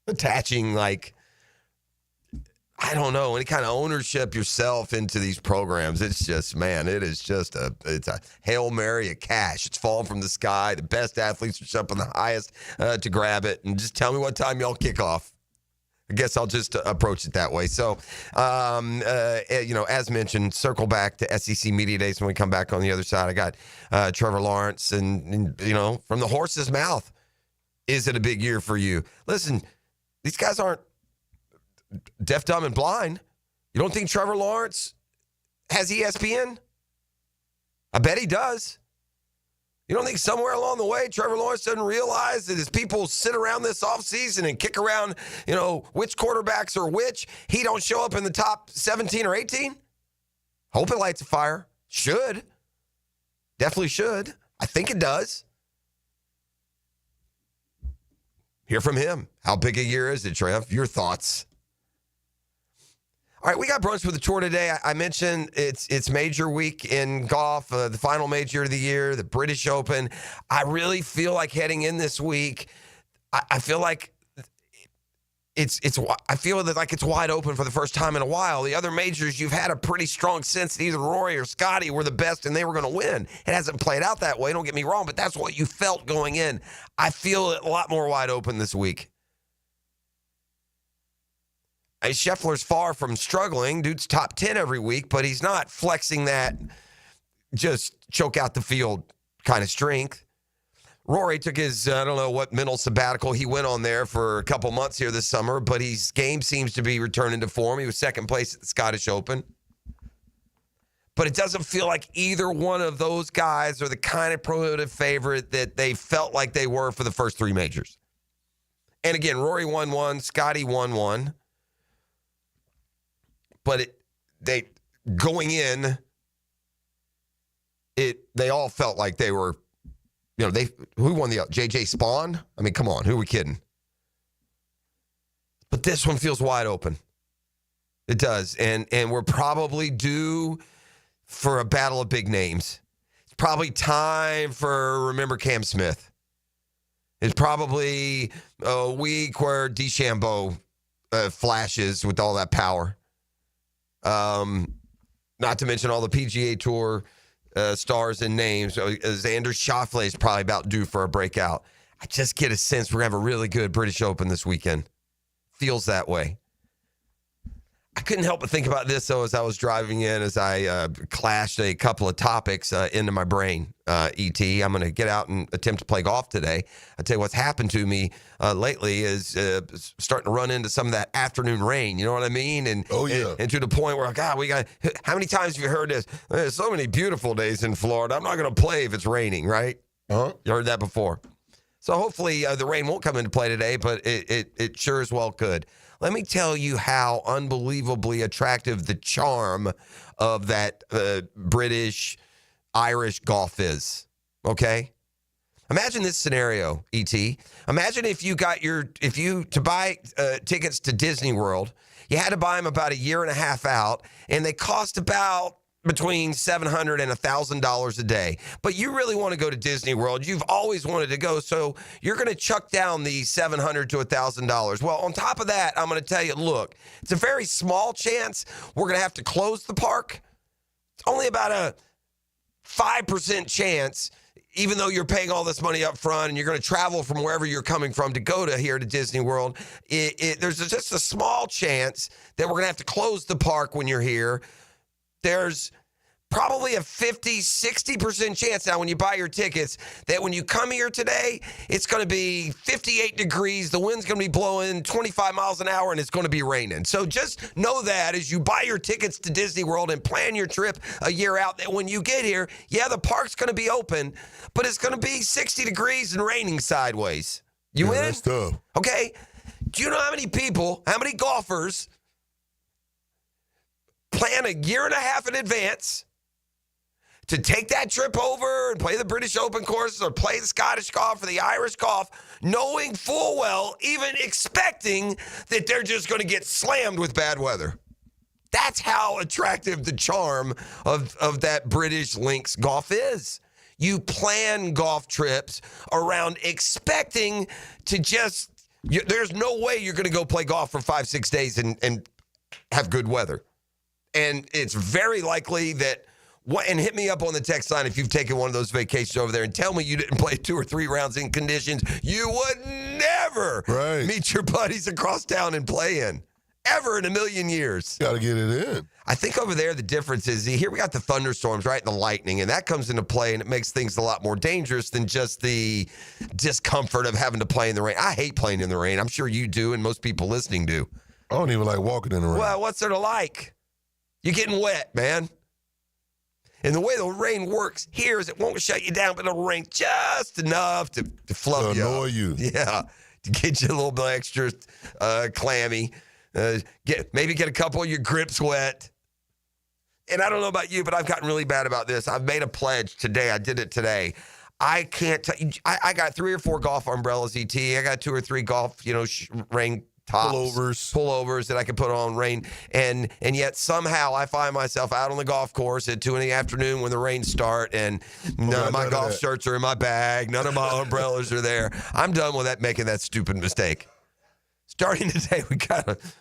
attaching, like, I don't know, any kind of ownership yourself into these programs. It's just, man, it's a Hail Mary of cash. It's falling from the sky. The best athletes are jumping the highest to grab it. And just tell me what time y'all kick off. I guess I'll just approach it that way. So, as mentioned, circle back to SEC Media Days when we come back on the other side. I got Trevor Lawrence and, from the horse's mouth. Is it a big year for you? Listen, these guys aren't deaf, dumb, and blind. You don't think Trevor Lawrence has ESPN? I bet he does. You don't think somewhere along the way Trevor Lawrence doesn't realize that as people sit around this offseason and kick around, which quarterbacks are which, he don't show up in the top 17 or 18? Hope it lights a fire. Should. Definitely should. I think it does. Hear from him. How big a year is it, Trev? Your thoughts. All right, we got brunch with the tour today. I mentioned it's major week in golf, the final major of the year, the British Open. I really feel like heading in this week, I feel like I feel like it's wide open for the first time in a while. The other majors, you've had a pretty strong sense that either Rory or Scotty were the best and they were going to win. It hasn't played out that way, don't get me wrong, but that's what you felt going in. I feel it a lot more wide open this week. Scheffler's far from struggling. Dude's top 10 every week, but he's not flexing that just choke out the field kind of strength. Rory took his, I don't know what mental sabbatical he went on there for a couple months here this summer, but his game seems to be returning to form. He was second place at the Scottish Open. But it doesn't feel like either one of those guys are the kind of prohibitive favorite that they felt like they were for the first three majors. And again, Rory won one, Scotty won one. But going in, they all felt like they were, who won the JJ Spawn? I mean, come on, who are we kidding? But this one feels wide open. It does, and we're probably due for a battle of big names. It's probably time for Remember Cam Smith. It's probably a week where DeChambeau flashes with all that power. Not to mention all the PGA Tour stars and names. Xander Schauffele is probably about due for a breakout. I just get a sense we're going to have a really good British Open this weekend. Feels that way. I couldn't help but think about this, though, as I was driving in, as I clashed a couple of topics into my brain, E.T. I'm going to get out and attempt to play golf today. I'll tell you what's happened to me lately is starting to run into some of that afternoon rain. You know what I mean? And to the point where, God, how many times have you heard this? There's so many beautiful days in Florida. I'm not going to play if it's raining, right? Uh-huh. You heard that before. So hopefully the rain won't come into play today, but it sure as well could. Let me tell you how unbelievably attractive the charm of that British-Irish golf is, okay? Imagine this scenario, E.T. Imagine if you to buy tickets to Disney World, you had to buy them about a year and a half out, and they cost about between $700 and $1,000 a day. But you really want to go to Disney World. You've always wanted to go, so you're going to chuck down the $700 to $1,000. Well, on top of that, I'm going to tell you, look, it's a very small chance we're going to have to close the park. It's only about a 5% chance, even though you're paying all this money up front and you're going to travel from wherever you're coming from to go to here to Disney World. There's just a small chance that we're going to have to close the park when you're here. There's probably a 50, 60% chance now when you buy your tickets that when you come here today, it's going to be 58 degrees, the wind's going to be blowing 25 miles an hour, and it's going to be raining. So just know that as you buy your tickets to Disney World and plan your trip a year out, that when you get here, the park's going to be open, but it's going to be 60 degrees and raining sideways. You in? That's tough. Okay. Do you know how many golfers plan a year and a half in advance to take that trip over and play the British Open courses or play the Scottish golf or the Irish golf, knowing full well, even expecting that they're just going to get slammed with bad weather? That's how attractive the charm of that British links golf is. You plan golf trips around expecting to just There's no way you're going to go play golf for 5-6 days and have good weather. And it's very likely that, and hit me up on the text line if you've taken one of those vacations over there and tell me you didn't play 2 or 3 rounds in conditions you would never meet your buddies across town and play in. Ever in a million years. Got to get it in. I think over there the difference is, here we got the thunderstorms, right, and the lightning, and that comes into play, and it makes things a lot more dangerous than just the discomfort of having to play in the rain. I hate playing in the rain. I'm sure you do, and most people listening do. I don't even like walking in the rain. Well, what's there to like? You're getting wet, man. And the way the rain works here is it won't shut you down, but it'll rain just enough to fluff you up. Annoy you. Yeah, to get you a little bit extra clammy. Maybe get a couple of your grips wet. And I don't know about you, but I've gotten really bad about this. I've made a pledge today. I did it today. I can't tell you. I got 3 or 4 golf umbrellas, ET. I got 2 or 3 golf, rain tops. Pullovers that I can put on rain. And yet somehow I find myself out on the golf course at 2 in the afternoon when the rains start, and none of my golf shirts are in my bag. None of my umbrellas are there. I'm done with making that stupid mistake. Starting today,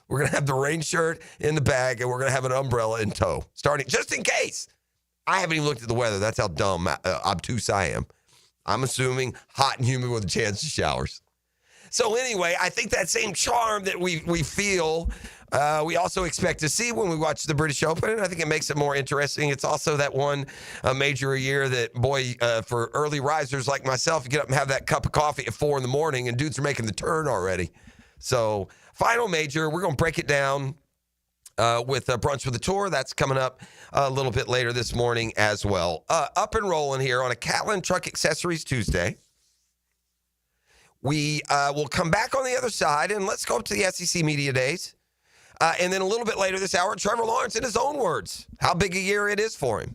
we're gonna have the rain shirt in the bag, and we're gonna have an umbrella in tow. Starting just in case. I haven't even looked at the weather. That's how dumb, obtuse I am. I'm assuming hot and humid with a chance of showers. So anyway, I think that same charm that we feel, we also expect to see when we watch the British Open, and I think it makes it more interesting. It's also that one major a year that, boy, for early risers like myself, you get up and have that cup of coffee at 4 in the morning, and dudes are making the turn already. So, final major, we're going to break it down with Brunch with the Tour. That's coming up a little bit later this morning as well. Up and rolling here on a Catlin Truck Accessories Tuesday. We will come back on the other side, and let's go up to the SEC Media Days. And then a little bit later this hour, Trevor Lawrence in his own words, how big a year it is for him.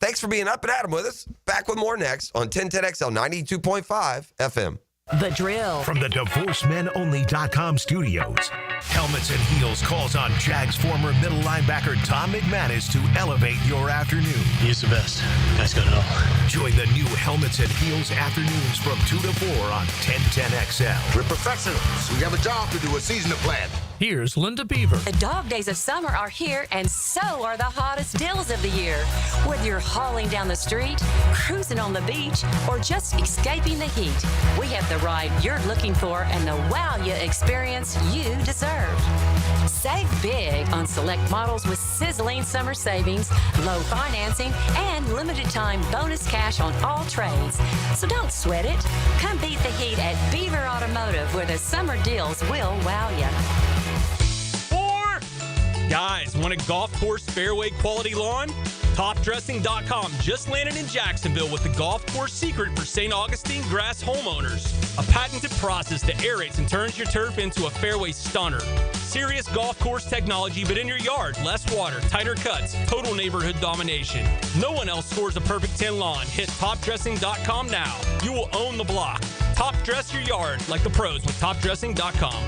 Thanks for being up and at 'em with us. Back with more next on 1010XL 92.5 FM. The Drill. From the DivorceMenOnly.com studios, Helmets and Heels calls on Jags former middle linebacker Tom McManus to elevate your afternoon. He's the best. Guys got it all. Join the new Helmets and Heels afternoons from 2 to 4 on 1010XL. We're professionals. We have a job to do, a season to plan. Here's Linda Beaver. The dog days of summer are here, and so are the hottest deals of the year. Whether you're hauling down the street, cruising on the beach, or just escaping the heat, we have the ride you're looking for and the wow you experience you deserve. Save big on select models with sizzling summer savings, low financing, and limited time bonus cash on all trades. So don't sweat it. Come beat the heat at Beaver Automotive, where the summer deals will wow you. Guys, want a golf course fairway quality lawn? TopDressing.com just landed in Jacksonville with the golf course secret for St. Augustine grass homeowners. A patented process that aerates and turns your turf into a fairway stunner. Serious golf course technology, but in your yard. Less water, tighter cuts, total neighborhood domination. No one else scores a perfect 10 lawn. Hit TopDressing.com now. You will own the block. Top dress your yard like the pros with TopDressing.com.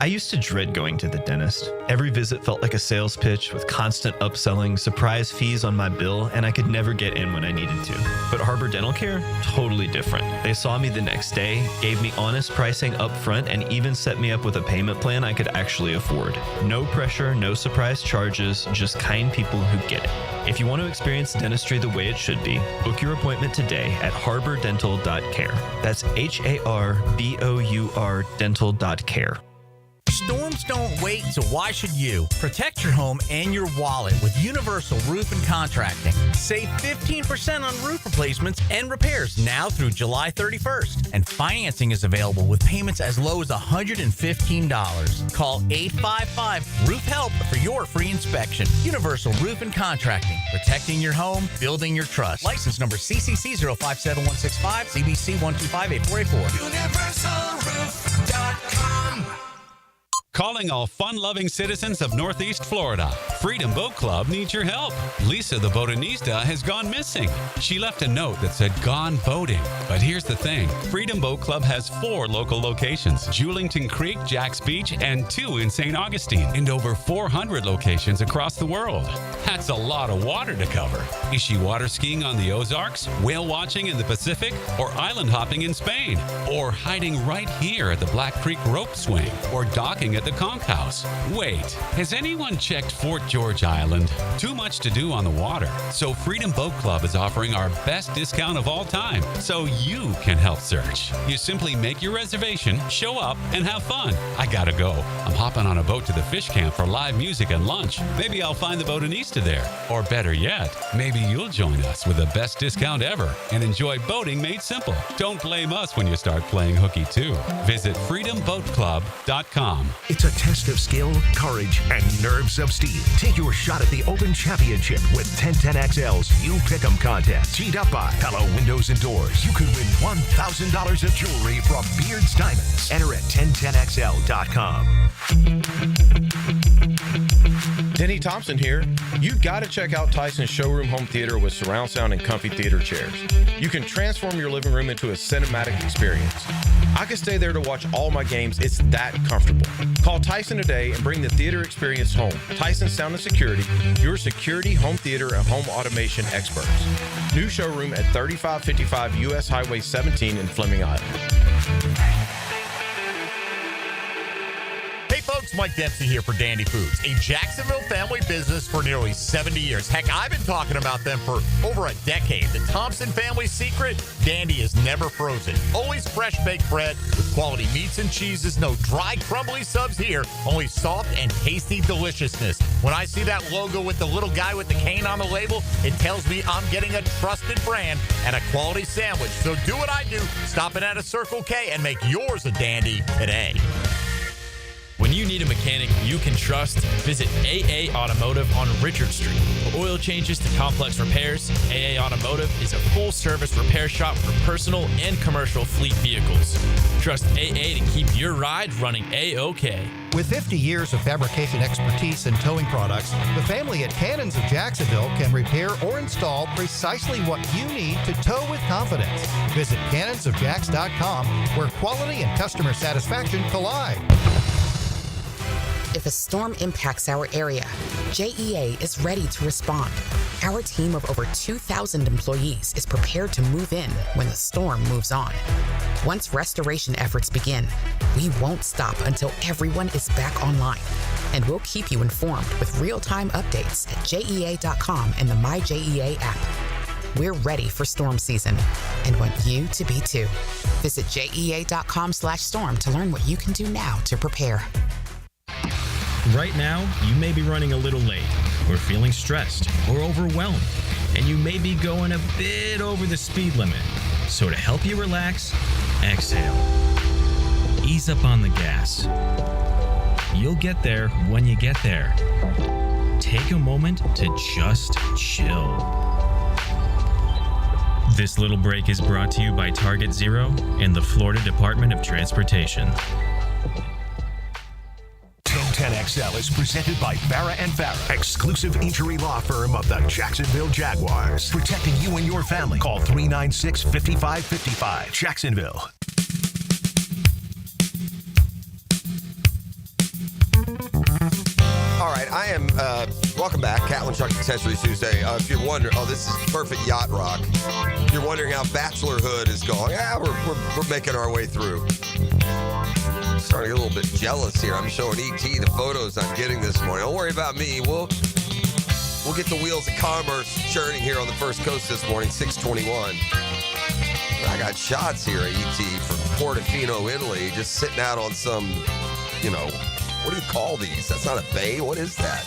I used to dread going to the dentist. Every visit felt like a sales pitch with constant upselling, surprise fees on my bill, and I could never get in when I needed to. But Harbor Dental Care? Totally different. They saw me the next day, gave me honest pricing up front, and even set me up with a payment plan I could actually afford. No pressure, no surprise charges, just kind people who get it. If you want to experience dentistry the way it should be, book your appointment today at harbordental.care. That's HARBOUR dental.care. Storms don't wait, so why should you? Protect your home and your wallet with Universal Roof and Contracting. Save 15% on roof replacements and repairs now through July 31st. And financing is available with payments as low as $115. Call 855-ROOF-HELP for your free inspection. Universal Roof and Contracting. Protecting your home, building your trust. License number CCC 057165, CBC 1258484. UniversalRoof.com. Calling all fun-loving citizens of Northeast Florida. Freedom Boat Club needs your help. Lisa the botanista has gone missing. She left a note that said gone boating. But here's the thing. Freedom Boat Club has 4 local locations. Julington Creek, Jack's Beach, and 2 in St. Augustine. And over 400 locations across the world. That's a lot of water to cover. Is she water skiing on the Ozarks, whale watching in the Pacific, or island hopping in Spain? Or hiding right here at the Black Creek rope swing? Or docking at the Conch House? Wait, has anyone checked Fort George Island? Too much to do on the water. So Freedom Boat Club is offering our best discount of all time, so you can help search. You simply make your reservation, show up, and have fun. I gotta go. I'm hopping on a boat to the fish camp for live music and lunch. Maybe I'll find the botanista there. Or better yet, maybe you'll join us with the best discount ever and enjoy boating made simple. Don't blame us when you start playing hooky too. Visit freedomboatclub.com. It's a test of skill, courage, and nerves of steel. Take your shot at the Open Championship with 1010XL's You Pick'em contest. Teed up by Hello Windows and Doors. You could win $1,000 of jewelry from Beard's Diamonds. Enter at 1010XL.com. Denny Thompson here. You gotta check out Tyson's Showroom Home Theater with surround sound and comfy theater chairs. You can transform your living room into a cinematic experience. I can stay there to watch all my games. It's that comfortable. Call Tyson today and bring the theater experience home. Tyson Sound and Security, your security, home theater, and home automation experts. New showroom at 3555 U.S. Highway 17 in Fleming Island. Hey folks, Mike Dempsey here for Dandy Foods, a Jacksonville family business for nearly 70 years. Heck, I've been talking about them for over a decade. The Thompson family secret, Dandy is never frozen. Always fresh baked bread with quality meats and cheeses. No dry, crumbly subs here. Only soft and tasty deliciousness. When I see that logo with the little guy with the cane on the label, it tells me I'm getting a trusted brand and a quality sandwich. So do what I do. Stop in at a Circle K and make yours a Dandy today. When you need a mechanic you can trust, visit AA Automotive on Richard Street. For oil changes to complex repairs, AA Automotive is a full-service repair shop for personal and commercial fleet vehicles. Trust AA to keep your ride running A-OK. With 50 years of fabrication expertise and towing products, the family at Cannons of Jacksonville can repair or install precisely what you need to tow with confidence. Visit cannonsofjacks.com, where quality and customer satisfaction collide. If a storm impacts our area, JEA is ready to respond. Our team of over 2,000 employees is prepared to move in when the storm moves on. Once restoration efforts begin, we won't stop until everyone is back online. And we'll keep you informed with real-time updates at JEA.com and the MyJEA app. We're ready for storm season and want you to be too. Visit JEA.com/storm to learn what you can do now to prepare. Right now, you may be running a little late, or feeling stressed, or overwhelmed, and you may be going a bit over the speed limit. So to help you relax, exhale. Ease up on the gas. You'll get there when you get there. Take a moment to just chill. This little break is brought to you by Target Zero and the Florida Department of Transportation. 1010XL is presented by Farah & Farah, exclusive injury law firm of the Jacksonville Jaguars. Protecting you and your family. Call 396-5555. Jacksonville. All right, I am, welcome back, Catlin Truck Accessories Tuesday. If you're wondering, this is perfect yacht rock. If you're wondering how bachelorhood is going, we're making our way through. Starting to get a little bit jealous here. I'm showing ET the photos I'm getting this morning. Don't worry about me. We'll get the wheels of commerce churning here on the First Coast this morning, 621. I got shots here, ET, from Portofino, Italy, just sitting out on some, what do you call these? That's not a bay. What is that?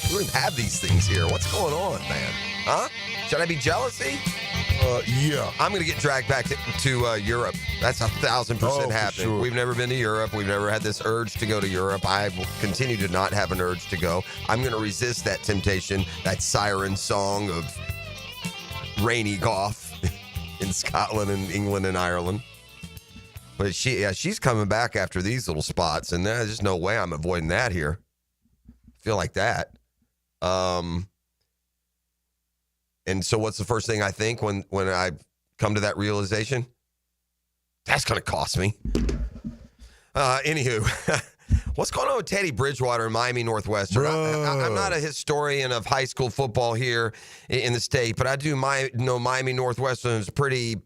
We don't even have these things here. What's going on, man? Huh? Should I be jealousy? Yeah. I'm going to get dragged back to Europe. That's 1,000% happening. Sure. We've never been to Europe. We've never had this urge to go to Europe. I will continue to not have an urge to go. I'm going to resist that temptation, that siren song of rainy golf in Scotland and England and Ireland. But she's coming back after these little spots, and there's just no way I'm avoiding that here. Feel like that. And so what's the first thing I think when I come to that realization? That's going to cost me. Anywho, what's going on with Teddy Bridgewater and Miami Northwestern? I'm not a historian of high school football here in the state, but I do know Miami Northwestern is a pretty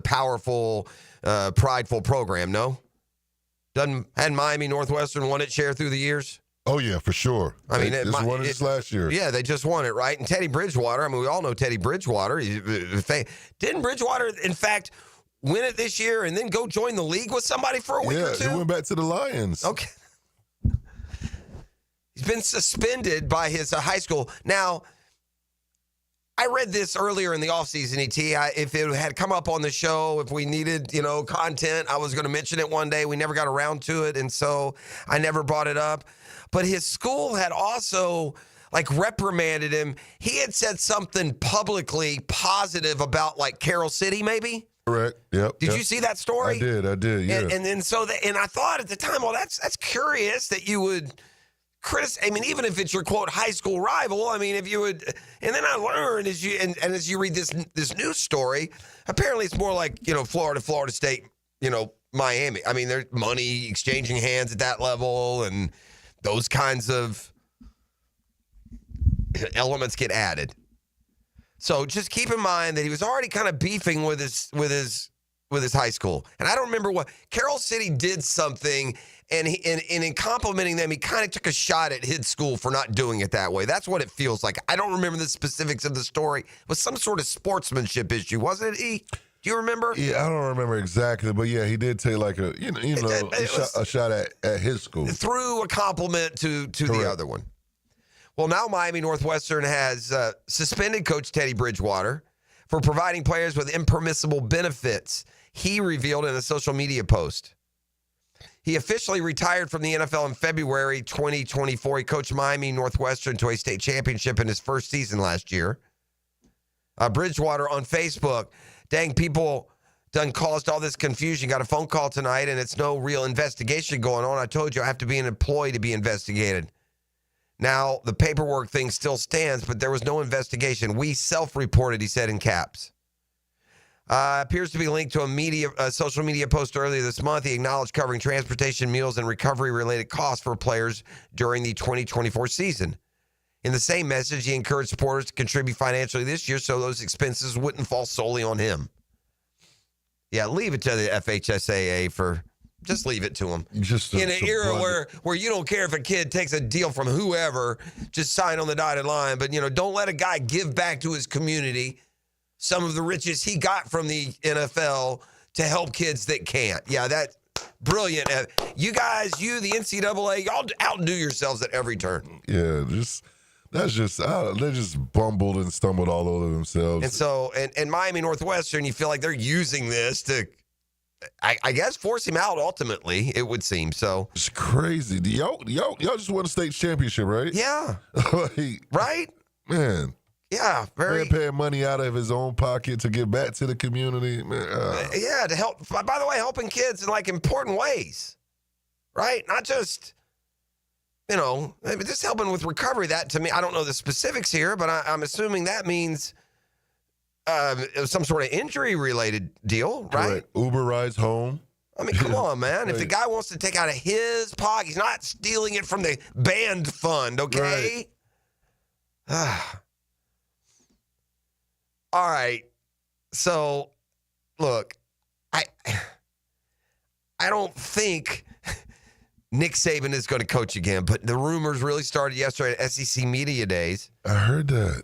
powerful, prideful program, no? Hadn't Miami Northwestern won its share through the years? Oh, yeah, for sure. I mean, they just won it this last year. Yeah, they just won it, right? And Teddy Bridgewater, I mean, we all know Teddy Bridgewater. Didn't Bridgewater, in fact, win it this year and then go join the league with somebody for a week or two? Yeah, he went back to the Lions. Okay. He's been suspended by his high school. Now, I read this earlier in the offseason, ET. If it had come up on the show, if we needed, content, I was going to mention it one day. We never got around to it, and so I never brought it up. But his school had also, reprimanded him. He had said something publicly positive about, Carroll City, maybe? Correct. Yep. Did you see that story? I did. Yeah. And then and I thought at the time, well, that's curious that you would criticize. I mean, even if it's your quote high school rival. I mean, if you would. And then I learned as you read this news story, apparently it's more like Florida State, Miami. I mean, there's money exchanging hands at that level, and those kinds of elements get added. So just keep in mind that he was already kind of beefing with his high school. And I don't remember what Carroll City did something, and in complimenting them, he kind of took a shot at his school for not doing it that way. That's what it feels like. I don't remember the specifics of the story. It was some sort of sportsmanship issue, wasn't it? E? Do you remember? Yeah, I don't remember exactly, but yeah, he did take a shot at his school through a compliment to the other one. Well, now Miami Northwestern has suspended Coach Teddy Bridgewater for providing players with impermissible benefits, he revealed in a social media post. He officially retired from the NFL in February 2024. He coached Miami Northwestern to a state championship in his first season last year. Bridgewater on Facebook, dang, people done caused all this confusion. Got a phone call tonight, and it's no real investigation going on. I told you I have to be an employee to be investigated. Now, the paperwork thing still stands, but there was no investigation. We self-reported, he said in caps. Appears to be linked to a social media post earlier this month. He acknowledged covering transportation, meals, and recovery-related costs for players during the 2024 season. In the same message, he encouraged supporters to contribute financially this year so those expenses wouldn't fall solely on him. Yeah, leave it to the FHSAA just leave it to them. In an era where you don't care if a kid takes a deal from whoever, just sign on the dotted line. But, don't let a guy give back to his community some of the riches he got from the NFL to help kids that can't. Yeah, that's brilliant. You guys, the NCAA, y'all outdo yourselves at every turn. Yeah, they just bumbled and stumbled all over themselves. And so, and Miami Northwestern, you feel like they're using this to, I guess, force him out ultimately, it would seem. So it's crazy. Y'all just won a state championship, right? Yeah. Right? Man. Yeah. Man paying money out of his own pocket to give back to the community. Man, yeah, to help. By the way, helping kids in important ways. Right? Not just, just helping with recovery. That to me, I don't know the specifics here, but I'm assuming that means some sort of injury-related deal, right? Correct. Uber rides home. I mean, come on, man. If the guy wants to take out of his pocket, he's not stealing it from the band fund, okay? Right. All right. So, look, I don't think Nick Saban is going to coach again, but the rumors really started yesterday at SEC Media Days. I heard that.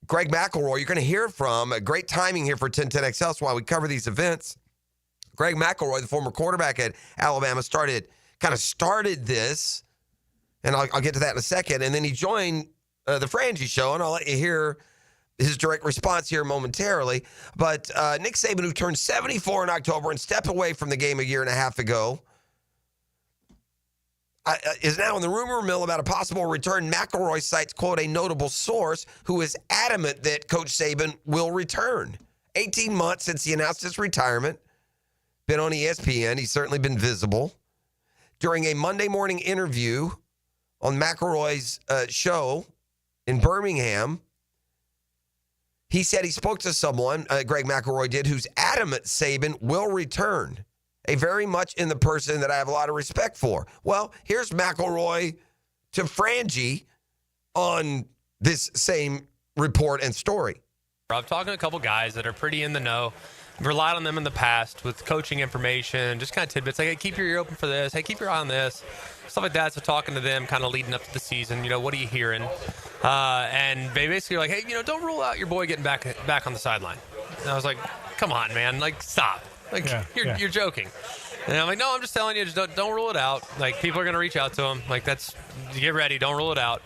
Greg McElroy, you're going to hear from. Great timing here for 1010XL while we cover these events. Greg McElroy, the former quarterback at Alabama, started this, and I'll get to that in a second. And then he joined the Frangie Show, and I'll let you hear his direct response here momentarily. But Nick Saban, who turned 74 in October and stepped away from the game a year and a half ago, is now in the rumor mill about a possible return. McElroy cites, quote, a notable source who is adamant that Coach Saban will return. 18 months since he announced his retirement. been on ESPN. He's certainly been visible. During a Monday morning interview on McElroy's show in Birmingham, he said he spoke to someone, Greg McElroy did, who's adamant Saban will return. A very much in the person that I have a lot of respect for. Well, here's McElroy to Frangie on this same report and story. I'm talking to a couple guys that are pretty in the know. I've relied on them in the past with coaching information, just kind of tidbits. Like, hey, keep your ear open for this. Hey, keep your eye on this. Stuff like that. So talking to them kind of leading up to the season, what are you hearing? And they basically are like, hey, don't rule out your boy getting back on the sideline. And I was like, come on, man. Like, stop. Like, you're joking. And I'm like, no, I'm just telling you, just don't rule it out. Like, people are going to reach out to him. Like, get ready. Don't rule it out.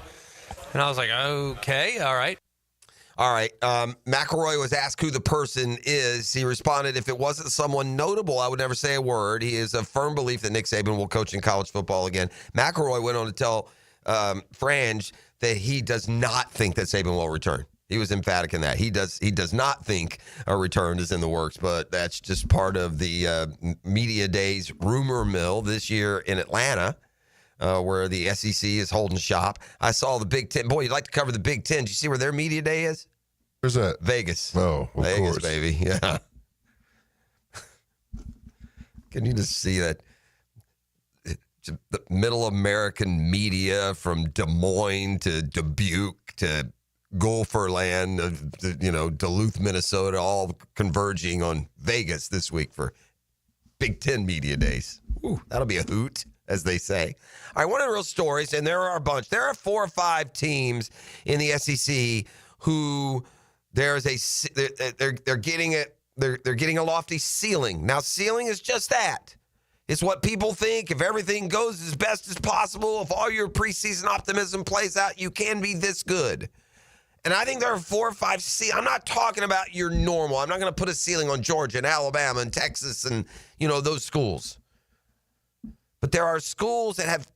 And I was like, okay, all right. All right. McElroy was asked who the person is. He responded, if it wasn't someone notable, I would never say a word. He is a firm belief that Nick Saban will coach in college football again. McElroy went on to tell Frange that he does not think that Saban will return. He was emphatic in that. He does not think a return is in the works, but that's just part of the media days rumor mill this year in Atlanta, where the SEC is holding shop. I saw the Big Ten. Boy, you'd like to cover the Big Ten. Did you see where their media day is? Where's that? Vegas. Oh, of Vegas, course. baby. Yeah. Can you just see that? The middle American media from Des Moines to Dubuque to Gopherland, Duluth, Minnesota, all converging on Vegas this week for Big Ten media days. Ooh, that'll be a hoot, as they say. All right, one of the real stories, and there are a bunch. There are 4 or 5 teams in the SEC who they're getting a lofty ceiling. Now, ceiling is just that. It's what people think. If everything goes as best as possible, if all your preseason optimism plays out, you can be this good. And I think there are 4 or 5 I'm not talking about your normal. I'm not going to put a ceiling on Georgia and Alabama and Texas and, those schools. But there are schools that have,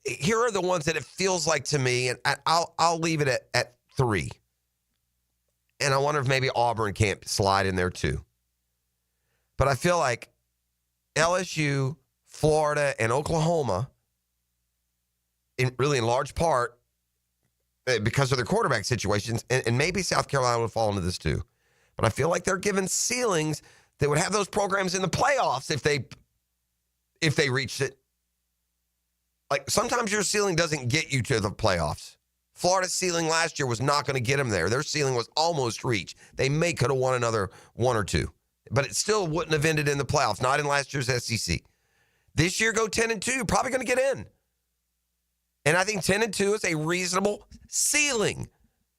here are the ones that it feels like to me, and I'll leave it at 3. And I wonder if maybe Auburn can't slide in there too. But I feel like LSU, Florida, and Oklahoma, in large part, because of their quarterback situations, and maybe South Carolina would fall into this too. But I feel like they're given ceilings that would have those programs in the playoffs if they reached it. Like, sometimes your ceiling doesn't get you to the playoffs. Florida's ceiling last year was not going to get them there. Their ceiling was almost reached. They could have won another 1 or 2. But it still wouldn't have ended in the playoffs, not in last year's SEC. This year, go 10-2, you're probably going to get in. And I think 10-2 is a reasonable ceiling.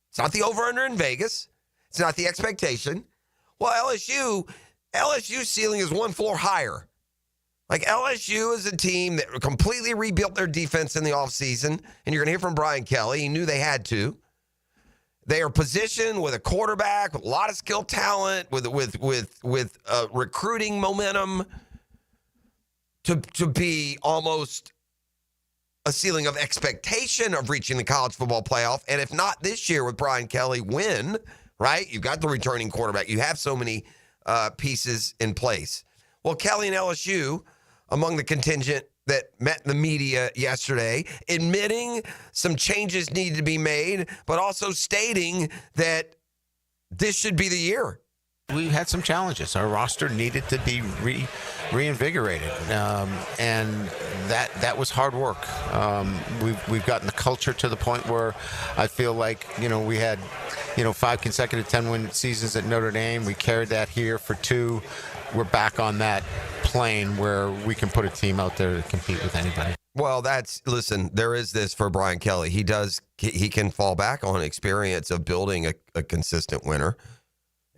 It's not the over-under in Vegas. It's not the expectation. Well, LSU's ceiling is 1 floor higher. Like, LSU is a team that completely rebuilt their defense in the offseason, and you're going to hear from Brian Kelly. He knew they had to. They are positioned with a quarterback, with a lot of skill talent, with recruiting momentum to be almost a ceiling of expectation of reaching the college football playoff. And if not this year with Brian Kelly, when, right? You've got the returning quarterback. You have so many pieces in place. Well, Kelly and LSU, among the contingent that met the media yesterday, admitting some changes need to be made, but also stating that this should be the year. We had some challenges. Our roster needed to be reinvigorated, and that was hard work. We've gotten the culture to the point where I feel like we had 5 consecutive 10-win seasons at Notre Dame. We carried that here for 2. We're back on that plane where we can put a team out there to compete with anybody. Well, listen, there is this for Brian Kelly. He can fall back on experience of building a consistent winner.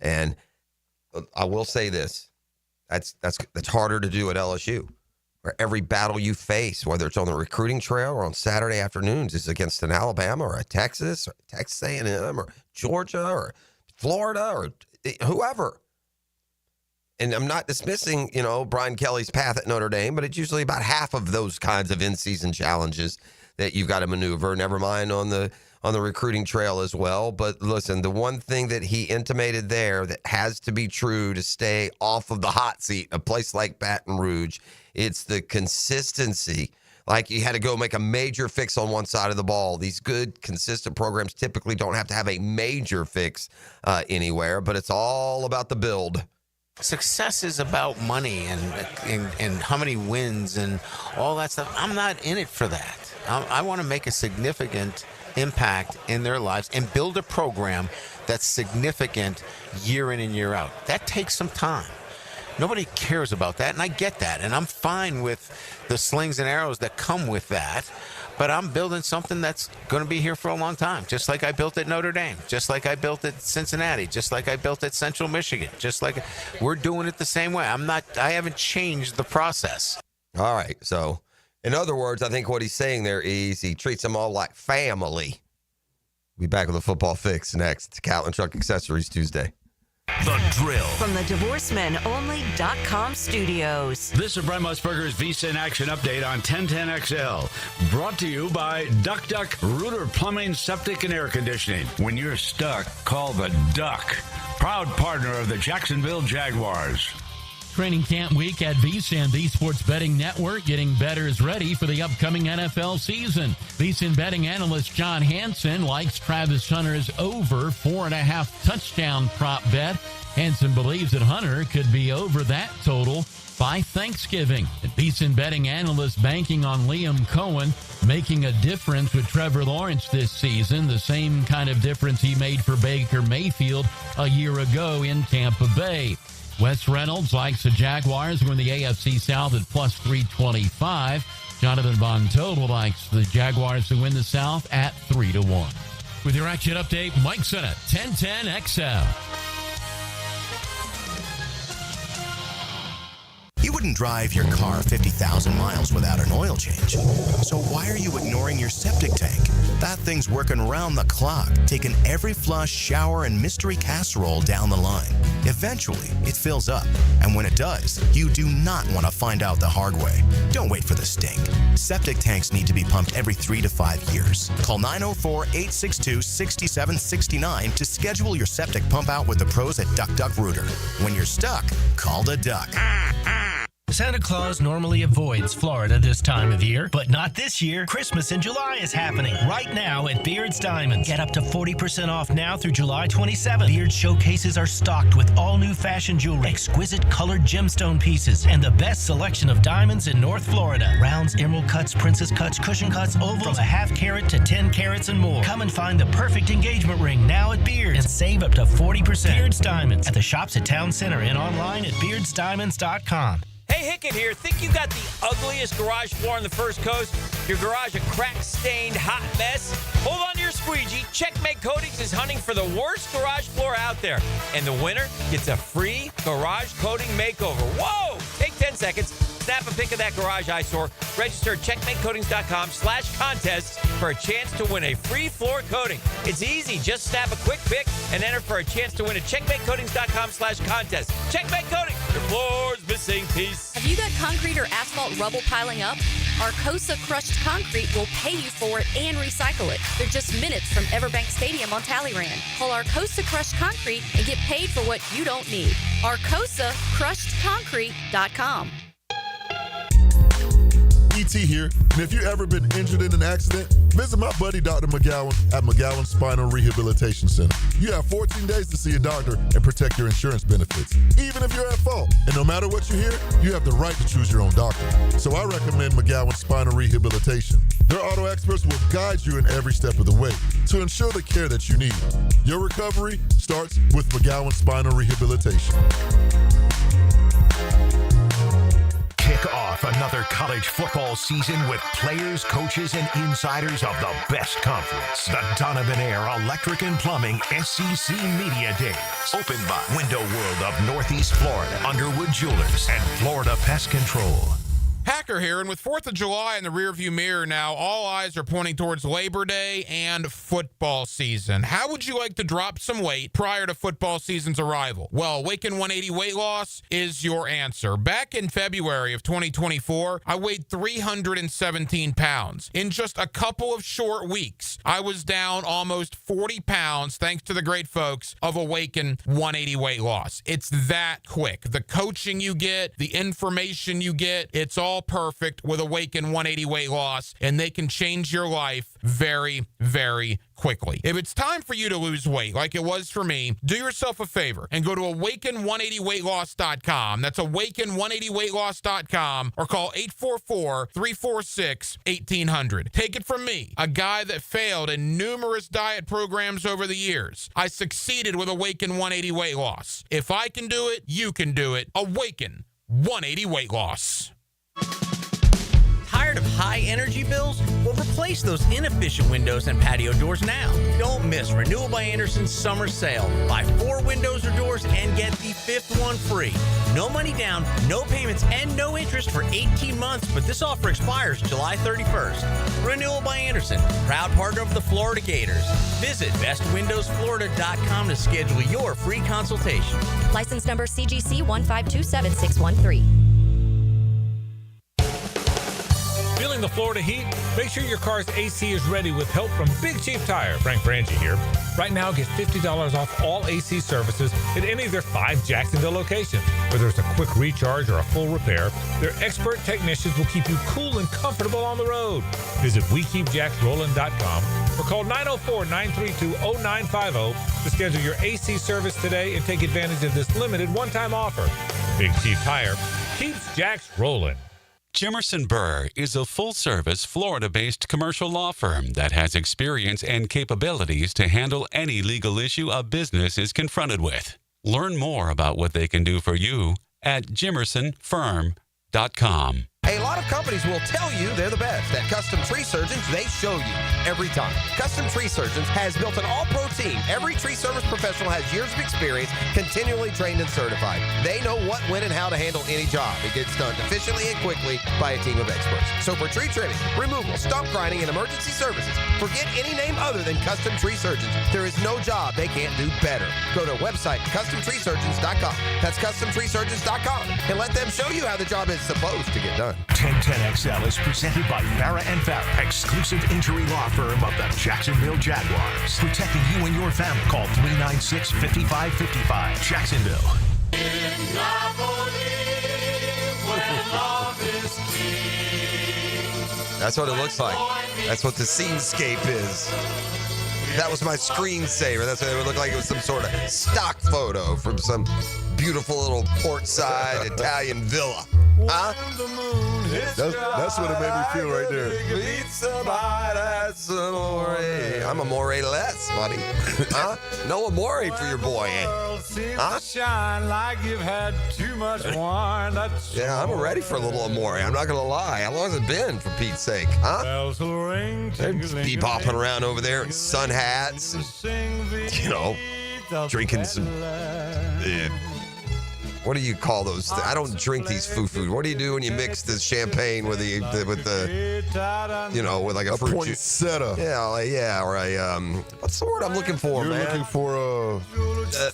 And I will say this, that's harder to do at LSU, where every battle you face, whether it's on the recruiting trail or on Saturday afternoons, is against an Alabama or a Texas or Texas A&M or Georgia or Florida or whoever. And I'm not dismissing, Brian Kelly's path at Notre Dame, but it's usually about half of those kinds of in-season challenges that you've got to maneuver. Never mind on the on the recruiting trail as well. But listen, the one thing that he intimated there that has to be true to stay off of the hot seat, a place like Baton Rouge, it's the consistency. Like you had to go make a major fix on one side of the ball. These good, consistent programs typically don't have to have a major fix anywhere, but it's all about the build. Success is about money and how many wins and all that stuff. I'm not in it for that. I want to make a significant impact in their lives and build a program that's significant year in and year out. That takes some time. Nobody cares about that, and I get that. And I'm fine with the slings and arrows that come with that. But I'm building something that's going to be here for a long time, just like I built at Notre Dame, just like I built at Cincinnati, just like I built at Central Michigan, just like we're doing it the same way. I haven't changed the process. All right. So, in other words, I think what he's saying there is he treats them all like family. We'll be back with a football fix next. It's Catlin Truck Accessories Tuesday. The Drill. From the DivorcemenOnly.com studios. This is Brent Musburger's VSiN Action Update on 1010XL. Brought to you by Duck Duck Rooter Plumbing, Septic, and Air Conditioning. When you're stuck, call the Duck. Proud partner of the Jacksonville Jaguars. Training camp week at VSiN, the Sports Betting Network, getting bettors ready for the upcoming NFL season. VSiN betting analyst John Hansen likes Travis Hunter's over 4.5 touchdown prop bet. Hansen believes that Hunter could be over that total by Thanksgiving. And VSiN betting analyst banking on Liam Cohen making a difference with Trevor Lawrence this season, the same kind of difference he made for Baker Mayfield a year ago in Tampa Bay. Wes Reynolds likes the Jaguars who are in the AFC South at plus 325. Jonathan Von Tobel likes the Jaguars to win the South at 3-1. With your action update, Mike Sennett, 1010XL. You wouldn't drive your car 50,000 miles without an oil change. So why are you ignoring your septic tank? That thing's working round the clock, taking every flush, shower, and mystery casserole down the line. Eventually, it fills up. And when it does, you do not want to find out the hard way. Don't wait for the stink. Septic tanks need to be pumped every 3 to 5 years. Call 904-862-6769 to schedule your septic pump out with the pros at Duck Duck Rooter. When you're stuck, call the Duck. Santa Claus normally avoids Florida this time of year, but not this year. Christmas in July is happening right now at Beard's Diamonds. Get up to 40% off now through July 27th. Beard's showcases are stocked with all new fashion jewelry, exquisite colored gemstone pieces, and the best selection of diamonds in North Florida. Rounds, emerald cuts, princess cuts, cushion cuts, ovals, from a half carat to 10 carats and more. Come and find the perfect engagement ring now at Beard's and save up to 40%. Beard's Diamonds at the shops at Town Center and online at beardsdiamonds.com. Hey, Hickett here. Think you got the ugliest garage floor on the First Coast? Your garage a crack-stained, hot mess? Hold on to your squeegee. Checkmate Coatings is hunting for the worst garage floor out there. And the winner gets a free garage coating makeover. Whoa! Take 10 seconds. Snap a pic of that garage eyesore. Register at checkmatecoatings.com/contests for a chance to win a free floor coating. It's easy. Just snap a quick pic and enter for a chance to win at checkmatecoatings.com/contest. Checkmate Coatings. Your floor's missing piece. Have you got concrete or asphalt rubble piling up? Arcosa Crushed Concrete will pay you for it and recycle it. They're just minutes from Everbank Stadium on Talleyrand. Call Arcosa Crushed Concrete and get paid for what you don't need. ArcosaCrushedConcrete.com. ET here, and if you've ever been injured in an accident, visit my buddy Dr. McGowan at McGowan Spinal Rehabilitation Center. You have 14 days to see a doctor and protect your insurance benefits, even if you're at fault. And no matter what you hear, you have the right to choose your own doctor. So I recommend McGowan Spinal Rehabilitation. Their auto experts will guide you in every step of the way to ensure the care that you need. Your recovery starts with McGowan Spinal Rehabilitation. Kick off another college football season with players, coaches, and insiders of the best conference. The Donovan Air Electric and Plumbing SEC Media Days. Opened by Window World of Northeast Florida, Underwood Jewelers, and Florida Pest Control. Hacker here, and with 4th of July in the rearview mirror now, all eyes are pointing towards Labor Day and football season. How would you like to drop some weight prior to football season's arrival? Well, Awaken 180 Weight Loss is your answer. Back in February of 2024, I weighed 317 pounds. In just a couple of short weeks, I was down almost 40 pounds thanks to the great folks of Awaken 180 Weight Loss. It's that quick. The coaching you get, the information you get, it's all perfect with Awaken 180 Weight Loss, and they can change your life very, very quickly. If it's time for you to lose weight like it was for me, do yourself a favor and go to awaken180weightloss.com. That's awaken180weightloss.com, or call 844-346-1800. Take it from me, a guy that failed in numerous diet programs over the years. I succeeded with Awaken 180 Weight Loss. If I can do it, you can do it. Awaken 180 Weight Loss. Tired of high energy bills? Well, replace those inefficient windows and patio doors now. Don't miss Renewal by Anderson's summer sale. Buy 4 windows or doors and get the 5th one free. No money down, no payments, and no interest for 18 months, but this offer expires July 31st. Renewal by Anderson, proud partner of the Florida Gators. Visit bestwindowsflorida.com to schedule your free consultation. License number CGC 1527613. Feeling the Florida heat? Make sure your car's AC is ready with help from Big Chief Tire. Frank Frangie here. Right now, get $50 off all AC services at any of their 5 Jacksonville locations. Whether it's a quick recharge or a full repair, their expert technicians will keep you cool and comfortable on the road. Visit WeKeepJacksRollin.com or call 904-932-0950 to schedule your AC service today and take advantage of this limited one-time offer. Big Chief Tire keeps Jacks rolling. Jimerson Burr is a full-service, Florida-based commercial law firm that has experience and capabilities to handle any legal issue a business is confronted with. Learn more about what they can do for you at jimersonfirm.com. A lot of companies will tell you they're the best. At Custom Tree Surgeons, they show you every time. Custom Tree Surgeons has built an all-pro team. Every tree service professional has years of experience, continually trained and certified. They know what, when, and how to handle any job. It gets done efficiently and quickly by a team of experts. So for tree trimming, removal, stump grinding, and emergency services, forget any name other than Custom Tree Surgeons. There is no job they can't do better. Go to website customtreesurgeons.com. That's customtreesurgeons.com, and let them show you how the job is supposed to get done. 1010XL is presented by Farrah & Farrah, exclusive injury law firm of the Jacksonville Jaguars. Protecting you and your family. Call 396-5555. Jacksonville. That's what it looks like. That's what the scenescape is. That was my screensaver. That's what it would look like. It was some sort of stock photo from some beautiful little portside Italian villa. Huh? That's what it made me feel right there. I'm amore-less, buddy. Huh? No amore for your boy, eh? Huh? Shine like you've had too much wine. Yeah, I'm ready for a little amore. I'm not gonna lie. How long has it been, for Pete's sake? Huh? They're bebopping around over there in sun hats and, drinking some. What do you call those? I don't drink these food. What do you do when you mix the champagne with the with like a fruit poinsettia? Yeah, or a what's the word I'm looking for, You're man? looking for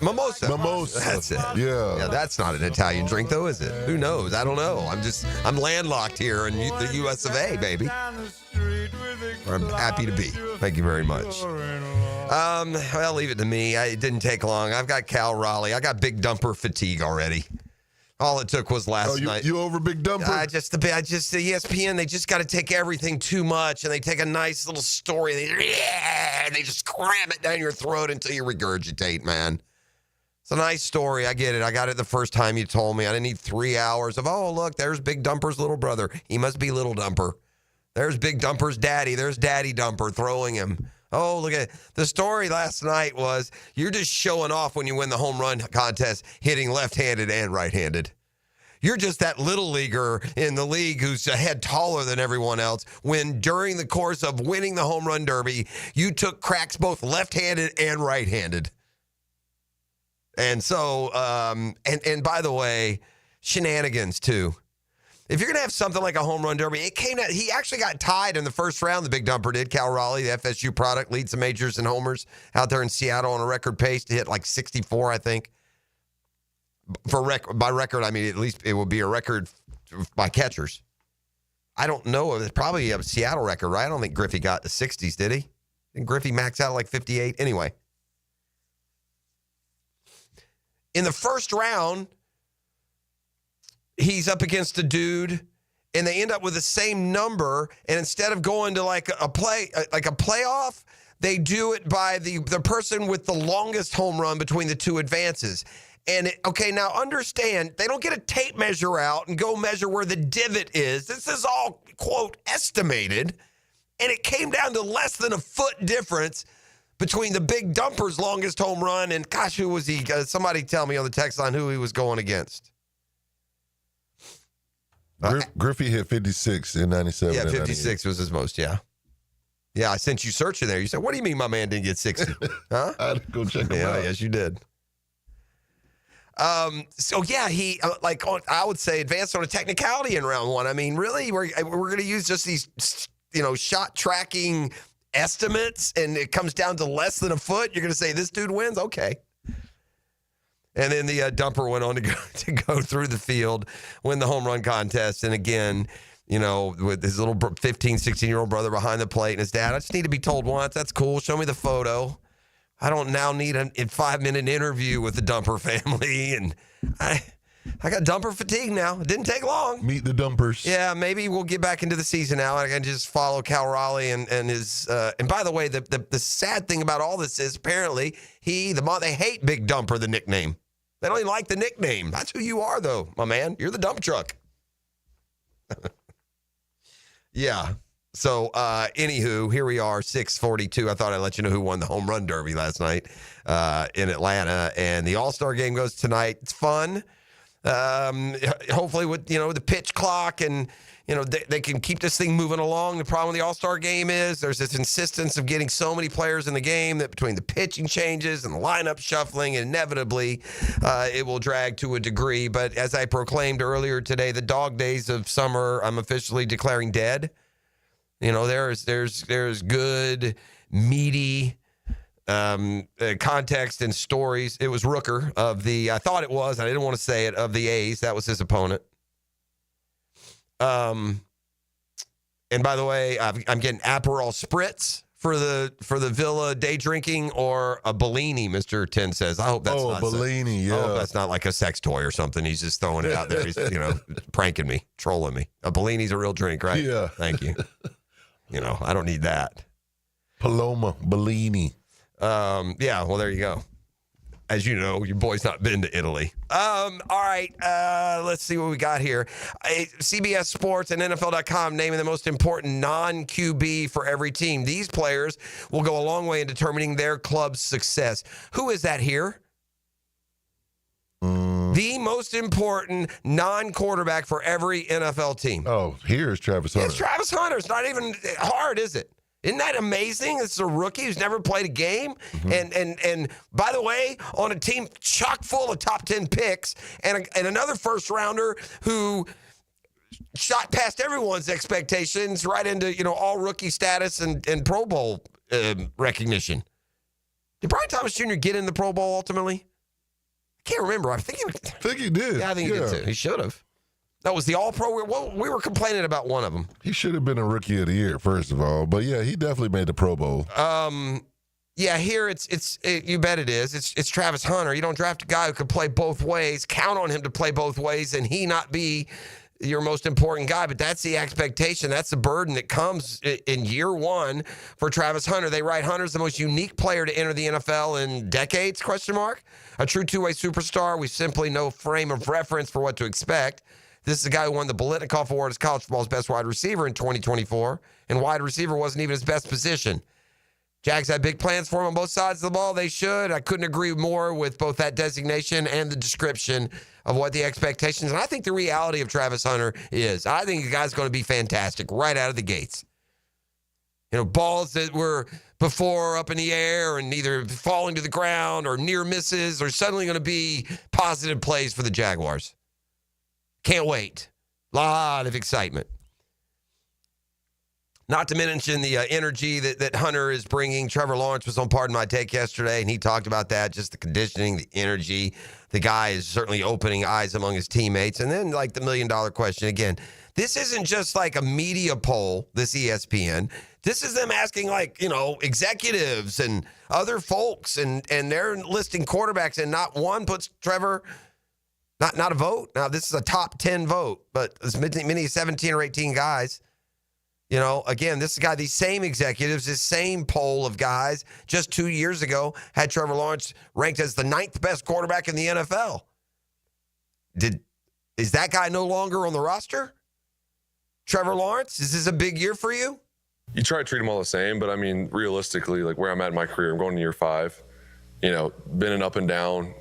mimosa. Mimosa. That's it. Yeah, that's not an Italian drink, though, is it? Who knows? I don't know. I'm landlocked here in the U.S. of A, baby. Where I'm happy to be. Thank you very much. Well, leave it to me. It didn't take long. I've got Cal Raleigh. I got big dumper fatigue already. All it took was last night. You over big dumper? I just ESPN. They just got to take everything too much, and they take a nice little story. And they just cram it down your throat until you regurgitate, man. It's a nice story. I get it. I got it the first time you told me. I didn't need 3 hours of, look, there's Big Dumper's little brother. He must be Little Dumper. There's Big Dumper's daddy. There's Daddy Dumper throwing him. Oh, look at it. The story last night was you're just showing off when you win the home run contest, hitting left-handed and right-handed. You're just that little leaguer in the league who's a head taller than everyone else when during the course of winning the home run derby, you took cracks both left-handed and right-handed. And so, and by the way, shenanigans too. If you're going to have something like a home run derby, he actually got tied in the first round, the big dumper did. Cal Raleigh, the FSU product, leads the majors in homers out there in Seattle on a record pace to hit like 64, I think. By record, I mean, at least it will be a record by catchers. I don't know. It's probably a Seattle record, right? I don't think Griffey got the 60s, did he? Didn't Griffey max out like 58? Anyway. In the first round, he's up against a dude, and they end up with the same number, and instead of going to like a playoff, they do it by the person with the longest home run between the two advances. And, now understand, they don't get a tape measure out and go measure where the divot is. This is all, quote, estimated. And it came down to less than a foot difference between the big dumper's longest home run and, gosh, who was he? Somebody tell me on the text line who he was going against. Griffey hit 56 in 97. Yeah, 56 was his most, yeah. Yeah, I sent you searching there. You said, what do you mean my man didn't get 60? Huh? I had to go check him out. Yes, you did. He I would say advanced on a technicality in round one. I mean, really, we're going to use just these, shot tracking estimates, and it comes down to less than a foot. You're going to say this dude wins, okay? And then the dumper went on to go through the field, win the home run contest, and again, with his little 15, 16-year-old brother behind the plate, and his dad, I just need to be told once. That's cool. Show me the photo. I don't now need a 5-minute interview with the dumper family, and I got dumper fatigue now. It didn't take long. Meet the dumpers. Yeah, maybe we'll get back into the season now. I can just follow Cal Raleigh and his. And by the way, the sad thing about all this is apparently they hate Big Dumper, the nickname. They don't even like the nickname. That's who you are, though, my man. You're the dump truck. Yeah. So, anywho, here we are, 6:42. I thought I'd let you know who won the home run derby last night in Atlanta. And the All-Star game goes tonight. It's fun. Hopefully with, the pitch clock and, they can keep this thing moving along. The problem with the All-Star game is there's this insistence of getting so many players in the game that between the pitching changes and the lineup shuffling, inevitably it will drag to a degree. But as I proclaimed earlier today, the dog days of summer, I'm officially declaring dead. There's good, meaty context and stories. It was Rooker I thought it was, I didn't want to say it, of the A's. That was his opponent. And by the way, I'm getting Aperol Spritz for the Villa day drinking, or a Bellini, Mr. 10 says. I hope that's not Bellini, yeah. I hope that's not like a sex toy or something. He's just throwing it out there. He's, pranking me, trolling me. A Bellini's a real drink, right? Yeah. Thank you. I don't need that. Paloma, Bellini. Yeah, well, there you go. As you know, your boy's not been to Italy. All right, let's see what we got here. CBS Sports and NFL.com naming the most important non-QB for every team. These players will go a long way in determining their club's success. Who is that here? The most important non-quarterback for every NFL team. Oh, here's Travis Hunter. It's Travis Hunter. It's not even hard, is it? Isn't that amazing? This is a rookie who's never played a game. Mm-hmm. And by the way, on a team chock full of top 10 picks and another first rounder who shot past everyone's expectations right into, all rookie status and Pro Bowl recognition. Did Brian Thomas Jr. get in the Pro Bowl ultimately? I can't remember. I think he did. Yeah, I think he did too. He should have. That was the All-Pro. Well, we were complaining about one of them. He should have been a Rookie of the Year, first of all. But yeah, he definitely made the Pro Bowl. Yeah, here it's you bet it is. It's Travis Hunter. You don't draft a guy who could play both ways, count on him to play both ways, and he not be your most important guy. But that's the expectation. That's the burden that comes in year one for Travis Hunter. They write Hunter's the most unique player to enter the NFL in decades, ? A true two-way superstar. We simply no frame of reference for what to expect. This is a guy who won the Biletnikoff Award as college football's best wide receiver in 2024, and wide receiver wasn't even his best position. Jags had big plans for him on both sides of the ball. They should. I couldn't agree more with both that designation and the description of what the expectations. And I think the reality of Travis Hunter is, I think the guy's going to be fantastic right out of the gates. Balls that were before up in the air and either falling to the ground or near misses are suddenly going to be positive plays for the Jaguars. Can't wait. Lot of excitement. Not to mention the energy that Hunter is bringing. Trevor Lawrence was on Pardon My Take yesterday, and he talked about that, just the conditioning, the energy. The guy is certainly opening eyes among his teammates. And then, like, the million-dollar question again. This isn't just like a media poll, this ESPN. This is them asking, like, executives and other folks, and they're listing quarterbacks, and not one puts Trevor, not a vote. Now, this is a top 10 vote, but as many as 17 or 18 guys. Again, this guy, these same executives, this same poll of guys just 2 years ago had Trevor Lawrence ranked as the 9th best quarterback in the NFL. Is that guy no longer on the roster? Trevor Lawrence, is this a big year for you? You try to treat them all the same, but I mean, realistically, like where I'm at in my career, I'm going to year 5, been an up and down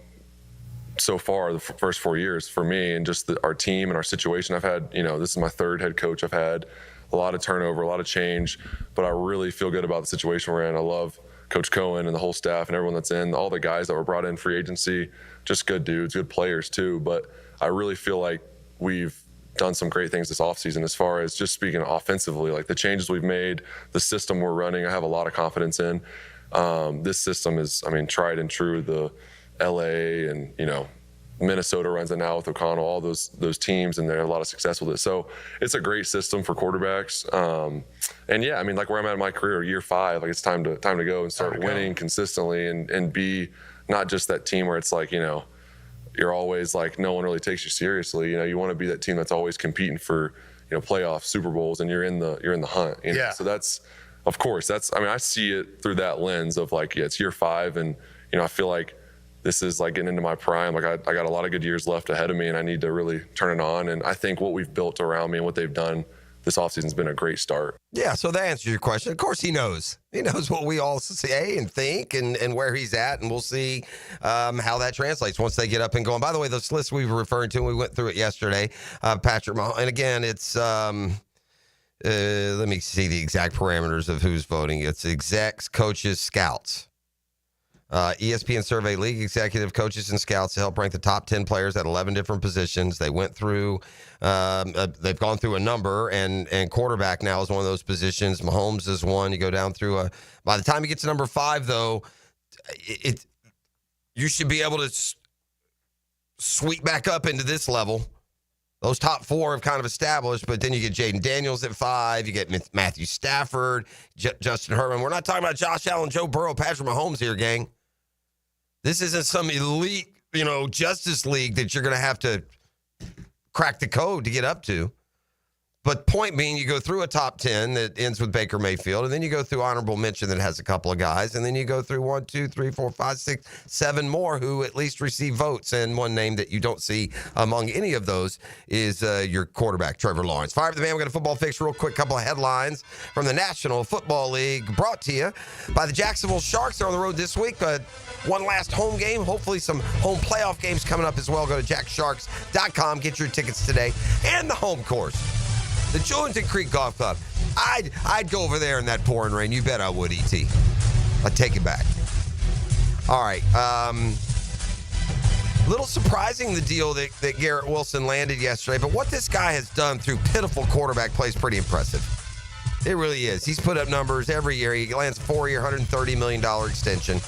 so far the first 4 years for me, and just our team and our situation. I've had, this is my 3rd head coach I've had. A lot of turnover, a lot of change, but I really feel good about the situation we're in. I love Coach Cohen and the whole staff and everyone that's in, all the guys that were brought in free agency, just good dudes, good players too. But I really feel like we've done some great things this offseason as far as just speaking offensively, like the changes we've made, the system we're running, I have a lot of confidence in. This system is, tried and true. The LA and, Minnesota runs it now with O'Connell, all those teams, and they're a lot of success with it. So it's a great system for quarterbacks. And yeah, like where I'm at in my career, year 5, like it's time to go and start winning consistently and be not just that team where it's like, you're always like, no one really takes you seriously. You want to be that team that's always competing for, playoffs, Super Bowls, and you're in the hunt. Yeah. So that's, of course, I see it through that lens of like, yeah, it's year 5, and I feel like this is like getting into my prime. Like I got a lot of good years left ahead of me, and I need to really turn it on. And I think what we've built around me and what they've done this offseason's been a great start. Yeah, so that answers your question. Of course he knows. He knows what we all say and think and where he's at, and we'll see how that translates once they get up and going. By the way, this list we were referring to, we went through it yesterday, Patrick Mahomes. And again, it's, let me see the exact parameters of who's voting. It's execs, coaches, scouts. ESPN survey league executive coaches and scouts to help rank the top 10 players at 11 different positions. They went through, they've gone through a number, and quarterback now is one of those positions. Mahomes is one. You go down through by the time you get to number 5, though, you should be able to sweep back up into this level. Those top 4 have kind of established, but then you get Jaden Daniels at 5. You get Matthew Stafford, Justin Herbert. We're not talking about Josh Allen, Joe Burrow, Patrick Mahomes here, gang. This isn't some elite, Justice League that you're going to have to crack the code to get up to. But point being, you go through a top 10 that ends with Baker Mayfield, and then you go through honorable mention that has a couple of guys, and then you go through 1, 2, 3, 4, 5, 6, 7 more who at least receive votes. And one name that you don't see among any of those is your quarterback, Trevor Lawrence. Fire up the man. We got a football fix real quick. Couple of headlines from the National Football League brought to you by the Jacksonville Sharks. They're on the road this week. One last home game. Hopefully some home playoff games coming up as well. Go to jacksharks.com. Get your tickets today. And the home course, the Julington Creek Golf Club. I'd go over there in that pouring rain. You bet I would, E.T. I'd take it back. All right. Little surprising, the deal that Garrett Wilson landed yesterday, but what this guy has done through pitiful quarterback play is pretty impressive. It really is. He's put up numbers every year. He lands a 4-year, $130 million extension.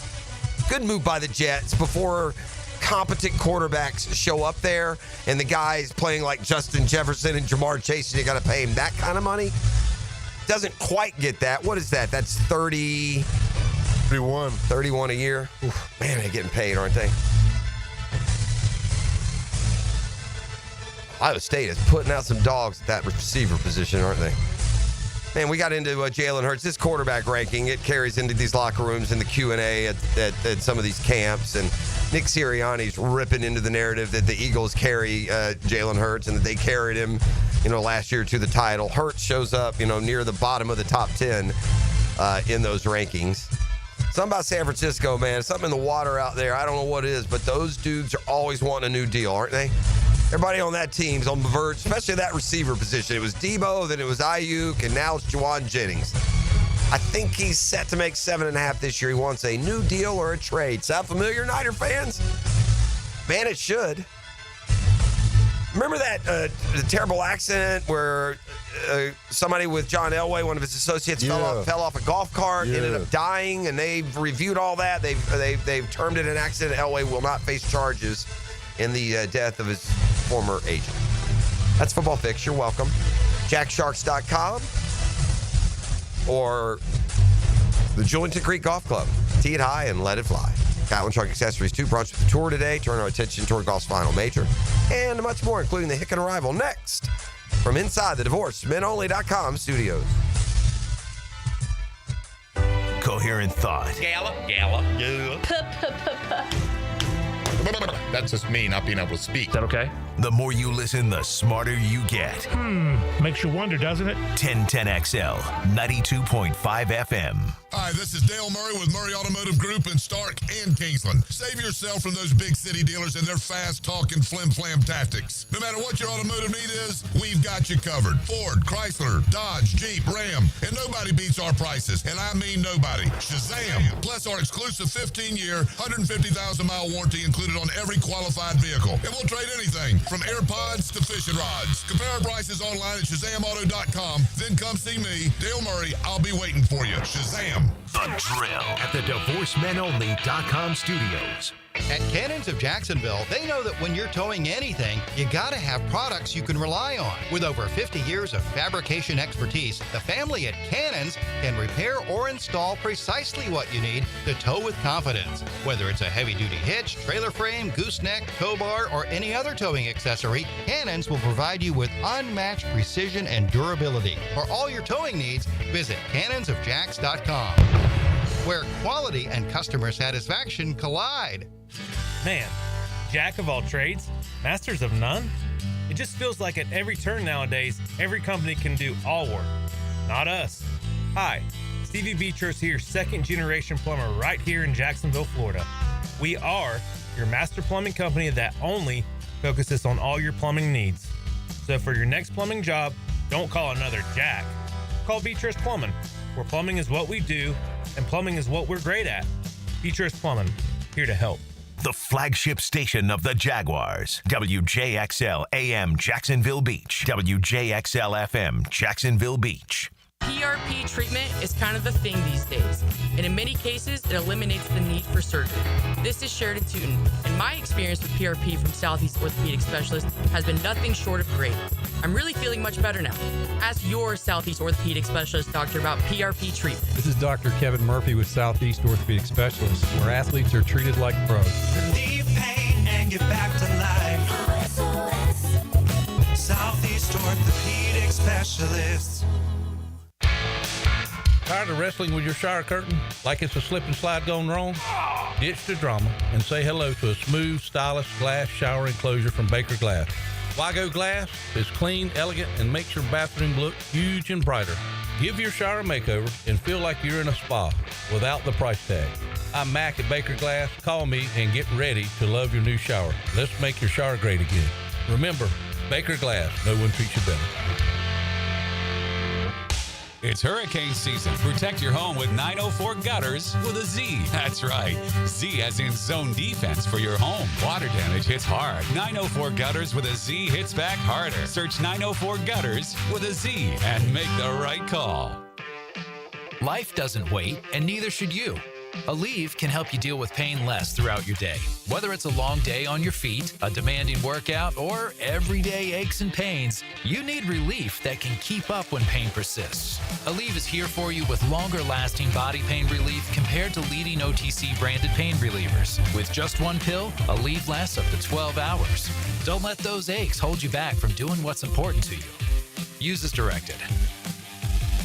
Good move by the Jets before competent quarterbacks show up there and the guy's playing like Justin Jefferson and Jamar Chase, and you got to pay him that kind of money. Doesn't quite get that. What is that? That's 31 a year. Oof, man, they're getting paid, aren't they? Iowa State is putting out some dogs at that receiver position, aren't they? Man, we got into Jalen Hurts. This quarterback ranking, it carries into these locker rooms and the Q&A at some of these camps. And Nick Sirianni's ripping into the narrative that the Eagles carry Jalen Hurts and that they carried him, last year to the title. Hurts shows up, near the bottom of the top 10 in those rankings. Something about San Francisco, man. Something in the water out there. I don't know what it is, but those dudes are always wanting a new deal, aren't they? Everybody on that team's on the verge, especially that receiver position. It was Debo, then it was Ayuk, and now it's Juwan Jennings. I think he's set to make $7.5 this year. He wants a new deal or a trade. Sound familiar, Niner fans? Man, it should. Remember that the terrible accident where somebody with John Elway, one of his associates, fell off a golf cart, ended up dying, and they've reviewed all that. They've termed it an accident. Elway will not face charges in the death of his former agent. That's Football Fix. You're welcome. JackSharks.com or the Julington Creek Golf Club. Tee it high and let it fly. Catlin Truck Accessories 2 brunch with the tour today. Turn our attention toward golf's final major and much more, including the Hicken Arrival next from inside the DivorcedMenOnly.com studios. Coherent thought. Gallop. That's just me not being able to speak. Is that okay? The more you listen, the smarter you get. Makes you wonder, doesn't it? 1010XL, 92.5 FM. Hi, this is Dale Murray with Murray Automotive Group in Stark and Kingsland. Save yourself from those big city dealers and their fast-talking flim-flam tactics. No matter what your automotive need is, we've got you covered. Ford, Chrysler, Dodge, Jeep, Ram, and nobody beats our prices, and I mean nobody. Shazam! Plus our exclusive 15-year, 150,000-mile warranty included on every qualified vehicle. And we'll trade anything from AirPods to fishing rods. Compare our prices online at ShazamAuto.com. Then come see me, Dale Murray. I'll be waiting for you. Shazam! The Drill at the DivorcedMenOnly.com studios. At Cannons of Jacksonville, they know that when you're towing anything, you gotta have products you can rely on. With over 50 years of fabrication expertise, the family at Cannons can repair or install precisely what you need to tow with confidence. Whether it's a heavy-duty hitch, trailer frame, gooseneck, tow bar, or any other towing accessory, Cannons will provide you with unmatched precision and durability. For all your towing needs, visit cannonsofjacks.com, where quality and customer satisfaction collide. Man, jack of all trades, masters of none? It just feels like at every turn nowadays, every company can do all work. Not us. Hi, Stevie Beachers here, second-generation plumber right here in Jacksonville, Florida. We are your master plumbing company that only focuses on all your plumbing needs. So for your next plumbing job, don't call another Jack. Call Beachers Plumbing, where plumbing is what we do and plumbing is what we're great at. Beachers Plumbing, here to help. The flagship station of the Jaguars. WJXL AM Jacksonville Beach. WJXL FM Jacksonville Beach. PRP treatment is kind of the thing these days, and in many cases, it eliminates the need for surgery. This is Sheridan Tootin, and my experience with PRP from Southeast Orthopedic Specialist has been nothing short of great. I'm really feeling much better now. Ask your Southeast Orthopedic Specialist doctor about PRP treatment. This is Dr. Kevin Murphy with Southeast Orthopedic Specialists, where athletes are treated like pros. Relieve pain and get back to life. Southeast Orthopedic Specialists. Tired of wrestling with your shower curtain like it's a slip and slide gone wrong? Ditch the drama and say hello to a smooth, stylish glass shower enclosure from Baker Glass. Why go glass? It's clean, elegant, and makes your bathroom look huge and brighter. Give your shower a makeover and feel like you're in a spa without the price tag. I'm Mac at Baker Glass. Call me and get ready to love your new shower. Let's make your shower great again. Remember, Baker Glass. No one treats you better. It's hurricane season. Protect your home with 904 Gutters with a Z. That's right. Z as in zone defense for your home. Water damage hits hard. 904 Gutters with a Z hits back harder. Search 904 Gutters with a Z and make the right call. Life doesn't wait, and neither should you. Aleve can help you deal with pain less throughout your day. Whether it's a long day on your feet, a demanding workout, or everyday aches and pains, you need relief that can keep up when pain persists. Aleve is here for you with longer-lasting body pain relief compared to leading OTC-branded pain relievers. With just one pill, Aleve lasts up to 12 hours. Don't let those aches hold you back from doing what's important to you. Use as directed.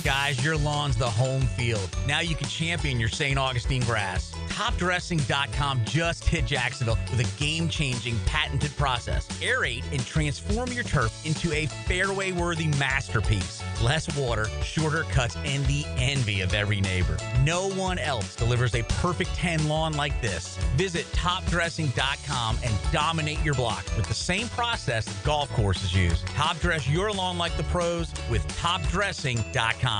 Guys, your lawn's the home field. Now you can champion your St. Augustine grass. TopDressing.com just hit Jacksonville with a game-changing patented process. Aerate and transform your turf into a fairway-worthy masterpiece. Less water, shorter cuts, and the envy of every neighbor. No one else delivers a perfect 10 lawn like this. Visit TopDressing.com and dominate your block with the same process that golf courses use. Top dress your lawn like the pros with TopDressing.com.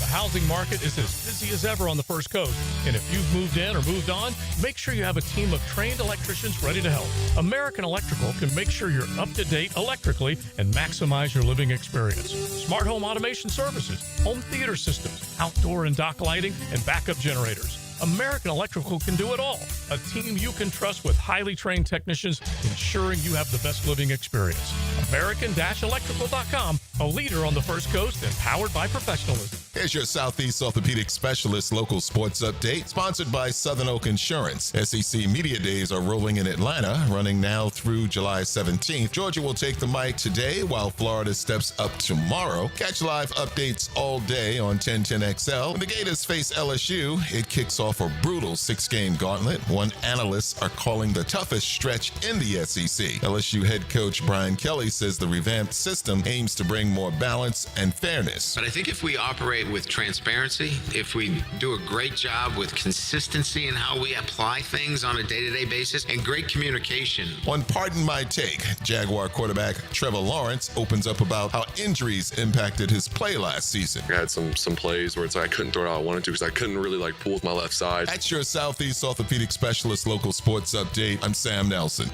The housing market is as busy as ever on the First Coast, and if you've moved in or moved on, make sure you have a team of trained electricians ready to help. American Electrical can make sure you're up to date electrically and maximize your living experience. Smart home automation services, home theater systems, outdoor and dock lighting, and backup generators. American Electrical can do it all. A team you can trust with highly trained technicians ensuring you have the best living experience. American-Electrical.com, a leader on the First Coast and powered by professionalism. Here's your Southeast Orthopedic Specialist local sports update, sponsored by Southern Oak Insurance. SEC Media Days are rolling in Atlanta, running now through July 17th. Georgia will take the mic today, while Florida steps up tomorrow. Catch live updates all day on 1010XL. When the Gators face LSU, it kicks off a brutal 6-game gauntlet, one analysts are calling the toughest stretch in the SEC. LSU head coach Brian Kelly says the revamped system aims to bring more balance and fairness. But I think if we operate with transparency, if we do a great job with consistency in how we apply things on a day-to-day basis, and great communication. On Pardon My Take, Jaguar quarterback Trevor Lawrence opens up about how injuries impacted his play last season. I had some plays where it's like I couldn't throw it how I wanted to because I couldn't really pull with my left side. That's your Southeast Orthopedic Specialist local sports update. I'm Sam Nelson.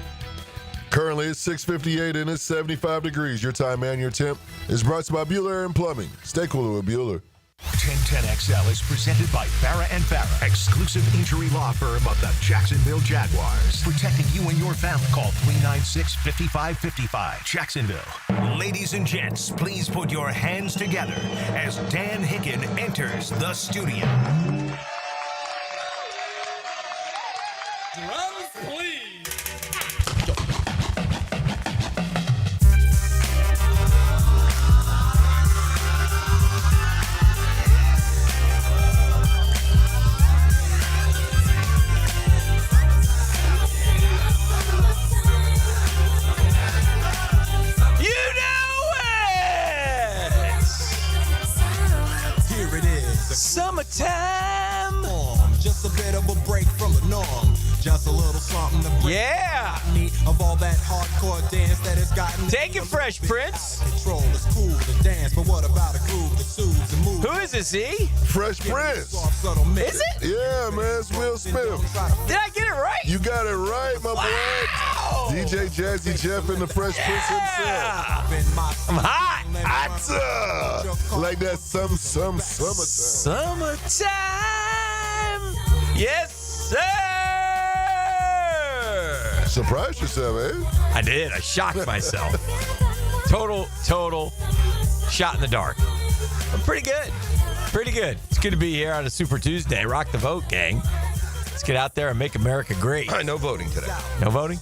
Currently it's 6:58 and it's 75 degrees. Your time and your temp is brought to you by Bueller and Plumbing. Stay cooler with Bueller. 1010XL is presented by Farrah & Farrah, exclusive injury law firm of the Jacksonville Jaguars. Protecting you and your family. Call 396-5555. Jacksonville. Ladies and gents, please put your hands together as Dan Hicken enters the studio. Drums, please. Summertime. Just a bit of a break from the norm. Just a little something to break me of all that hardcore dance that has gotten. Take it, Fresh Prince. Control is cool to dance, but what about a groove that soothes and moves? Who is this, E? Fresh Prince. Is it? Yeah, man, it's Will Smith. Did I get it right? You got it right, my boy. DJ Jazzy Jeff and the Fresh Prince himself. I'm hot. Like that summertime. Summertime. Yes, sir. Surprised yourself, eh? I did. I shocked myself. Total shot in the dark. I'm pretty good. Pretty good. It's good to be here on a Super Tuesday. Rock the vote, gang. Let's get out there and make America great. No voting today. No voting?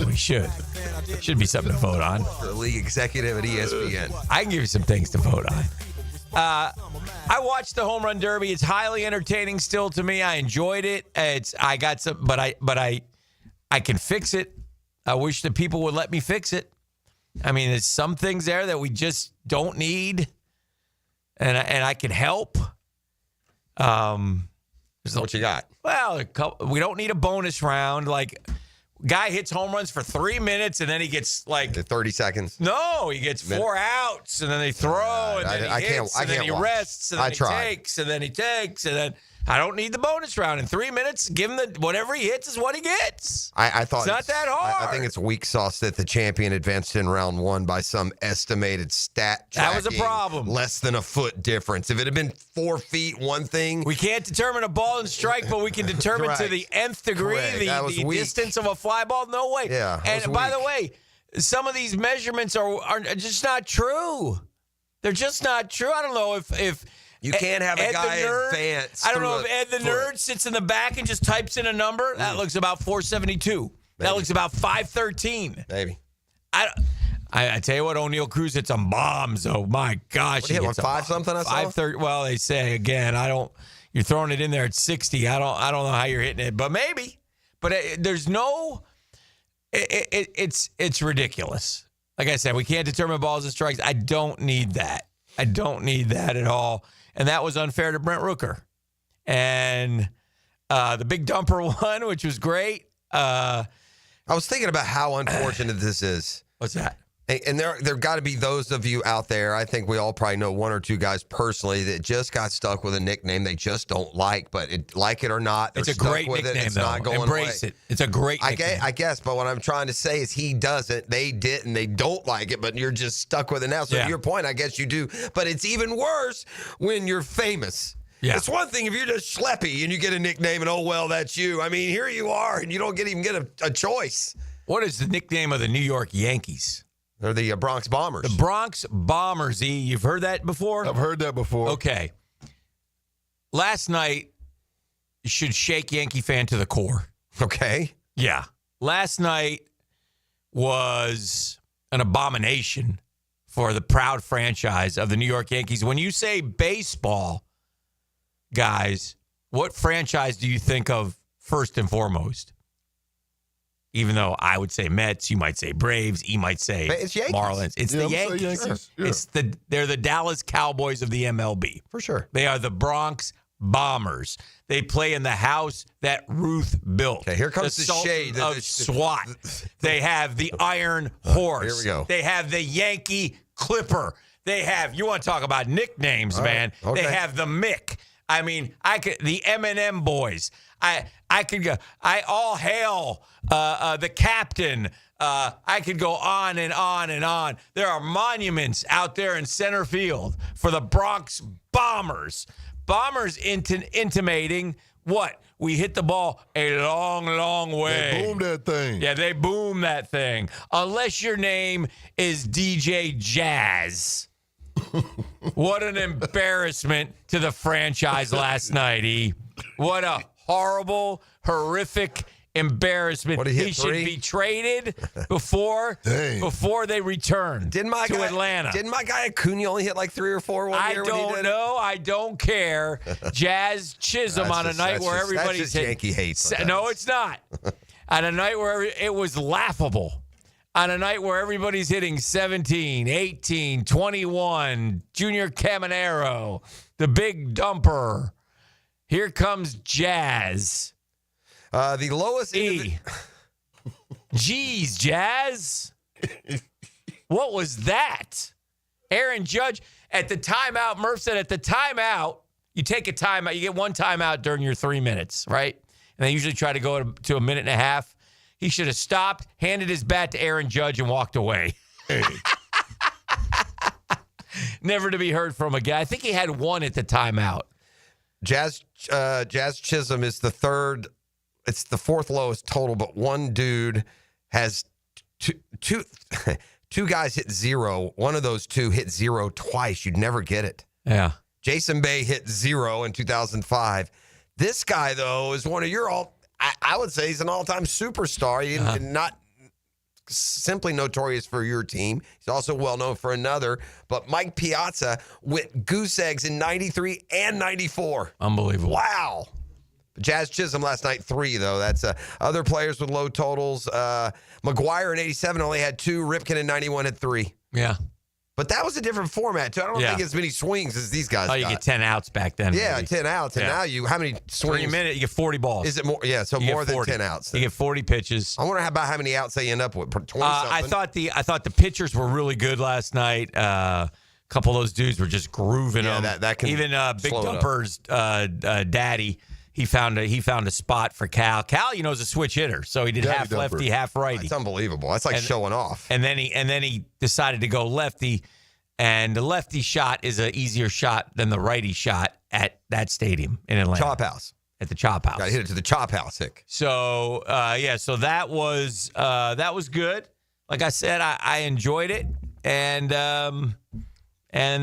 We should. Should be something to vote on. The league executive at ESPN. I can give you some things to vote on. I watched the home run derby. It's highly entertaining still to me. I enjoyed it. I got some, but I can fix it. I wish that people would let me fix it. I mean, there's some things there that we just don't need, and I can help. What you got? Well, we don't need a bonus round. Like, guy hits home runs for 3 minutes, and then he gets like 30 seconds. No, he gets 4 outs, and then they throw, and then he hits, and then he rests, and then he takes, and then he takes, and then I don't need the bonus round. In 3 minutes, give him whatever he hits is what he gets. I thought it's not that hard. I think it's weak sauce that the champion advanced in round one by some estimated stat. That was a problem. Less than a foot difference. If it had been 4 feet, one thing. We can't determine a ball and strike, but we can determine to the nth degree the distance of a fly ball. No way. Yeah. And by the way, some of these measurements are just not true. They're just not true. I don't know if you can't have a guy advance. I don't know if Ed the Nerd sits in the back and just types in a number. That looks about 472. That looks about 513. Maybe. I tell you what, O'Neal Cruz hit some bombs. Oh my gosh, he hit on 5 something. I saw 530. Well, they say again. You're throwing it in there at 60. I don't know how you're hitting it, but maybe. But there's no. It's ridiculous. Like I said, we can't determine balls and strikes. I don't need that. I don't need that at all. And that was unfair to Brent Rooker. And the big dumper one, which was great. I was thinking about how unfortunate this is. What's that? And there got to be those of you out there, I think we all probably know one or two guys personally that just got stuck with a nickname they just don't like, but like it or not, they're It's a stuck great with nickname, it. It's though. not going Embrace away. it. It's a great nickname. I guess, but what I'm trying to say is he doesn't, they didn't, they don't like it, but you're just stuck with it now. So to your point, I guess you do. But it's even worse when you're famous. Yeah. It's one thing if you're just schleppy and you get a nickname and, oh, well, that's you. I mean, here you are, and you don't even get a choice. What is the nickname of the New York Yankees? They're the Bronx Bombers. The Bronx Bombers, E. You've heard that before? I've heard that before. Okay. Last night should shake Yankee fan to the core. Okay. Yeah. Last night was an abomination for the proud franchise of the New York Yankees. When you say baseball, guys, what franchise do you think of first and foremost? Even though I would say Mets, you might say Braves, you might say Marlins. It's the Yankees. Sure. They're the Dallas Cowboys of the MLB. For sure. They are the Bronx Bombers. They play in the house that Ruth built. Okay, here comes the shade of SWAT. They have the Iron Horse. Here we go. They have the Yankee Clipper. They have, you want to talk about nicknames, man. Okay. They have the Mick. I mean, the M&M boys. I could go. I all hail the captain. I could go on and on and on. There are monuments out there in center field for the Bronx Bombers. Bombers intimating what? We hit the ball a long, long way. They boom that thing. Yeah, they boom that thing. Unless your name is DJ Jazz. What an embarrassment to the franchise last night, E. What a horrible, horrific embarrassment. What, he hit he should three? be traded before they return to Atlanta. Didn't my guy Acuna only hit like 3 or 4 one year? I don't know. I don't care. Jazz Chisholm on a night where everybody's hitting. Yankee hates. No, it's not. On a night where it was laughable. On a night where everybody's hitting 17, 18, 21, Junior Caminero, the big dumper. Here comes Jazz. The lowest E. Jeez, Jazz. What was that? Aaron Judge at the timeout. Murph said at the timeout, you take a timeout. You get one timeout during your 3 minutes, right? And they usually try to go to a minute and a half. He should have stopped, handed his bat to Aaron Judge, and walked away. Hey. Never to be heard from again. I think he had one at the timeout. Jazz Chisholm is the third. It's the fourth lowest total, but one dude has two guys hit zero. One of those two hit zero twice. You'd never get it. Yeah. Jason Bay hit zero in 2005. This guy, though, is one of your I would say he's an all-time superstar. He's not simply notorious for your team. He's also well-known for another. But Mike Piazza went goose eggs in 93 and 94. Unbelievable. Wow. Jazz Chisholm last night, 3, though. That's other players with low totals. McGuire in 87 only had 2. Ripken in 91 had 3. Yeah. But that was a different format, too. I don't think as many swings as these guys you got. get 10 outs back then. Yeah, maybe. 10 outs. And now how many swings? 3 minutes, you get 40 balls. Is it more? Yeah, so you more than 40. 10 outs. You get 40 pitches. I wonder how many outs they end up with. 20 I thought the pitchers were really good last night. A couple of those dudes were just grooving them. That can even Big Dumper's daddy. He found a spot for Cal. Cal, is a switch hitter, so he did Daddy half Dumper. lefty, half righty. That's unbelievable. That's like showing off. And then he decided to go lefty, and the lefty shot is an easier shot than the righty shot at that stadium in Atlanta. Chop House. At the Chop House. Got to hit it to the Chop House, Hick. So so that was good. Like I said, I enjoyed it, and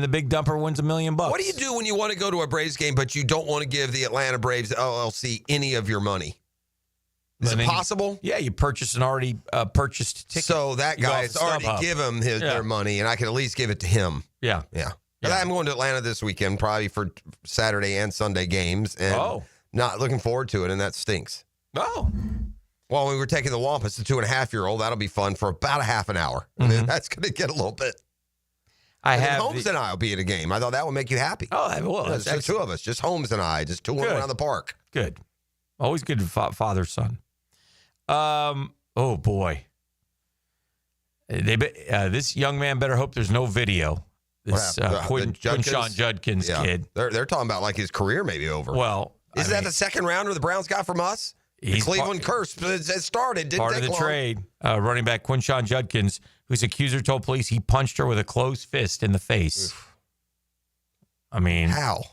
the Big Dumper wins $1 million. What do you do when you want to go to a Braves game, but you don't want to give the Atlanta Braves LLC any of your money? Is it possible? Yeah, you purchased an already purchased ticket. So that guy's already given him their money, and I can at least give it to him. Yeah. Yeah. I'm going to Atlanta this weekend, probably for Saturday and Sunday games, and not looking forward to it, and that stinks. Oh. Well, we were taking the Wampus, the 2.5-year-old. That'll be fun for about a half an hour. And then that's going to get a little bit. Holmes and I will be at a game. I thought that would make you happy. Oh, well, it's just 2 of us, just Holmes and I, just touring around the park. Good. Always good father-son. Oh, boy. This young man better hope there's no video. This Quinshon Judkins kid. They're talking about like his career may be over. Well, isn't that the second rounder the Browns got from us? The Cleveland curse has started. Didn't part take of the long. trade. Running back Quinshon Judkins, whose accuser told police he punched her with a closed fist in the face. Oof. I mean, how,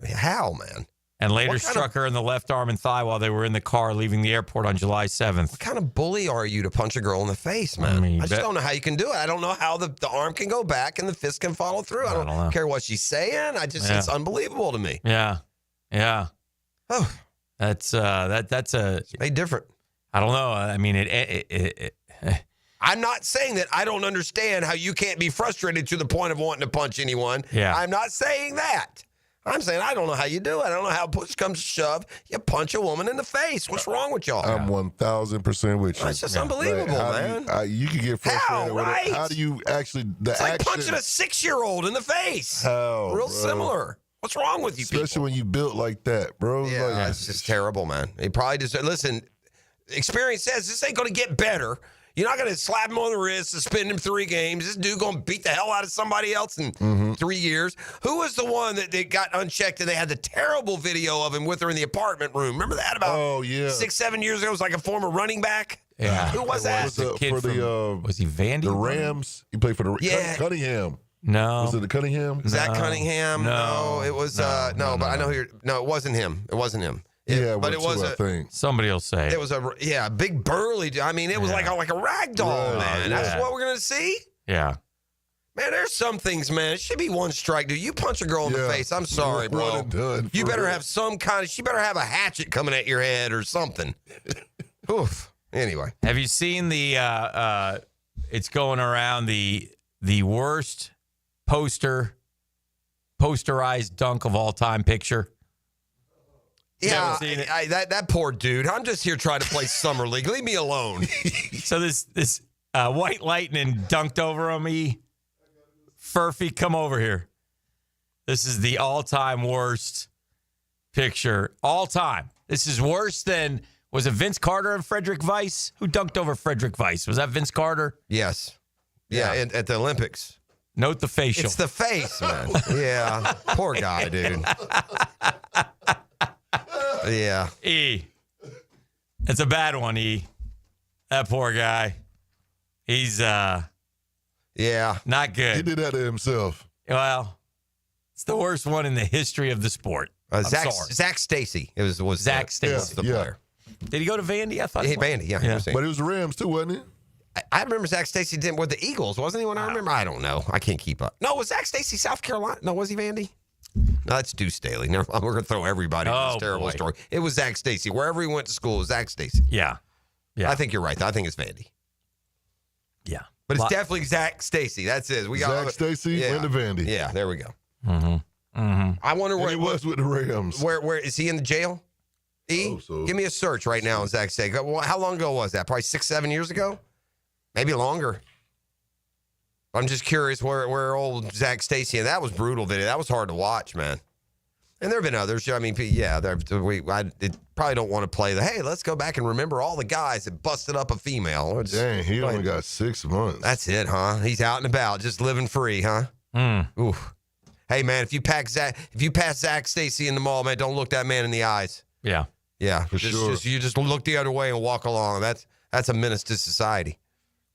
man? And later struck her in the left arm and thigh while they were in the car leaving the airport on July 7th. What kind of bully are you to punch a girl in the face, man? I just don't know how you can do it. I don't know how the arm can go back and the fist can follow through. I don't care what she's saying. It's unbelievable to me. Yeah. Oh, that's made different. I don't know. I mean, I'm not saying that I don't understand how you can't be frustrated to the point of wanting to punch anyone. Yeah. I'm not saying that. I'm saying I don't know how you do it. I don't know how push comes to shove. You punch a woman in the face. What's wrong with y'all? I'm 1,000% with you. That's just unbelievable, man. You can get frustrated with it. How do you actually... It's like punching a 6-year-old in the face. How, Real bro? similar. What's wrong with you Especially when you built like that, bro. Yeah, it's just terrible, man. He probably just... Listen, experience says this ain't going to get better. You're not going to slap him on the wrist, suspend him 3 games. This dude going to beat the hell out of somebody else in 3 years. Who was the one that they got unchecked and they had the terrible video of him with her in the apartment room? Remember that about 6-7 years ago? It was like a former running back. Yeah. Who was that? Was he Vandy? The Rams. He played for the Cunningham. No. Was it the Cunningham? Zach Cunningham? No, it was but I know it wasn't him. It wasn't him. But it was I think. Somebody will say. It was a big burly. I mean, it was like a rag doll, man. That's what we're gonna see. Yeah. Man, there's some things, man. It should be one strike, dude. You punch a girl in the face. I'm sorry, bro. You better have some kind of. She better have a hatchet coming at your head or something. Oof. Anyway, have you seen the? It's going around the worst posterized dunk of all time picture. Yeah, that poor dude. I'm just here trying to play summer league. Leave me alone. So this White Lightning dunked over him. Furphy, come over here. This is the all-time worst picture. All time. This is worse than, was it Vince Carter and Frederick Weiss? Who dunked over Frederick Weiss? Was that Vince Carter? Yes. Yeah. At the Olympics. Note the facial. It's the face, man. Yeah. Poor guy, dude. Yeah. E. It's a bad one, E. That poor guy. He's not good. He did that to himself. Well, it's the worst one in the history of the sport. Zach Stacy. It was Zach Stacy, the player. Did he go to Vandy? I thought Vandy, yeah. But it was the Rams too, wasn't he? I remember Zach Stacy did with the Eagles, wasn't he? When I remember, I don't know. I can't keep up. No, was Zach Stacy South Carolina? No, was he Vandy? No, that's Deuce Staley. We're going to throw everybody in this terrible story. It was Zach Stacy. Wherever he went to school, it was Zach Stacy. Yeah. I think you're right. I think it's Vandy. Yeah. But it's definitely Zach Stacy. That's it. Zach Stacy went to Vandy. Yeah, there we go. Mm-hmm. I wonder where he was with the Rams. Where is he in the jail? Give me a search right now on Zach Stacy. How long ago was that? Probably 6-7 years ago? Maybe longer. I'm just curious where old Zach Stacy, and that was brutal video. That was hard to watch, man. And there have been others. I mean, I probably don't want to play hey, let's go back and remember all the guys that busted up a female. Dang, he only got 6 months. That's it, huh? He's out and about, just living free, huh? Oof. Hey, man, if you pass Zach Stacy in the mall, man, don't look that man in the eyes. Yeah. Yeah, for sure. You just look the other way and walk along. That's a menace to society.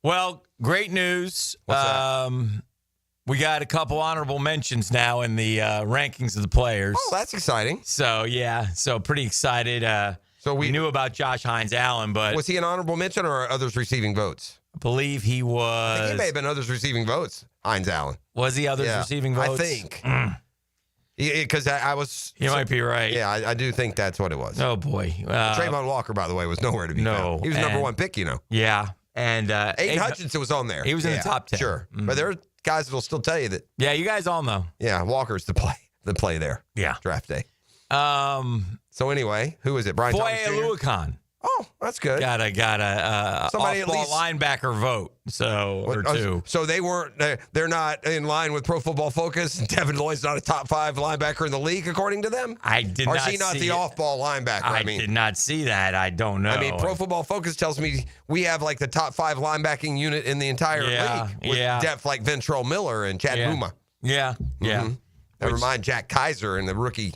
Well, great news. What's that? We got a couple honorable mentions now in the rankings of the players. Oh, that's exciting. So, pretty excited. So we knew about Josh Hines-Allen, but... Was he an honorable mention or are others receiving votes? I believe he was... I think he may have been others receiving votes, Hines-Allen. Was he others receiving votes? I think. Because I was... You might be right. Yeah, I do think that's what it was. Oh, boy. Trayvon Walker, by the way, was nowhere to be found. He was number 1 pick, Yeah. And Aiden Hutchinson was on there. He was in the top 10. Sure. But there are guys that will still tell you that. Yeah, you guys all know. Yeah, Walker's the play there. Yeah. Draft day. So anyway, who is it? Brian Thomas Jr.? Oluokun. Oh, that's good. Got a Somebody at off-ball least- linebacker vote, or two. So they weren't. They're not in line with Pro Football Focus. Devin Lloyd's not a top 5 linebacker in the league, according to them. I did or not. is he not see the it. off-ball linebacker? I did not see that. I don't know. I mean, Pro Football Focus tells me we have like the top 5 linebacking unit in the entire league with depth like Ventrell Miller and Chad Muma. Yeah. Never mind Jack Kaiser and the rookie.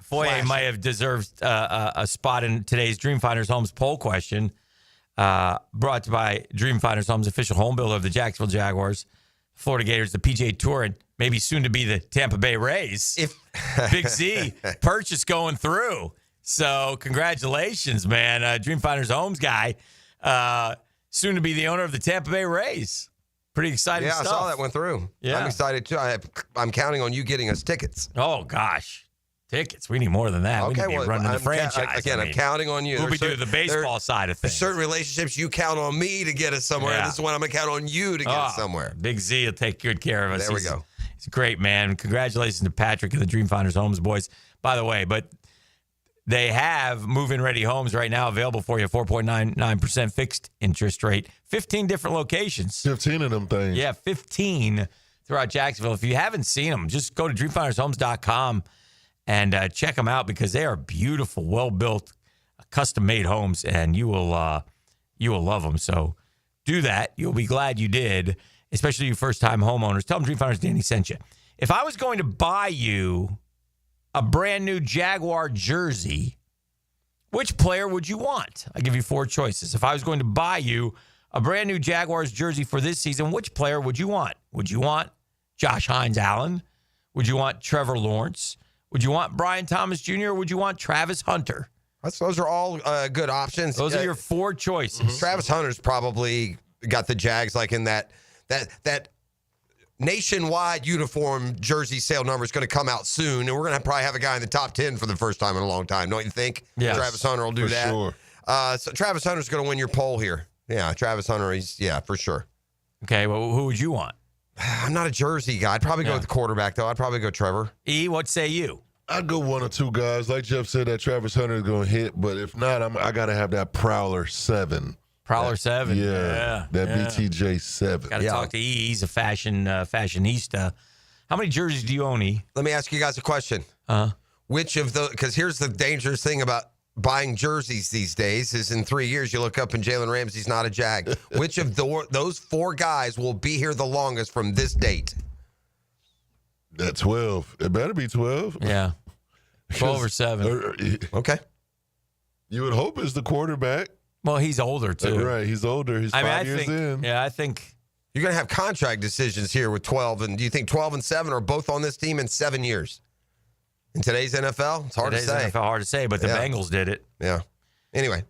Foye might have deserved a spot in today's Dreamfinders Homes poll question, brought to you by Dreamfinders Homes, official home builder of the Jacksonville Jaguars, Florida Gators, the PGA Tour, and maybe soon to be the Tampa Bay Rays. If Big Z purchase going through. So congratulations, man. Dreamfinders Homes guy, soon to be the owner of the Tampa Bay Rays. Pretty exciting stuff. Yeah, I saw that went through. Yeah. I'm excited too. I'm counting on you getting us tickets. Oh, gosh. Tickets. We need more than that. Okay, we need to run the franchise. I'm counting on you. We'll be doing the baseball side of things. Certain relationships you count on me to get us somewhere. Yeah. This is when I'm going to count on you to get us somewhere. Big Z will take good care of us. There we go. He's a great man. Congratulations to Patrick and the Dreamfinders Homes boys, by the way. But they have move-in ready homes right now available for you, 4.99% fixed interest rate, 15 different locations. 15 of them things. Yeah, 15 throughout Jacksonville. If you haven't seen them, just go to dreamfindershomes.com and check them out because they are beautiful, well-built, custom-made homes, and you will love them. So do that. You'll be glad you did, especially you first-time homeowners. Tell them Dreamfinders Danny sent you. If I was going to buy you a brand-new Jaguar jersey, which player would you want? I give you 4 choices. If I was going to buy you a brand-new Jaguars jersey for this season, which player would you want? Would you want Josh Hines-Allen? Would you want Trevor Lawrence? Would you want Brian Thomas Jr. or would you want Travis Hunter? Those are all good options. Those are your 4 choices. Travis Hunter's probably got the Jags like in that nationwide uniform jersey sale number is going to come out soon, and we're going to probably have a guy in the top 10 for the first time in a long time. Don't you think? Yes. Travis Hunter will do For that. sure. So Travis Hunter's going to win your poll here. Yeah, Travis Hunter, for sure. Okay, well, who would you want? I'm not a jersey guy. I'd probably go with the quarterback, though. I'd probably go Trevor. E, what say you? I'd go 1 or 2 guys. Like Jeff said, that Travis Hunter is going to hit, but if not, I got to have that Prowler 7. Prowler 7. Yeah. That BTJ 7. Got to talk to E. He's a fashionista. How many jerseys do you own, E? Let me ask you guys a question. Which of the – because here's the dangerous thing about buying jerseys these days is in 3 years you look up and Jalen Ramsey's not a Jag. Which of those 4 guys will be here the longest from this date? That 12. It better be 12. Yeah. 12 or 7. Okay. You would hope it's the quarterback. Well, he's older, too. Right. He's older. He's 5 years in. Yeah, I think you're going to have contract decisions here with 12. And do you think 12 and 7 are both on this team in 7 years? In today's NFL? It's hard to say. NFL, hard to say, but the Bengals did it. Yeah. Anyway.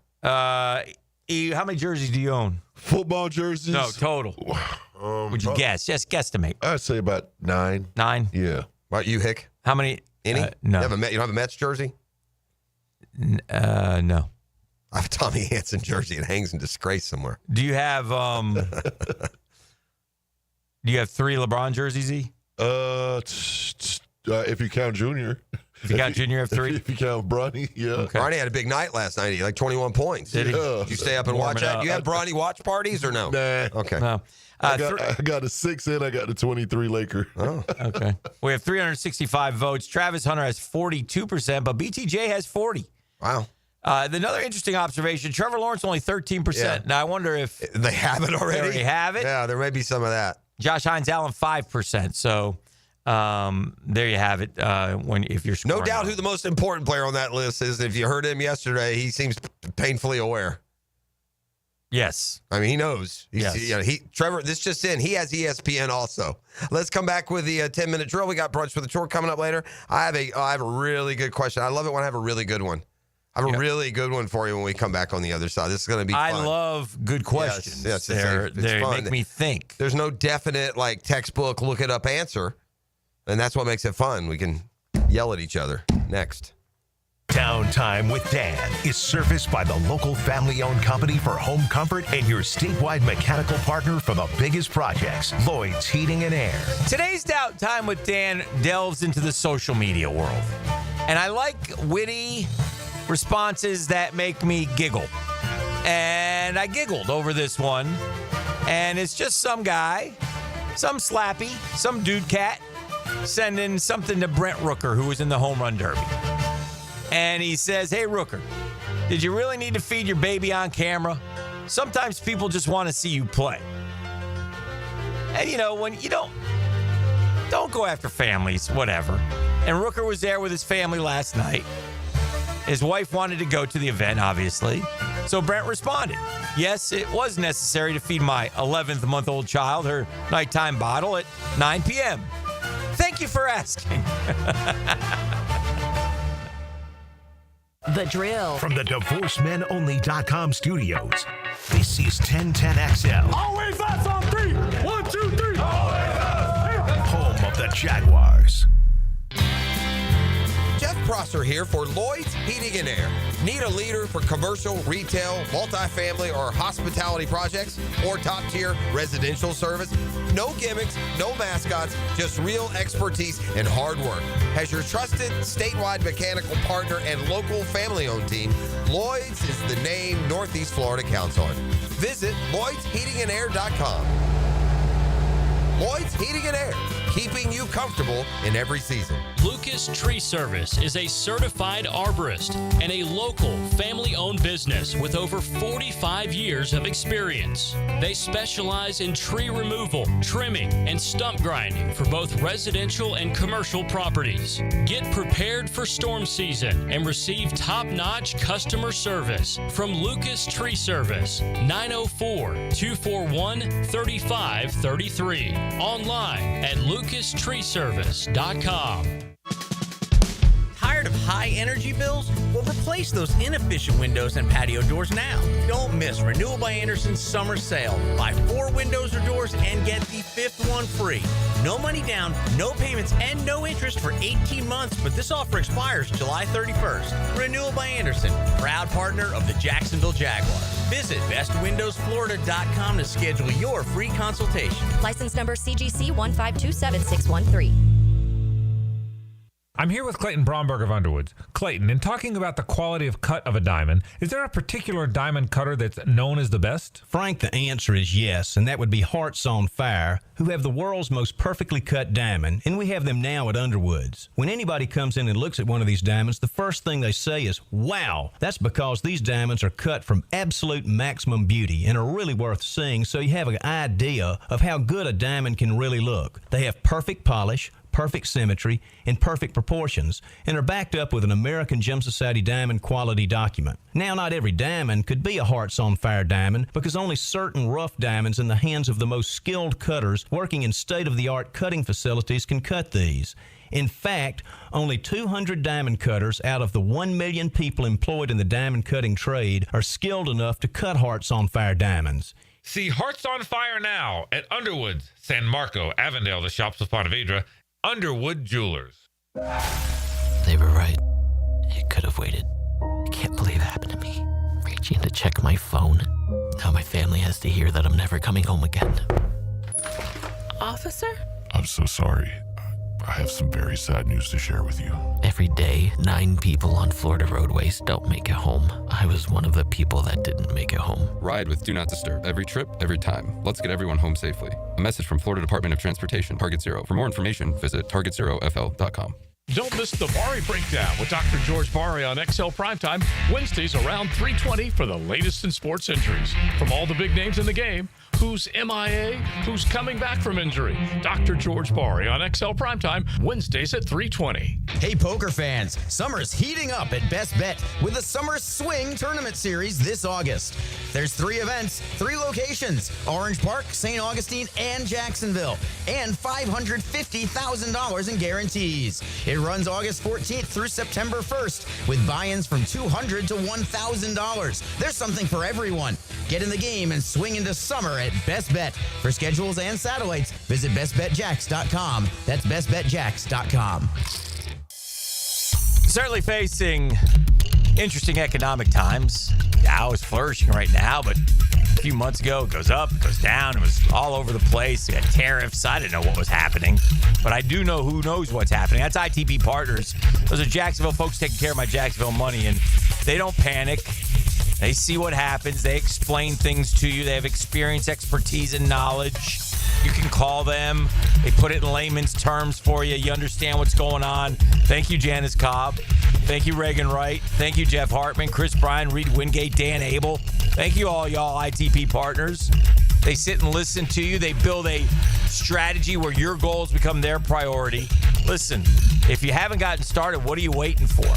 E, how many jerseys do you own? Football jerseys? No, total. Would you guess? Just guesstimate. I'd say about 9. 9? Yeah. About you, Hick? How many? Any? No. You don't have a Mets jersey? No. I have a Tommy Hansen jersey. It hangs in disgrace somewhere. Do you have 3 LeBron jerseys, E? If you count Junior. If you count Junior, you have 3? If you count Bronny, yeah. Okay. Bronny had a big night last night. He had like 21 points. Did he? Did you stay up and watch that? You had Bronny watch parties or no? Nah. Okay. No. I got a 6 in. I got the 23 Laker. Oh. Okay. We have 365 votes. Travis Hunter has 42%, but BTJ has 40. Wow. Another interesting observation, Trevor Lawrence only 13%. Yeah. Now, I wonder if they have it already. They already have it? Yeah, there may be some of that. Josh Hines-Allen, 5%. So there you have it. If you're no doubt who the most important player on that list is. If you heard him yesterday, he seems painfully aware. Yes. I mean, he knows. Yes. Trevor, this just in, he has ESPN also. Let's come back with the 10-minute drill. We got Brunch with the Chore coming up later. I have a really good question. I love it when I have a really good one. I have a really good one for you when we come back on the other side. This is going to be fun. I love good questions. Yes, they fun. make me think. There's no definite, textbook, look it up answer. And that's what makes it fun. We can yell at each other. Next. Downtime with Dan is serviced by the local family-owned company for home comfort and your statewide mechanical partner for the biggest projects, Lloyd's Heating and Air. Today's Downtime with Dan delves into the social media world. And I like witty responses that make me giggle. And I giggled over this one. And it's just some guy, some slappy, some dude cat, sending something to Brent Rooker, who was in the home run derby. And he says, hey, Rooker, did you really need to feed your baby on camera? Sometimes people just want to see you play. And, you know, when you don't go after families, whatever. And Rooker was there with his family last night. His wife wanted to go to the event, obviously. So Brent responded, yes, it was necessary to feed my 11th-month-old child her nighttime bottle at 9 p.m. Thank you for asking. The Drill. From the DivorceMenOnly.com studios, this is 1010XL. Always us on 3. 1, 2, 3. Always us. Home of the Jaguars. Jeff Prosser here for Lloyd's Heating and Air. Need a leader for commercial, retail, multifamily, or hospitality projects? Or top-tier residential service? No gimmicks, no mascots, just real expertise and hard work. As your trusted statewide mechanical partner and local family-owned team, Lloyd's is the name Northeast Florida counts on. Visit LloydsHeatingandAir.com. Lloyd's Heating and Air, keeping you comfortable in every season. Lucas Tree Service is a certified arborist and a local family-owned business with over 45 years of experience. They specialize in tree removal, trimming, and stump grinding for both residential and commercial properties. Get prepared for storm season and receive top-notch customer service from Lucas Tree Service, 904-241-3533. Online at lucastreeservice.com. Tired of high energy bills? Well, replace those inefficient windows and patio doors now. Don't miss Renewal by Anderson's summer sale. Buy 4 windows or doors and get the 5th one free. No money down, no payments, and no interest for 18 months, but this offer expires July 31st. Renewal by Anderson, proud partner of the Jacksonville Jaguars. Visit bestwindowsflorida.com to schedule your free consultation. License number CGC 1527613. I'm here with Clayton Bromberg of Underwoods. Clayton, in talking about the quality of cut of a diamond, is there a particular diamond cutter that's known as the best? Frank, the answer is yes, and that would be Hearts on Fire, who have the world's most perfectly cut diamond, and we have them now at Underwoods. When anybody comes in and looks at one of these diamonds, the first thing they say is, wow! That's because these diamonds are cut from absolute maximum beauty and are really worth seeing, so you have an idea of how good a diamond can really look. They have perfect polish, perfect symmetry, and perfect proportions, and are backed up with an American Gem Society diamond quality document. Now, not every diamond could be a Hearts on Fire diamond because only certain rough diamonds in the hands of the most skilled cutters working in state-of-the-art cutting facilities can cut these. In fact, only 200 diamond cutters out of the 1 million people employed in the diamond cutting trade are skilled enough to cut Hearts on Fire diamonds. See Hearts on Fire now at Underwoods, San Marco, Avondale, the shops of Ponte Vedra, Underwood Jewelers. They were right. It could have waited. I can't believe it happened to me. Reaching to check my phone. Now my family has to hear that I'm never coming home again. Officer? I'm so sorry. I have some very sad news to share with you. Every day, 9 people on Florida roadways don't make it home. I was one of the people that didn't make it home. Ride with Do Not Disturb. Every trip, every time. Let's get everyone home safely. A message from Florida Department of Transportation, Target Zero. For more information, visit targetzerofl.com. Don't miss the Bari Breakdown with Dr. George Bari on XL Primetime, Wednesdays around 3:20 for the latest in sports injuries. From all the big names in the game, who's MIA, who's coming back from injury. Dr. George Bari on XL Primetime, Wednesdays at 3:20. Hey, poker fans, summer's heating up at Best Bet with the Summer Swing Tournament Series this August. There's 3 events, 3 locations, Orange Park, St. Augustine, and Jacksonville, and $550,000 in guarantees. It runs August 14th through September 1st with buy-ins from $200 to $1,000. There's something for everyone. Get in the game and swing into summer at Best Bet. For schedules and satellites, visit bestbetjacks.com. That's bestbetjacks.com. Certainly facing interesting economic times. Dow is flourishing right now, but a few months ago, it goes up, it goes down. It was all over the place. We had tariffs. I didn't know what was happening, but I do know who knows what's happening. That's ITB Partners. Those are Jacksonville folks taking care of my Jacksonville money, and they don't panic. They see what happens. They explain things to you. They have experience, expertise, and knowledge. You can call them. They put it in layman's terms for you. You understand what's going on. Thank you, Janice Cobb. Thank you, Reagan Wright. Thank you, Jeff Hartman, Chris Bryan, Reed Wingate, Dan Abel. Thank you all, y'all ITP partners. They sit and listen to you. They build a strategy where your goals become their priority. Listen, if you haven't gotten started, what are you waiting for?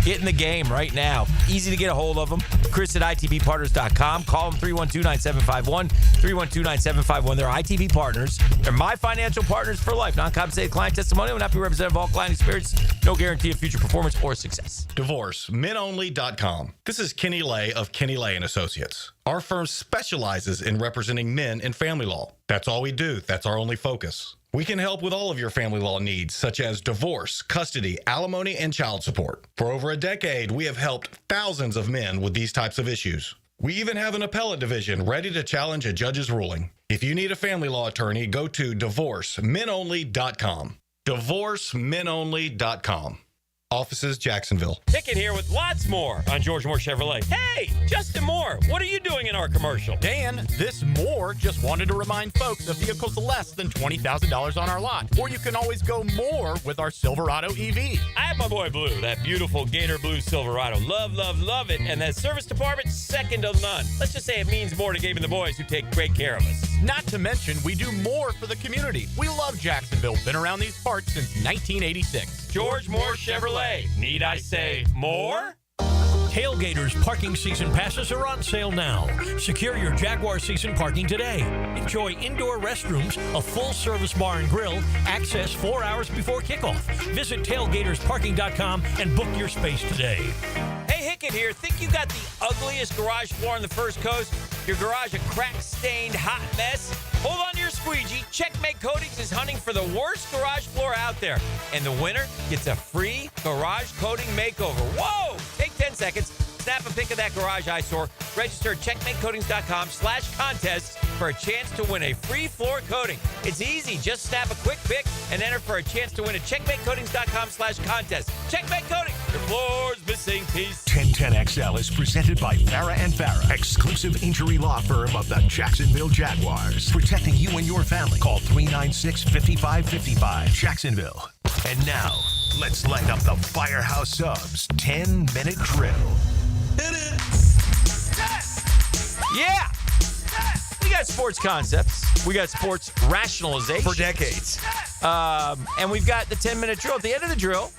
Get in the game right now. Easy to get a hold of them. Chris at ITBPartners.com. Call them 312-9751. 312-9751. They're ITB partners. They're my financial partners for life. Non-compensated client testimonial will not be representative of all client experience. No guarantee of future performance or success. DivorceMenOnly.com. This is Kenny Lay of Kenny Lay & Associates. Our firm specializes in representing men in family law. That's all we do. That's our only focus. We can help with all of your family law needs, such as divorce, custody, alimony, and child support. For over a decade, we have helped thousands of men with these types of issues. We even have an appellate division ready to challenge a judge's ruling. If you need a family law attorney, go to DivorceMenOnly.com. DivorceMenOnly.com. Offices, Jacksonville. Pickett here with lots more on George Moore Chevrolet. Hey, Justin Moore, what are you doing in our commercial? Dan, this Moore just wanted to remind folks the vehicle's less than $20,000 on our lot. Or you can always go more with our Silverado EV. I have my boy Blue, that beautiful Gator Blue Silverado. Love, love, love it. And that service department, second to none. Let's just say it means more to Gabe and the boys who take great care of us. Not to mention, we do more for the community. We love Jacksonville. Been around these parts since 1986. George Moore Chevrolet. Need I say more? Tailgaters parking season passes are on sale now. Secure your Jaguar season parking today. Enjoy indoor restrooms, a full-service bar and grill, access 4 hours before kickoff. Visit tailgatersparking.com and book your space today. Hey, Hickett here. Think you got the ugliest garage floor on the First Coast? Your garage a crack-stained, hot mess? Hold on to your squeegee. Checkmate Coatings is hunting for the worst garage floor out there. And the winner gets a free garage coating makeover. Whoa! Take 10 seconds. Snap a pic of that garage eyesore. Register at checkmatecoatings.com/contest for a chance to win a free floor coating. It's easy. Just snap a quick pic and enter for a chance to win at checkmatecoatings.com/contest. Checkmate Coatings, your floor's missing piece. 1010XL is presented by Farrah & Farrah, exclusive injury law firm of the Jacksonville Jaguars. Protecting you and your family. Call 396-5555. Jacksonville. And now, let's light up the Firehouse Subs 10-minute drill. Hit it. Yeah. We got sports concepts. We got sports rationalization. For decades. And we've got the 10-minute drill. At the end of the drill,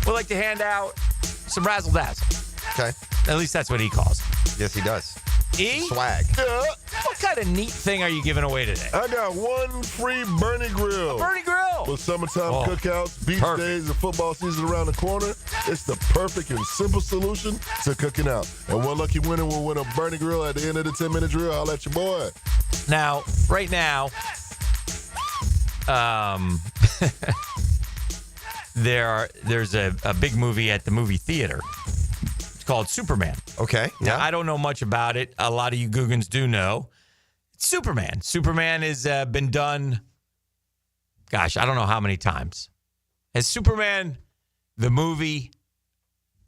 we like to hand out some razzle-dazzle. Okay. At least that's what he calls it. Yes, he does. E? Swag. Yeah. What kind of neat thing are you giving away today? I got one free Bernie Grill. Bernie Grill. With summertime cookouts, beach days, and football season around the corner, it's the perfect and simple solution to cooking out. And one lucky winner will win a Bernie Grill at the end of the 10-minute drill. I'll let your boy. Now, right now, there's a big movie at the movie theater. It's called Superman. Okay. Now, I don't know much about it. A lot of you Googans do know. It's Superman. Superman has been done, gosh, I don't know how many times. Has Superman, the movie,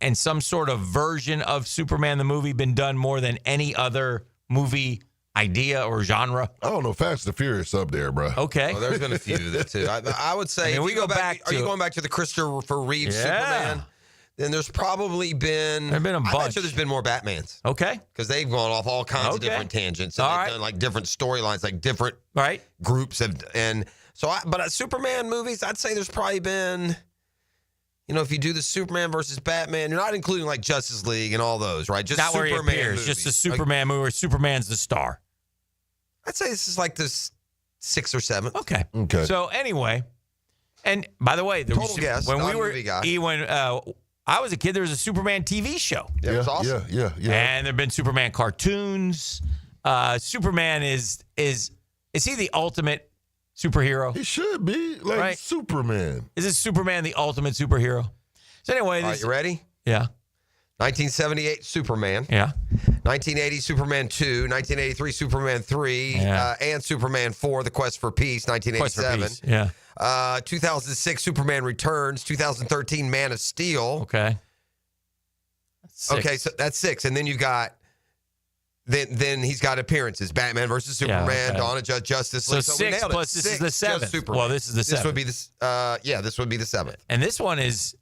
and some sort of version of Superman, the movie, been done more than any other movie idea or genre? I don't know. Fast and Furious up there, bro. Okay. Oh, there's been a few that too. I would say. I mean, we go back. Are you going back to the Christopher Reeve Superman? Then there's probably been. There've been a bunch. I bet you there's been more Batmans. Okay. Because they've gone off all kinds of different tangents. And they've done like different storylines, like different groups of, and so. But Superman movies, I'd say there's probably been. You know, if you do the Superman versus Batman, you're not including like Justice League and all those, right? Just not Superman where he appears. movies. Just the Superman movie where Superman's the star. I'd say this is like this 6th or 7th. Okay. Okay. So anyway, and by the way, Total guess, when not we a were movie guy. when I was a kid, there was a Superman TV show. Yeah, it was awesome. Yeah. And there've been Superman cartoons. Superman is he the ultimate superhero? He should be like Superman. Is Superman the ultimate superhero? So anyway, All right, you ready? Yeah. 1978 Superman. Yeah. 1980 Superman 2, 1983 Superman 3, and Superman 4, The Quest for Peace, 1987. Quest for Peace, yeah. 2006 Superman Returns, 2013 Man of Steel. Okay. Okay, so that's 6. And then you've got then he's got appearances. Batman versus Superman, Dawn of Justice League. So 6 plus this is the 7th. Well, this is the 7th. This would be this would be the 7th. And this one is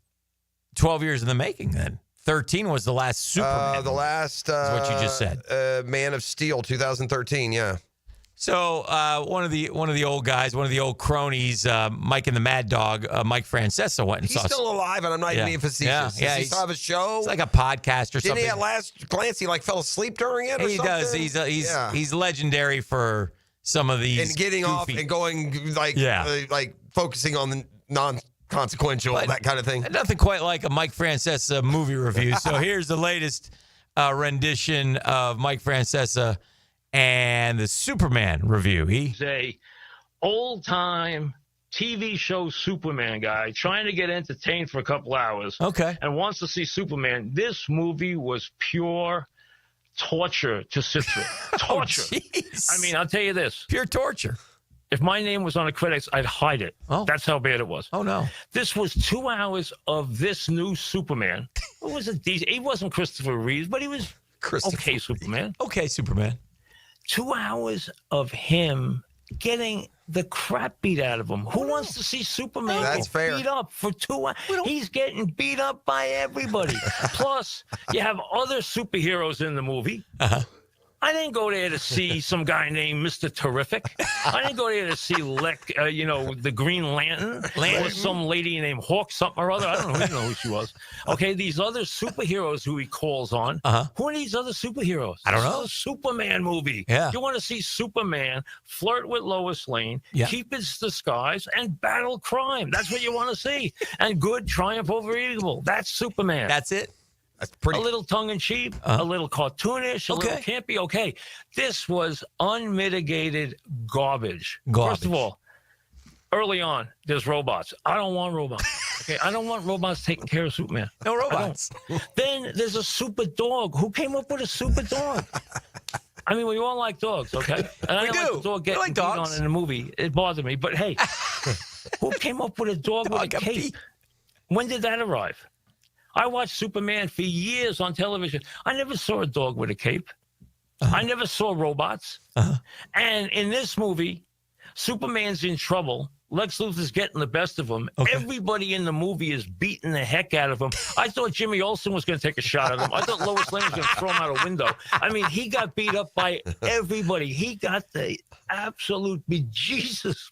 12 years in the making then. 13 was the last Superman. The last is what you just said. Man of Steel 2013, yeah. So one of the old guys, one of the old cronies, Mike and the Mad Dog, Mike Francesa went and He's saw. still alive, and I'm not even being facetious. Yeah, Does he still have a show? It's like a podcast or something. Didn't he at last glance he fell asleep during it? Or he something? does. He's legendary for some of these and getting off and going like focusing on the non-consequential, that kind of thing. Nothing quite like a Mike Francesa movie review. So here's the latest rendition of Mike Francesa and the Superman review. He's a old-time TV show Superman guy trying to get entertained for a couple hours. Okay. And wants to see Superman. This movie was pure torture to sit through. Torture. I mean, I'll tell you this. Pure torture. If my name was on the credits, I'd hide it. Oh. That's how bad it was. Oh, no. This was 2 hours of this new Superman. It was he wasn't Christopher Reeves, but he was okay Superman. Okay, Superman. 2 hours of him getting the crap beat out of him. Who wants to see Superman get beat up for 2 hours? He's getting beat up by everybody. Plus, you have other superheroes in the movie. I didn't go there to see some guy named Mr. Terrific. I didn't go there to see the Green Lantern or some lady named Hawk something or other. I don't know who she was. Okay, these other superheroes who he calls on. Who are these other superheroes? I don't know. This is a Superman movie. Yeah. You want to see Superman flirt with Lois Lane, keep his disguise, and battle crime. That's what you want to see. And good triumph over evil. That's Superman. That's it. That's pretty. A little tongue-in-cheek, a little cartoonish, a little campy. Okay, this was unmitigated garbage. First of all, early on, there's robots. I don't want robots. Okay, I don't want robots taking care of Superman. No robots. Then there's a super dog. Who came up with a super dog? I mean, we all like dogs, okay? And I We don't do. like the dog getting like beat dogs. on in the movie. It bothered me. But hey, who came up with a dog with a cape? When did that arrive? I watched Superman for years on television. I never saw a dog with a cape. I never saw robots. And in this movie, Superman's in trouble. Lex Luthor's getting the best of him. Everybody in the movie is beating the heck out of him. I thought Jimmy Olsen was going to take a shot at him. I thought Lois Lane was going to throw him out a window. I mean, he got beat up by everybody. He got the absolute bejesus.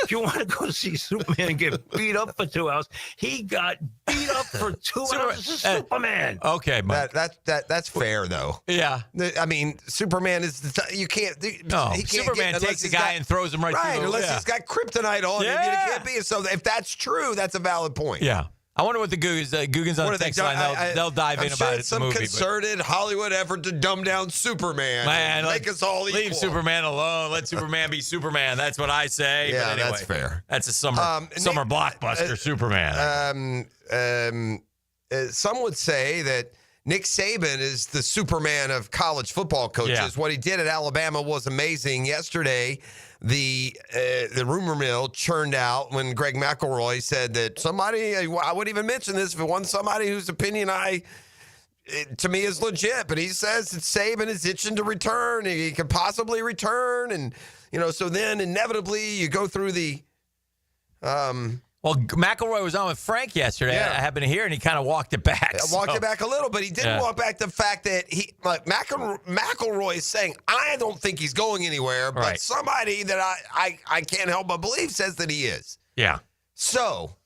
If you want to go see Superman get beat up for 2 hours, he got beat up for 2 hours. This is Superman. Okay, Mike. That's fair though. Yeah. I mean, Superman is you can't. No, he can't Superman takes a guy and throws him right through the unless he's got kryptonite on him. Yeah. It can't be. So if that's true, that's a valid point. Yeah. I wonder what the Guggen's on the text line. They'll dive in about it. Some concerted Hollywood effort to dumb down Superman. Man, make us all equal. Leave Superman alone. Let Superman be Superman. That's what I say. Yeah, but anyway, that's fair. That's a summer blockbuster, Superman. Some would say that Nick Saban is the Superman of college football coaches. Yeah. What he did at Alabama was amazing. Yesterday, the rumor mill churned out when Greg McElroy said that somebody, I wouldn't even mention this if it wasn't somebody whose opinion to me is legit, but he says that Saban is itching to return. He could possibly return. And, so then inevitably you go through the, well, McElroy was on with Frank yesterday. Yeah. I happened to hear, and he kind of walked it back. Walked it back a little, but he didn't walk back the fact that McElroy is saying, I don't think he's going anywhere, but somebody that I can't help but believe says that he is. Yeah. So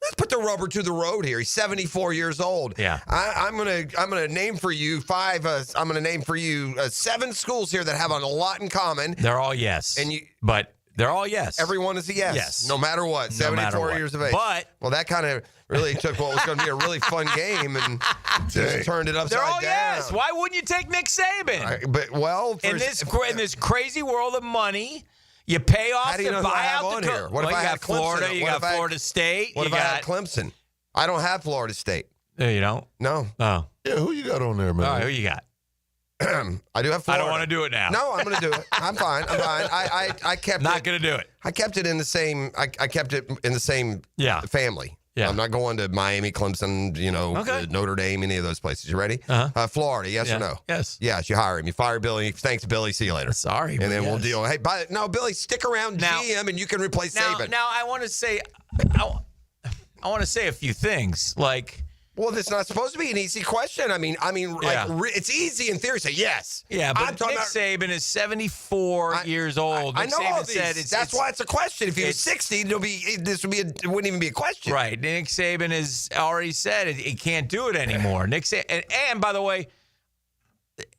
let's put the rubber to the road here. He's 74 years old. Yeah. I'm gonna name for you I'm gonna name for you 7 schools here that have a lot in common. They're all yes. But they're all yes. Everyone is a yes. Yes. No matter what. 74 years of age. But that kind of really took what was going to be a really fun game and just turned it upside they're all down. yes. Why wouldn't you take Nick Saban? In this crazy world of money, you pay off to buy out the here? What if I got had Florida? You got Florida State. What if I had Clemson? I don't have Florida State. You don't? No. Oh. Yeah, who you got on there, man? All right, who you got? I do have Florida. I don't want to do it now. No, I'm going to do it. I'm fine. I kept Not going to do it. I kept it in the same. I kept it in the same family. I'm not going to Miami, Clemson, Notre Dame, any of those places. You ready? Florida, yes or no? Yes. Yes, you hire him. You fire Billy. Thanks, Billy. See you later. Sorry. And then we'll deal. Hey, Billy, stick around GM and you can replace Saban. Now, I want to say, a few things. Like, well, this is not supposed to be an easy question. It's easy in theory to say yes. Yeah, but Nick Saban is 74 years old. I know Saban all these. That's why it's a question. If he was 60, it wouldn't even be a question. Right. Nick Saban has already said he can't do it anymore. Nick Saban, and by the way,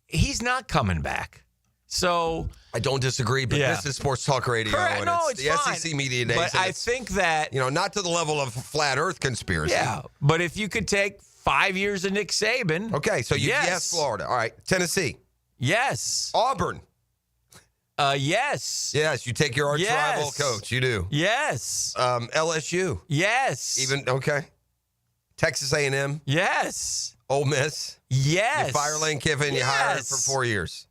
he's not coming back. So I don't disagree, but this is Sports Talk Radio. Correct. And it's the fine. SEC Media Days. But I think that not to the level of flat Earth conspiracy. Yeah, but if you could take 5 years of Nick Saban, okay. So yes, Florida. All right, Tennessee. Yes. Auburn. Yes. Yes, you take your arch rival coach. You do. Yes. LSU. Yes. Texas A&M. Yes. Ole Miss. Yes. You fire Lane Kiffin. You hire him for 4 years.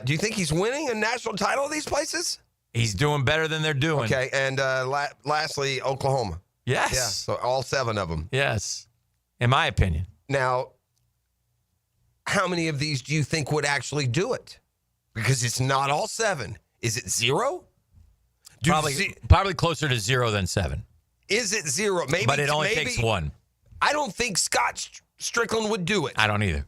Do you think he's winning a national title of these places? He's doing better than they're doing. Okay, and lastly, Oklahoma. Yes. Yeah, so all 7 of them. Yes, in my opinion. Now, how many of these do you think would actually do it? Because it's not all 7. Is it 0? Probably closer to 0 than 7. Is it 0? Maybe, but it only takes 1. I don't think Scott Strickland would do it. I don't either.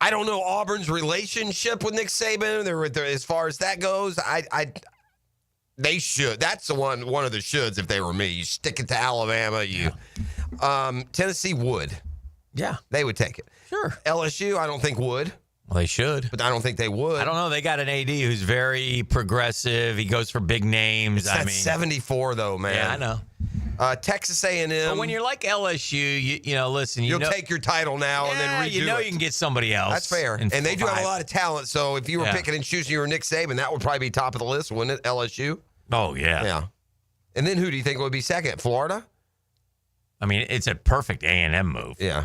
I don't know Auburn's relationship with Nick Saban. As far as that goes, they should. That's one of the shoulds if they were me. You stick it to Alabama. Tennessee would. Yeah. They would take it. Sure. LSU, I don't think would. Well, they should. But I don't think they would. I don't know. They got an AD who's very progressive. He goes for big names. It's 74, though, man. Yeah, I know. Texas A&M. But when you're like LSU, listen. You'll take your title now and then redo it. You can get somebody else. That's fair. And they do have a lot of talent. So if you were picking and choosing, you were Nick Saban, that would probably be top of the list, wouldn't it? LSU. Oh yeah. Yeah. And then who do you think would be second? Florida. I mean, it's a perfect A&M move. Yeah.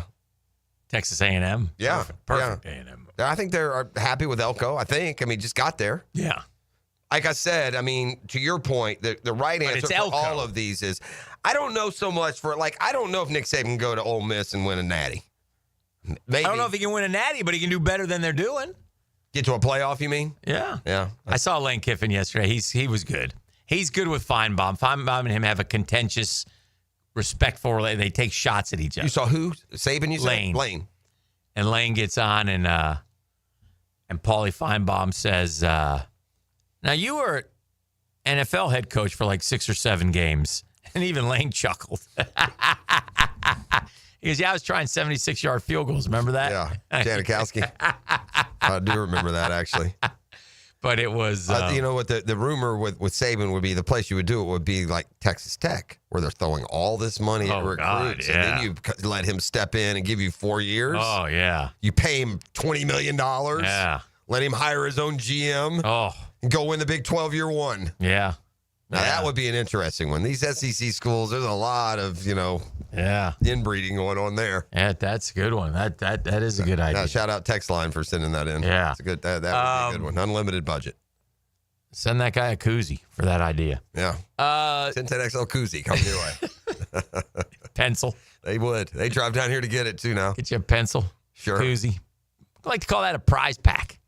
Texas A&M. Yeah. Perfect A&M move. I think they're happy with Elko. Just got there. Yeah. Like I said, to your point, the right answer for all of these is, I don't know so much I don't know if Nick Saban can go to Ole Miss and win a natty. Maybe. I don't know if he can win a natty, but he can do better than they're doing. Get to a playoff, you mean? Yeah. Yeah. I saw Lane Kiffin yesterday. He was good. He's good with Feinbaum. Feinbaum and him have a contentious, respectful relationship. They take shots at each other. You saw who? Saban, you said? Lane. And Lane gets on and Paulie Feinbaum says, now you were NFL head coach for 6 or 7 games. And even Lane chuckled. He goes, I was trying 76-yard field goals. Remember that? Yeah. Janikowski. I do remember that, actually. But it was... you know what? The rumor with Saban would be the place you would do it would be like Texas Tech, where they're throwing all this money at recruits. God, yeah. And then you let him step in and give you 4 years. Oh, yeah. You pay him $20 million. Yeah. Let him hire his own GM. Oh. And go win the Big 12-year one. Yeah. Now, that would be an interesting one. These SEC schools, there's a lot of, inbreeding going on there. Yeah, that's a good one. That is a good idea. Shout out Text Line for sending that in. Yeah. It's a good, that would be a good one. Unlimited budget. Send that guy a koozie for that idea. Yeah. 1010XL koozie coming your way. Pencil. They would. They drive down here to get it, too, now. Get you a pencil. Sure. Koozie. I like to call that a prize pack.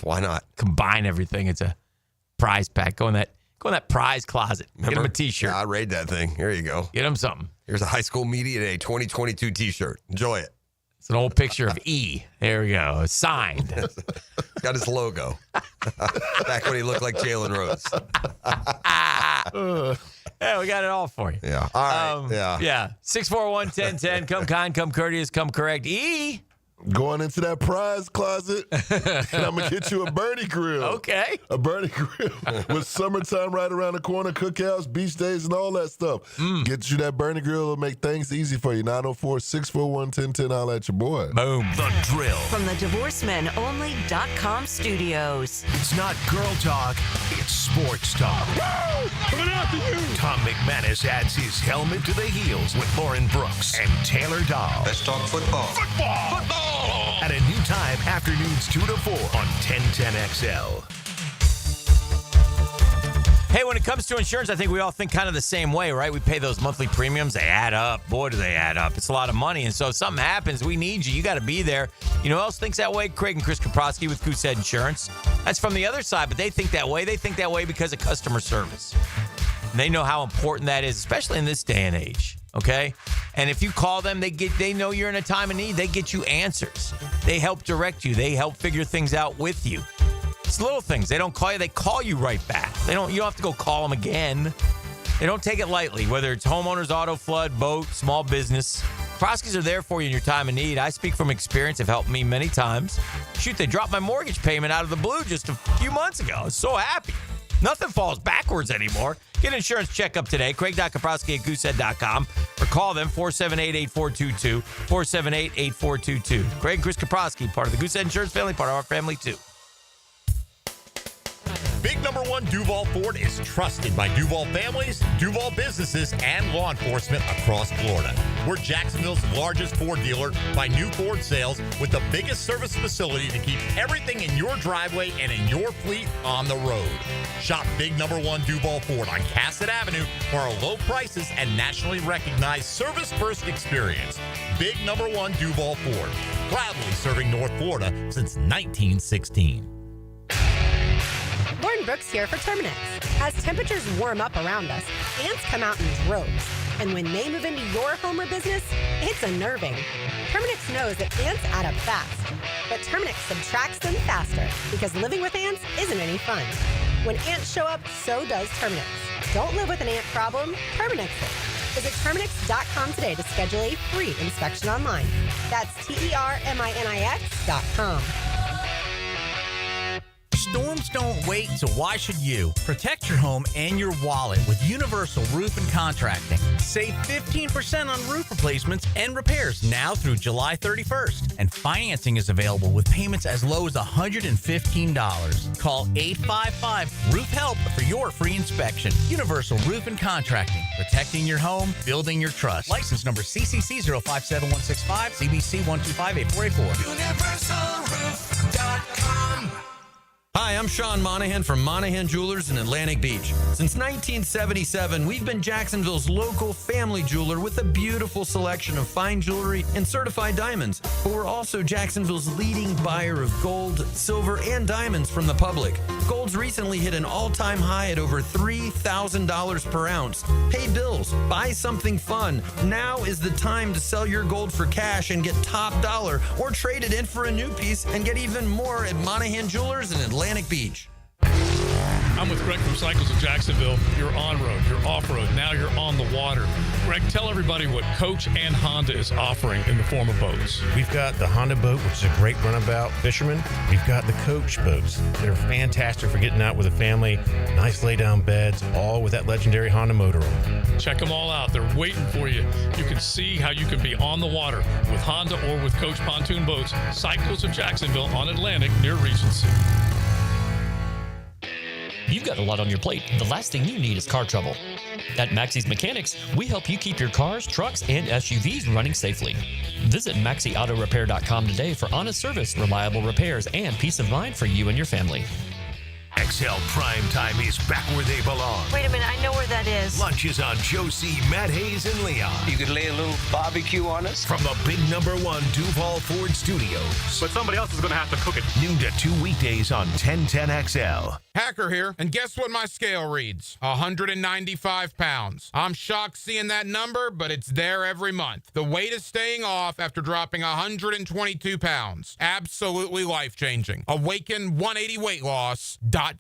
Why not? Combine everything. It's a prize pack. Go in that prize closet. Remember? Get him a T-shirt. Yeah, I raid that thing. Here you go. Get him something. Here's a High School Media Day 2022 T-shirt. Enjoy it. It's an old picture of E. There we go. Signed. Got his logo. Back when he looked like Jalen Rose. Yeah, we got it all for you. Yeah. All right. Yeah. 641-1010. Come kind, come courteous, come correct. E. Going into that prize closet, and I'm going to get you a Bernie grill. Okay. A Bernie grill. With summertime right around the corner, cookouts, beach days, and all that stuff. Get you that Bernie grill. It'll make things easy for you. 904-641-1010. I'll at your boy. Boom. The Drill. From the DivorceMenOnly.com studios. It's not girl talk, it's sports talk. Woo! Coming after you! Tom McManus adds his helmet to the heels with Lauren Brooks and Taylor Dahl. Let's talk football. Football! At a new time, afternoons 2 to 4 on 1010XL. Hey, when it comes to insurance, I think we all think kind of the same way, right? We pay those monthly premiums. They add up. Boy, do they add up. It's a lot of money. And so if something happens, we need you. You got to be there. You know who else thinks that way? Craig and Chris Kaprosky with Goosehead Insurance. That's from the other side, but they think that way. They think that way because of customer service. And they know how important that is, especially in this day and age. Okay? And if you call them, they know you're in a time of need. They get you answers. They help direct you. They help figure things out with you. It's little things. They don't call you. They call you right back. You don't have to go call them again. They don't take it lightly, whether it's homeowners, auto, flood, boat, small business. Kaproskys are there for you in your time of need. I speak from experience. Have helped me many times. Shoot, they dropped my mortgage payment out of the blue just a few months ago. I was so happy. Nothing falls backwards anymore. Get an insurance checkup today. Craig.Kaprosky at Goosehead.com or call them 478-8422. 478-8422. Craig and Chris Kaprosky, part of the Goosehead Insurance family, part of our family too. Big number one Duval Ford is trusted by Duval families, Duval businesses, and law enforcement across Florida. We're Jacksonville's largest Ford dealer by new Ford sales with the biggest service facility to keep everything in your driveway and in your fleet on the road. Shop Big number one Duval Ford on Cassett Avenue for our low prices and nationally recognized service-first experience. Big number one Duval Ford, proudly serving North Florida since 1916. Lauren Brooks here for Terminix. As temperatures warm up around us, ants come out in droves. And when they move into your home or business, it's unnerving. Terminix knows that ants add up fast. But Terminix subtracts them faster because living with ants isn't any fun. When ants show up, so does Terminix. Don't live with an ant problem, Terminix it. Visit Terminix.com today to schedule a free inspection online. That's TERMINIX.com. Storms don't wait, so why should you? Protect your home and your wallet with Universal Roof and Contracting. Save 15% on roof replacements and repairs now through July 31st. And financing is available with payments as low as $115. Call 855-ROOF-HELP for your free inspection. Universal Roof and Contracting. Protecting your home, building your trust. License number CCC 057165, CBC 1258484. UniversalRoof.com. Hi, I'm Sean Monahan from Monahan Jewelers in Atlantic Beach. Since 1977, we've been Jacksonville's local family jeweler with a beautiful selection of fine jewelry and certified diamonds. But we're also Jacksonville's leading buyer of gold, silver, and diamonds from the public. Gold's recently hit an all-time high at over $3,000 per ounce. Pay bills, buy something fun. Now is the time to sell your gold for cash and get top dollar, or trade it in for a new piece and get even more at Monahan Jewelers in Atlantic Beach. I'm with Greg from Cycles of Jacksonville. You're on-road, you're off-road, now you're on the water. Greg, tell everybody what Coach and Honda is offering in the form of boats. We've got the Honda boat, which is a great runabout fisherman. We've got the Coach boats. They're fantastic for getting out with a family. Nice lay-down beds, all with that legendary Honda motor on them. Check them all out. They're waiting for you. You can see how you can be on the water with Honda or with Coach pontoon boats. Cycles of Jacksonville on Atlantic near Regency. You've got a lot on your plate. The last thing you need is car trouble. At Maxie's Mechanics, we help you keep your cars, trucks, and SUVs running safely. Visit MaxieAutoRepair.com today for honest service, reliable repairs, and peace of mind for you and your family. XL Prime Time is back where they belong. Wait a minute, I know where that is. Lunch is on Josie, Matt Hayes, and Leon. You could lay a little barbecue on us. From the big number one Duval Ford Studios. But somebody else is going to have to cook it. Noon to 2 weekdays on 1010XL. Hacker here, and guess what my scale reads? 195 pounds. I'm shocked seeing that number, but it's there every month. The weight is staying off after dropping 122 pounds. Absolutely life-changing. Awaken180weightloss.com.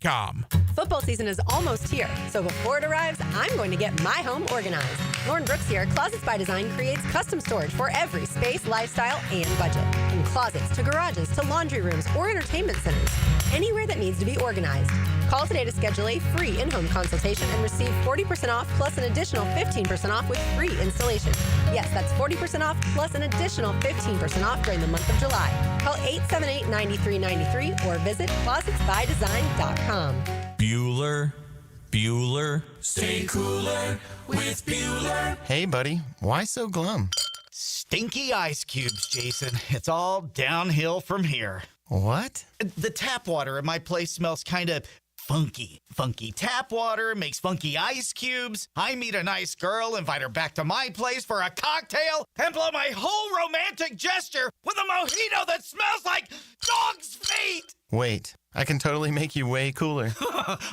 Football season is almost here, so before it arrives, I'm going to get my home organized. Lauren Brooks here. Closets by Design creates custom storage for every space, lifestyle, and budget. From closets to garages to laundry rooms or entertainment centers. Anywhere that needs to be organized. Call today to schedule a free in-home consultation and receive 40% off plus an additional 15% off with free installation. Yes, that's 40% off plus an additional 15% off during the month of July. Call 878-9393 or visit closetsbydesign.com. Bueller, stay cooler with Bueller. Hey, buddy, why so glum? Stinky ice cubes, Jason. It's all downhill from here. What? The tap water at my place smells kind of funky. Funky tap water makes funky ice cubes. I meet a nice girl, invite her back to my place for a cocktail, and blow my whole romantic gesture with a mojito that smells like dog's feet. Wait, I can totally make you way cooler.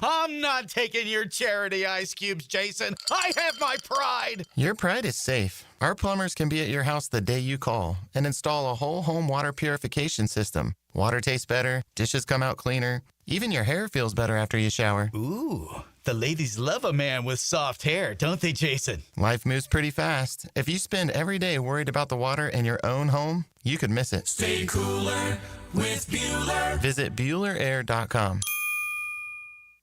I'm not taking your charity ice cubes, Jason. I have my pride. Your pride is safe. Our plumbers can be at your house the day you call and install a whole home water purification system. Water tastes better, dishes come out cleaner, even your hair feels better after you shower. Ooh, the ladies love a man with soft hair, don't they, Jason? Life moves pretty fast. If you spend every day worried about the water in your own home, you could miss it. Stay cooler with Bueller. Visit BuellerAir.com.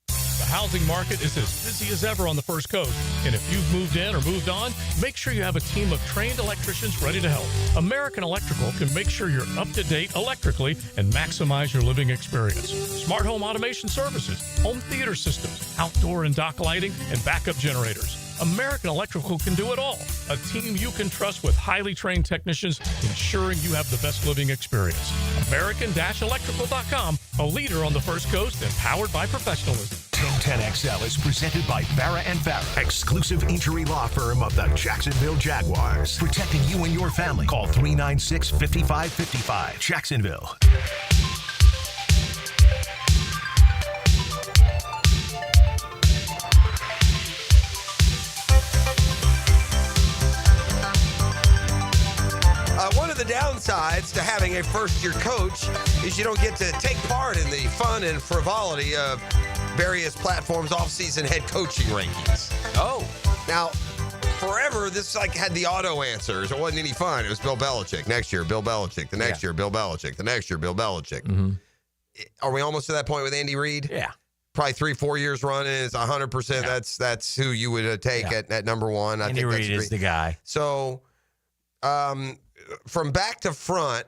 The housing market is as busy as ever on the First Coast. And if you've moved in or moved on, make sure you have a team of trained electricians ready to help. American Electrical can make sure you're up to date electrically and maximize your living experience. Smart home automation services, home theater systems, outdoor and dock lighting, and backup generators. American Electrical can do it all. A team you can trust with highly trained technicians ensuring you have the best living experience. American-Electrical.com, a leader on the First Coast and powered by professionalism. 1010XL is presented by Farrah and Farrah, exclusive injury law firm of the Jacksonville Jaguars. Protecting you and your family. Call 396-5555. Jacksonville. One of the downsides to having a first-year coach is you don't get to take part in the fun and frivolity of various platforms' off-season head coaching rankings. Oh. Now, forever, this had the auto answers. It wasn't any fun. It was Bill Belichick. Next year, Bill Belichick. The next year, Bill Belichick. The next year, Bill Belichick. Mm-hmm. Are we almost to that point with Andy Reid? Yeah. Probably 3-4 years running is 100%. Yeah. That's who you would take at number one. Andy Reid is the guy. So, from back to front,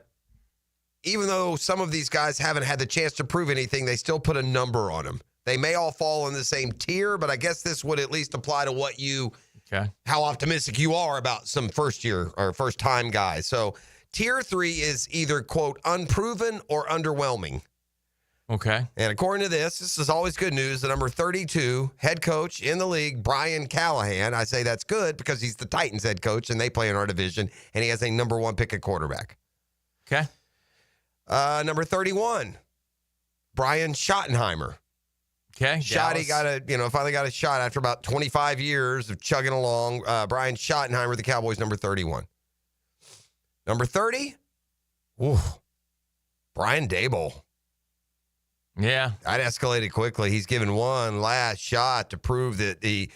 even though some of these guys haven't had the chance to prove anything, they still put a number on them. They may all fall in the same tier, but I guess this would at least apply to what how optimistic you are about some first-year or first-time guys. So tier 3 is either, quote, unproven or underwhelming. Okay. And according to this is always good news. The number 32 head coach in the league, Brian Callahan. I say that's good because he's the Titans head coach and they play in our division, and he has a number 1 pick at quarterback. Okay. Number 31, Brian Schottenheimer. Okay. Shotty finally got a shot after about 25 years of chugging along. Brian Schottenheimer, the Cowboys, number 31. Number 30, Brian Daboll. Yeah. That escalated quickly. He's given one last shot to prove that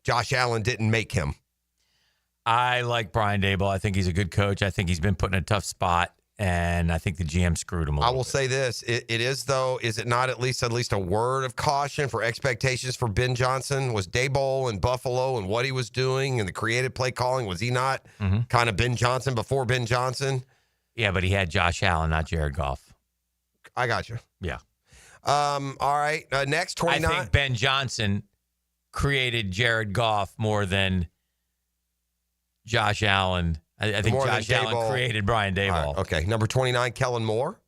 Josh Allen didn't make him. I like Brian Daboll. I think he's a good coach. I think he's been put in a tough spot, and I think the GM screwed him a little bit. I will say this. It is, though, is it not at least a word of caution for expectations for Ben Johnson? Was Daboll in Buffalo and what he was doing and the creative play calling, was he not kind of Ben Johnson before Ben Johnson? Yeah, but he had Josh Allen, not Jared Goff. I got you. Yeah. All right. Next, 29. I think Ben Johnson created Jared Goff more than Josh Allen. I think Josh Allen created Brian Daboll. Right, okay. Number 29, Kellen Moore.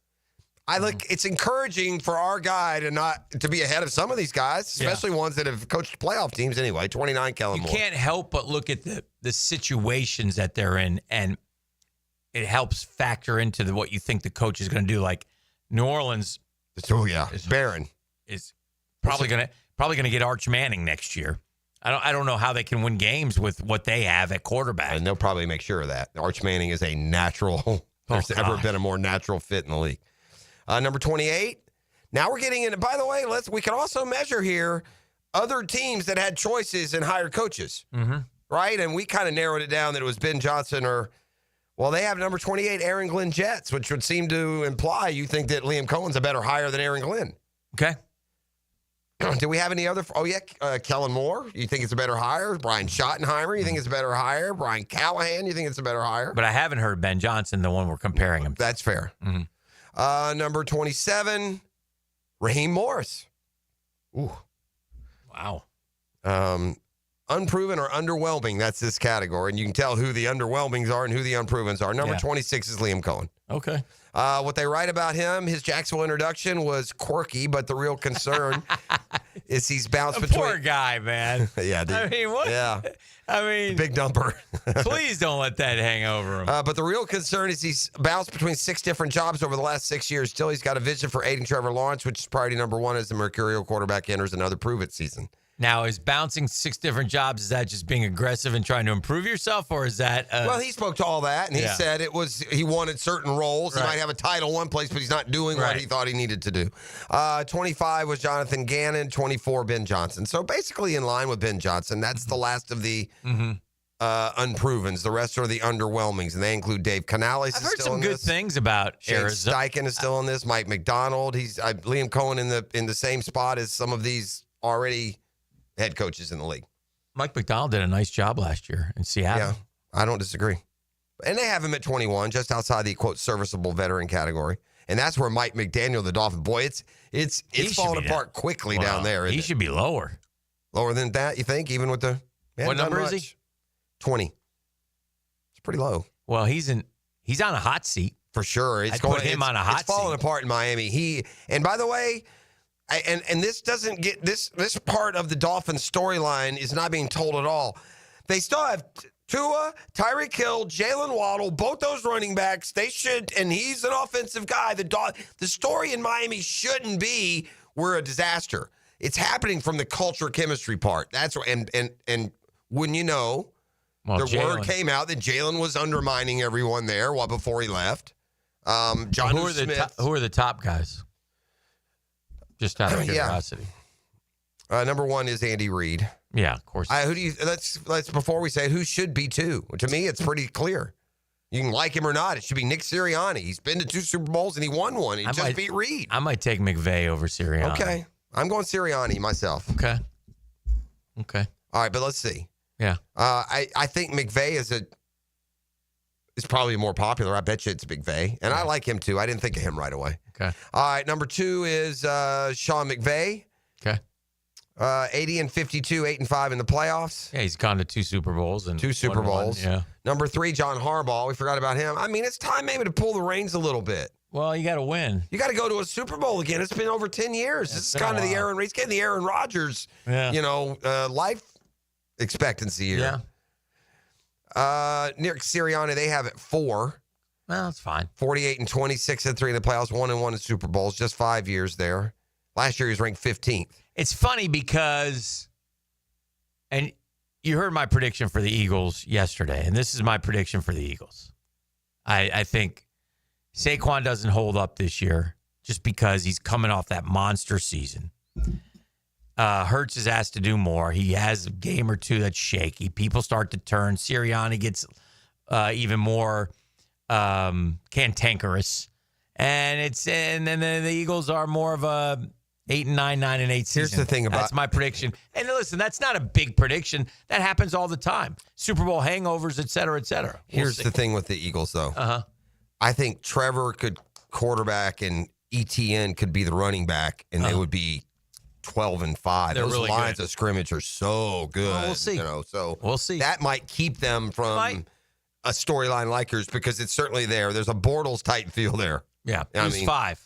It's encouraging for our guy to be ahead of some of these guys, especially ones that have coached playoff teams anyway. 29, Kellen Moore. You can't help but look at the situations that they're in, and it helps factor into what you think the coach is going to do. Like New Orleans. Barron is probably going to get Arch Manning next year. I don't know how they can win games with what they have at quarterback. And they'll probably make sure of that. Arch Manning is a natural. There's ever been a more natural fit in the league. Number 28. Now we're getting into. By the way, we can also measure here other teams that had choices and hired coaches, right? And we kind of narrowed it down that it was Ben Johnson or. Well, they have number 28, Aaron Glenn Jets, which would seem to imply you think that Liam Cohen's a better hire than Aaron Glenn. Okay. Do we have any other? Kellen Moore. You think it's a better hire? Brian Schottenheimer. You think it's a better hire? Brian Callahan. You think it's a better hire? But I haven't heard Ben Johnson, the one we're comparing him to. That's fair. Number 27, Raheem Morris. Ooh. Wow. unproven or underwhelming. That's this category. And you can tell who the underwhelmings are and who the unprovens are. Number 26 is Liam Cohen. Okay. What they write about him, his Jacksonville introduction was quirky, but the real concern is he's bounced between. Poor guy, man. Yeah. I mean, what? Yeah. I mean, big number. Please don't let that hang over him. But the real concern is he's bounced between 6 different jobs over the last 6 years. Still, he's got a vision for aiding Trevor Lawrence, which is priority number 1 as the mercurial quarterback enters another prove-it season. Now, is bouncing 6 different jobs, is that just being aggressive and trying to improve yourself, or is that... well, he spoke to all that, and he said it was he wanted certain roles. He might have a title one place, but he's not doing what he thought he needed to do. 25 was Jonathan Gannon, 24 Ben Johnson. So basically in line with Ben Johnson. That's the last of the unprovens. The rest are the underwhelmings, and they include Dave Canales. I've heard some good things about Arizona. Steichen is still in this. Mike McDonald. He's Liam Cohen in the same spot as some of these already head coaches in the league. Mike McDonald did a nice job last year in Seattle. Yeah, I don't disagree. And they have him at 21, just outside the, quote, serviceable veteran category. And that's where Mike McDaniel, the Dolphin, boy, it's falling apart quickly down there. He should be lower. Lower than that, you think, even with the... What number is he? 20. It's pretty low. Well, he's on a hot seat. For sure. I'd put him on a hot seat. It's falling apart in Miami. And by the way... And this doesn't get this part of the Dolphins storyline is not being told at all. They still have Tua, Tyreek Hill, Jalen Waddle, both those running backs. They should, and he's an offensive guy. The story in Miami shouldn't be we're a disaster. It's happening from the culture chemistry part. That's and wouldn't you know, word came out that Jalen was undermining everyone there before he left. John Smith. Who are the top guys? Just out of curiosity. Number 1 is Andy Reid. Yeah, of course. Who do you? Let's before we say it, who should be 2. To me, it's pretty clear. You can like him or not. It should be Nick Sirianni. He's been to 2 Super Bowls and he won one. He just beat Reid. I might take McVay over Sirianni. Okay, I'm going Sirianni myself. Okay. All right, but let's see. Yeah. I think McVay is probably more popular. I bet you it's McVay. And I like him too. I didn't think of him right away. Okay. All right, number 2 is Sean McVay. Okay. 80-52, 8-5 in the playoffs. Yeah, he's gone to 2 Super Bowls and 2 Super Bowls. Yeah. Number 3, John Harbaugh. We forgot about him. I mean, it's time maybe to pull the reins a little bit. Well, you got to win. You got to go to a Super Bowl again. It's been over 10 years. This is kind of he's getting the Aaron Rodgers, life expectancy here. Yeah. Nick Sirianni, they have it 4. Well, that's fine. 48-20, 6-3 in the playoffs, 1-1 in Super Bowls, just 5 years there. Last year he was ranked 15th. It's funny because, and you heard my prediction for the Eagles yesterday, and this is my prediction for the Eagles. I think Saquon doesn't hold up this year just because he's coming off that monster season. Hurts is asked to do more. He has a game or two that's shaky. People start to turn. Sirianni gets even more cantankerous, and then the Eagles are more of a 8-9, 9-8 season. Here's the thing about that's my prediction. And listen, that's not a big prediction. That happens all the time. Super Bowl hangovers, et cetera, et cetera. Here's the thing with the Eagles, though. I think Trevor could quarterback and ETN could be the running back, and they would be 12-5. They're Those really lines good. of scrimmage are so good. Well, we'll see. So we'll see. That might keep them from a storyline like yours because it's certainly there. There's a Bortles type feel there. Yeah. Who's 5?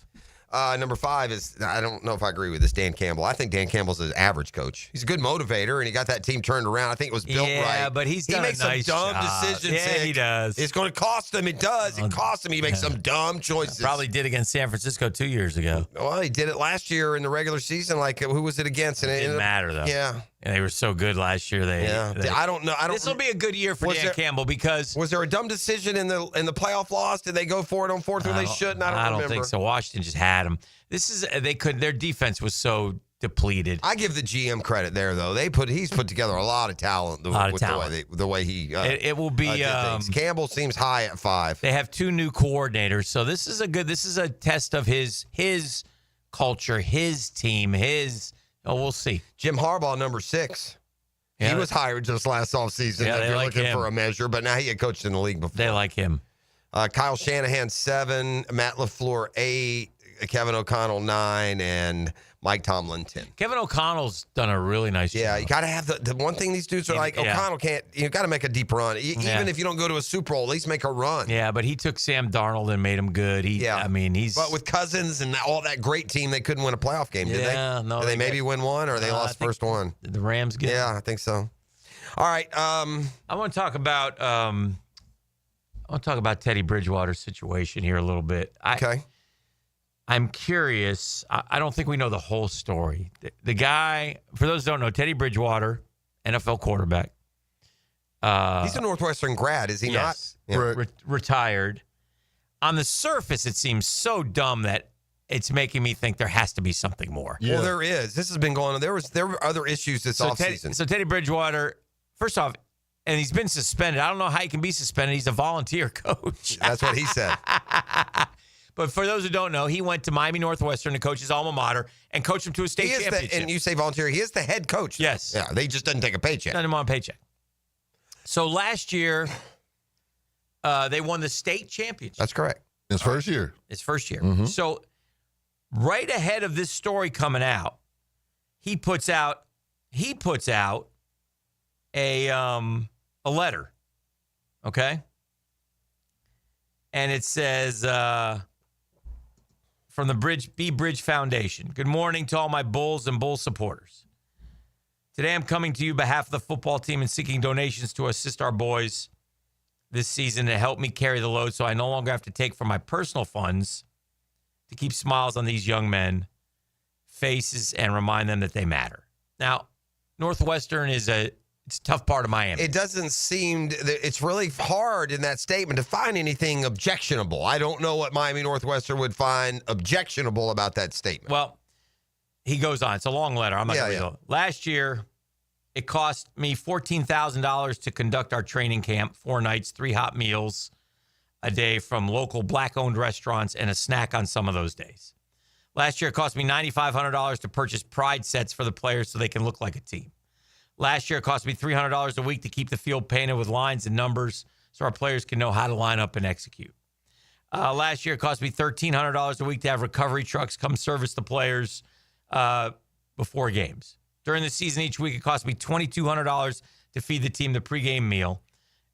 Number 5 is, I don't know if I agree with this, Dan Campbell. I think Dan Campbell's an average coach. He's a good motivator, and he got that team turned around. I think it was built right. Yeah, but he makes nice some dumb job. decisions. Yeah, he does. It's going to cost him. It does. It costs him. He makes some dumb choices. Probably did against San Francisco 2 years ago. Well, he did it last year in the regular season. Like, who was it against? And it didn't matter, though. Yeah. And they were so good last year. I don't know. This will be a good year for Dan Campbell because was there a dumb decision in the playoff loss? Did they go for it on 4th when they shouldn't? I don't remember. Think so. Washington just had them. Their defense was so depleted. I give the GM credit there, though. He's put together a lot of talent. The way he it will be. Campbell seems high at 5. They have 2 new coordinators, so this is a test of his culture, his team, we'll see. Jim Harbaugh, number 6. Yeah, he was hired just last offseason. Yeah, they're like looking him for a measure, but now he had coached in the league before. They like him. Kyle Shanahan, 7. Matt LaFleur, 8. Kevin O'Connell, 9. And Mike Tomlin 10. Kevin O'Connell's done a really nice job. Yeah, you got to have the one thing these dudes are like, O'Connell can't, you got to make a deep run. Even if you don't go to a Super Bowl, at least make a run. Yeah, but he took Sam Darnold and made him good. But with Cousins and all that great team, they couldn't win a playoff game, did they? No. Did they maybe win one, or they lost the first one? The Rams get Yeah, I think so. All right. I want to talk about Teddy Bridgewater's situation here a little bit. Okay. I'm curious. I don't think we know the whole story. The guy, for those who don't know, Teddy Bridgewater, NFL quarterback. He's a Northwestern grad, is he not? Yeah. Retired. On the surface, it seems so dumb that it's making me think there has to be something more. Yeah. Well, there is. This has been going on. There were other issues this offseason. So Teddy Bridgewater, first off, and he's been suspended. I don't know how he can be suspended. He's a volunteer coach. That's what he said. But for those who don't know, he went to Miami Northwestern to coach his alma mater and coached him to a state championship. And you say volunteer. He is the head coach. Yes. Yeah, they just doesn't take a paycheck. Doesn't want a paycheck. So last year, they won the state championship. That's correct. His first year. His first year. Mm-hmm. So right ahead of this story coming out, he puts out a letter. Okay? And it says from the Bridge Foundation. Good morning to all my Bulls and Bull supporters. Today I'm coming to you on behalf of the football team and seeking donations to assist our boys this season to help me carry the load so I no longer have to take from my personal funds to keep smiles on these young men faces and remind them that they matter. Now, Northwestern is it's a tough part of Miami. It doesn't seem it's really hard in that statement to find anything objectionable. I don't know what Miami Northwestern would find objectionable about that statement. Well, he goes on. It's a long letter. I'm not going to read it. Last year, it cost me $14,000 to conduct our training camp, 4 nights, 3 hot meals a day from local black-owned restaurants and a snack on some of those days. Last year, it cost me $9,500 to purchase pride sets for the players so they can look like a team. Last year, it cost me $300 a week to keep the field painted with lines and numbers so our players can know how to line up and execute. Last year, it cost me $1,300 a week to have recovery trucks come service the players before games. During the season, each week, it cost me $2,200 to feed the team the pregame meal.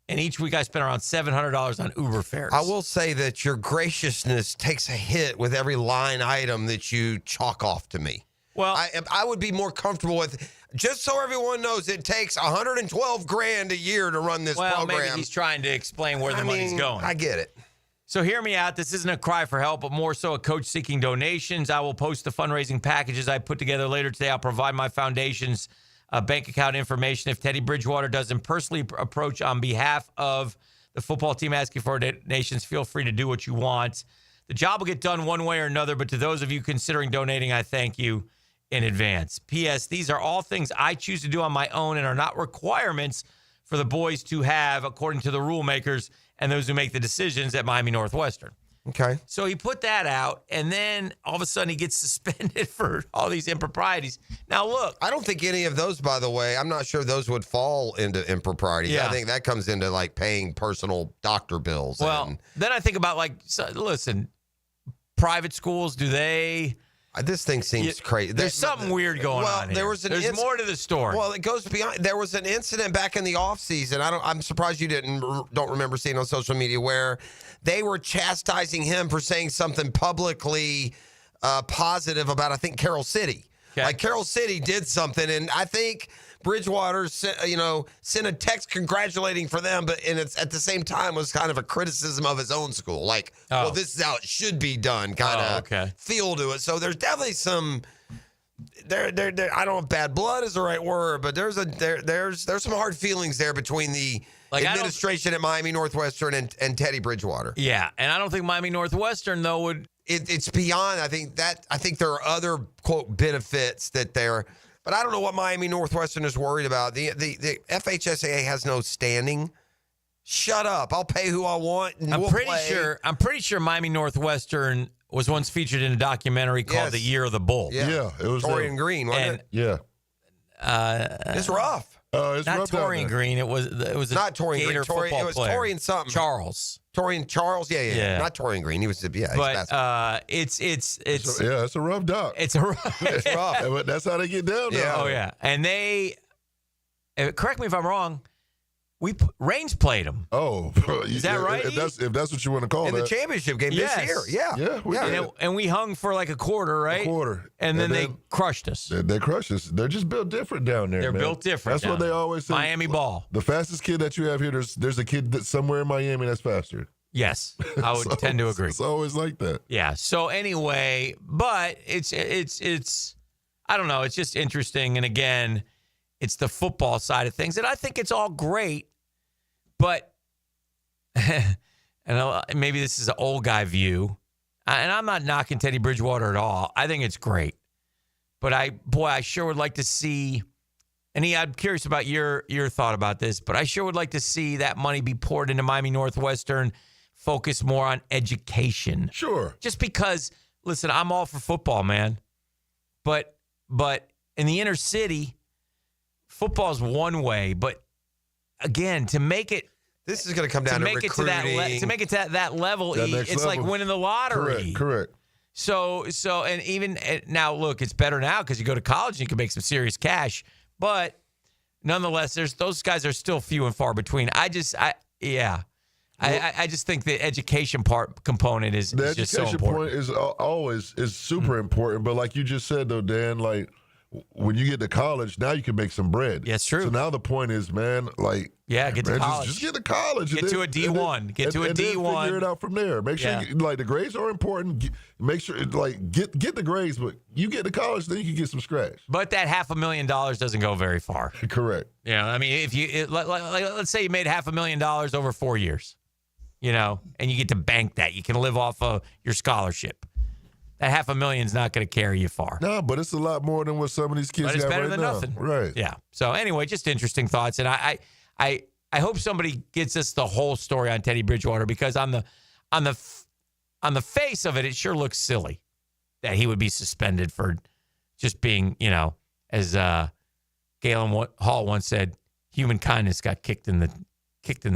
And each week, I spent around $700 on Uber fares. I will say that your graciousness takes a hit with every line item that you chalk off to me. Well, I would be more comfortable with, just so everyone knows, it takes $112,000 a year to run this program. Well, maybe he's trying to explain where the money's going. I get it. So hear me out. This isn't a cry for help, but more so a coach seeking donations. I will post the fundraising packages I put together later today. I'll provide my foundation's bank account information. If Teddy Bridgewater doesn't personally approach on behalf of the football team asking for donations, feel free to do what you want. The job will get done one way or another, but to those of you considering donating, I thank you in advance. P.S. These are all things I choose to do on my own and are not requirements for the boys to have according to the rule makers and those who make the decisions at Miami Northwestern. Okay. So he put that out, and then all of a sudden he gets suspended for all these improprieties. Now, look. I don't think any of those, by the way, I'm not sure those would fall into impropriety. Yeah. I think that comes into, like, paying personal doctor bills. Well, then I think about, like, listen, private schools, do they... This thing seems crazy. There's something weird going on here. There's more to the story. Well, it goes beyond. There was an incident back in the offseason. I'm surprised you don't remember seeing on social media where they were chastising him for saying something publicly positive about, I think, Carroll City. Okay. Like Carroll City did something, and I think Bridgewater sent a text congratulating for them, but it's at the same time was kind of a criticism of his own school. Like, well, this is how it should be done, kind of feel to it. So there's definitely some there. I don't know if bad blood is the right word, but there's some hard feelings there between the administration at Miami Northwestern and Teddy Bridgewater. Yeah, and I don't think Miami Northwestern though would. It's beyond. I think there are other quote benefits that they're. But I don't know what Miami Northwestern is worried about. The FHSAA has no standing. Shut up. I'll pay who I want. And I'm pretty sure Miami Northwestern was once featured in a documentary called The Year of the Bull. Yeah, it was Torian Green, wasn't it? Yeah. It's rough. It's not rough down Torian there. Green. It was a Not Torian Gator Green. football It was player. Torian something. Charles. Torian Charles. Yeah. Not Torian Green. He was he's But it's it's a rough dock. It's a rough. It's rough. But that's how they get down there. Oh yeah, and they correct me if I'm wrong. Reigns played him. Oh, is that right? If that's what you want to call it. In the championship game this year. Yeah. And we hung for like a quarter, right? A quarter. And then they crushed us. They crushed us. They're just built different down there. They're man. built different. That's what they always say. Miami ball. The fastest kid that you have here, there's a kid that's somewhere in Miami that's faster. Yes, I would tend to agree. It's always like that. Yeah. So anyway, but it's I don't know. It's just interesting. And again, it's the football side of things, and I think it's all great. But and maybe this is an old guy view, and I'm not knocking Teddy Bridgewater at all. I think it's great. But I sure would like to see. And I'm curious about your thought about this, but I sure would like to see that money be poured into Miami Northwestern, focus more on education. Sure. Just because, listen, I'm all for football, man. But in the inner city, football's one way. But again, to make it, this is going to come down to recruiting. To make it to that level, it's like winning the lottery. Correct. So, and even now, look, it's better now because you go to college and you can make some serious cash. But nonetheless, those guys are still few and far between. I just think the education component is just so important. The education point is super important. But like you just said, though, Dan, like when you get to college, now you can make some bread. That's true. So now the point is, man, like get to college. Just get to college. Get to a D1. Get to a D1. Figure it out from there. Make sure the grades are important. Make sure get the grades, but you get to college, then you can get some scratch. But that $500,000 doesn't go very far. Correct. Yeah, I mean, if you let's say you made $500,000 over 4 years, and you get to bank that, you can live off of your scholarship. That $500,000 is not going to carry you far. No, but it's a lot more than what some of these kids But it's got better right than now. nothing. Right. Yeah. So anyway, just interesting thoughts, and I hope somebody gets us the whole story on Teddy Bridgewater, because on the face of it, it sure looks silly that he would be suspended for just being, as Galen Hall once said, human kindness got kicked in the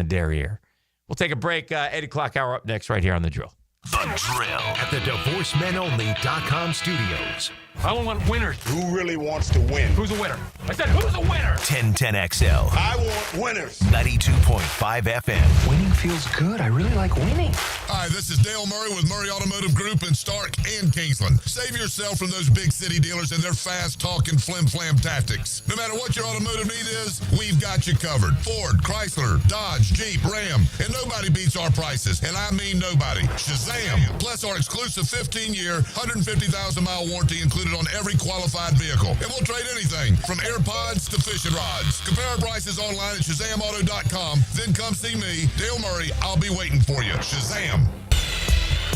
derriere. We'll take a break. 8 o'clock hour up next, right here on The Drill. The Drill at the DivorceMenOnly.com studios. I want winners. Who really wants to win? Who's a winner? I said, who's a winner? 1010XL. I want winners. 92.5 FM. Winning feels good. I really like winning. Hi, this is Dale Murray with Murray Automotive Group in Stark and Kingsland. Save yourself from those big city dealers and their fast-talking flim-flam tactics. No matter what your automotive need is, we've got you covered. Ford, Chrysler, Dodge, Jeep, Ram, and nobody beats our prices, and I mean nobody. Shazam! Plus our exclusive 15-year, 150,000-mile warranty included on every qualified vehicle. And we'll trade anything from AirPods to fishing rods. Compare our prices online at ShazamAuto.com. Then come see me, Dale Murray. I'll be waiting for you. Shazam!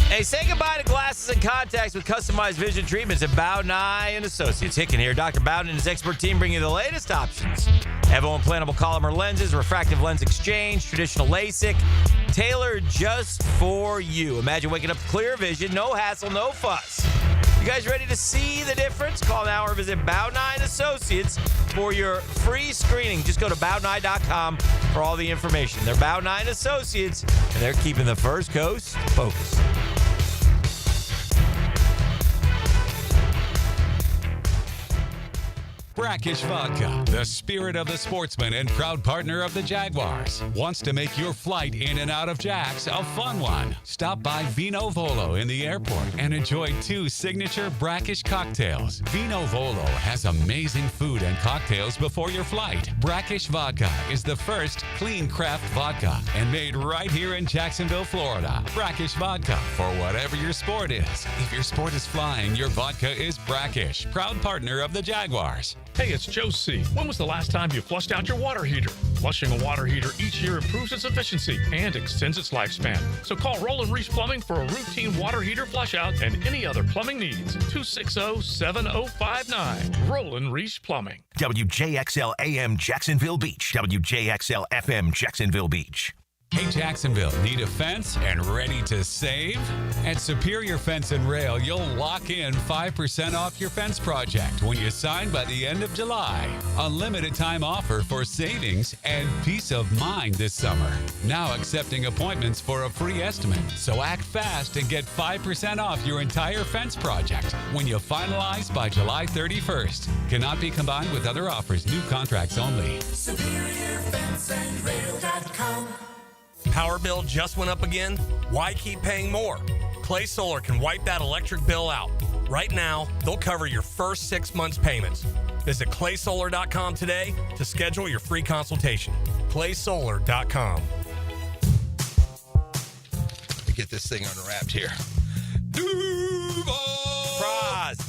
Hey, say goodbye to glasses and contacts with customized vision treatments at Bowden Eye and Associates. Hicken here. Dr. Bowden and his expert team bring you the latest options. Evo implantable Collamer lenses, refractive lens exchange, traditional LASIK, tailored just for you. Imagine waking up clear vision, no hassle, no fuss. You guys ready to see the difference? Call now or visit Bowden Eye and Associates for your free screening. Just go to BowdenEye.com for all the information. They're Bowden Eye and Associates, and they're keeping the First Coast focused. Brackish Vodka, the spirit of the sportsman and proud partner of the Jaguars, wants to make your flight in and out of Jax a fun one. Stop by Vino Volo in the airport and enjoy 2 signature brackish cocktails. Vino Volo has amazing food and cocktails before your flight. Brackish Vodka is the first clean craft vodka and made right here in Jacksonville, Florida. Brackish Vodka for whatever your sport is. If your sport is flying, your vodka is Brackish, proud partner of the Jaguars. Hey, it's Joe C. When was the last time you flushed out your water heater? Flushing a water heater each year improves its efficiency and extends its lifespan. So call Roland Reese Plumbing for a routine water heater flush out and any other plumbing needs. 260-7059. Roland Reese Plumbing. WJXL AM Jacksonville Beach. WJXL FM Jacksonville Beach. Hey, Jacksonville, need a fence and ready to save? At Superior Fence and Rail, you'll lock in 5% off your fence project when you sign by the end of July. A limited time offer for savings and peace of mind this summer. Now accepting appointments for a free estimate. So act fast and get 5% off your entire fence project when you finalize by July 31st. Cannot be combined with other offers. New contracts only. SuperiorFenceandRail.com. Power bill just went up again? Why keep paying more? Clay Solar can wipe that electric bill out. Right now, they'll cover your first 6 months' payments. Visit claysolar.com today to schedule your free consultation. claysolar.com. Let me get this thing unwrapped here. Duval!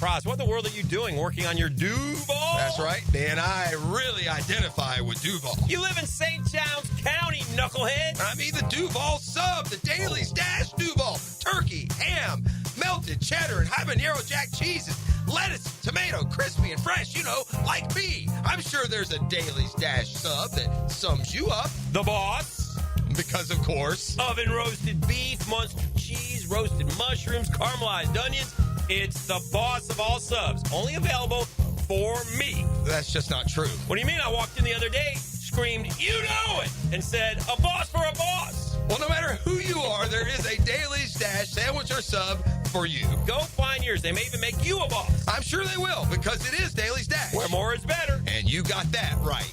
Praz, what in the world are you doing working on your Duval? That's right, man. I really identify with Duval. You live in St. John's County, knucklehead. I mean the Duval sub, the Dailies Dash Duval. Turkey, ham, melted cheddar, and habanero jack cheeses. Lettuce, tomato, crispy and fresh, like me. I'm sure there's a Dailies Dash sub that sums you up. The boss. Because, of course. Oven roasted beef, Munster cheese, roasted mushrooms, caramelized onions. It's the boss of all subs. Only available for me. That's just not true. What do you mean? I walked in the other day, screamed, "You know it!" and said, "A boss for a boss." Well, no matter who you are, there is a Dailies Dash sandwich or sub for you. Go find yours. They may even make you a boss. I'm sure they will, because it is Dailies Dash. Where more is better. And you got that right.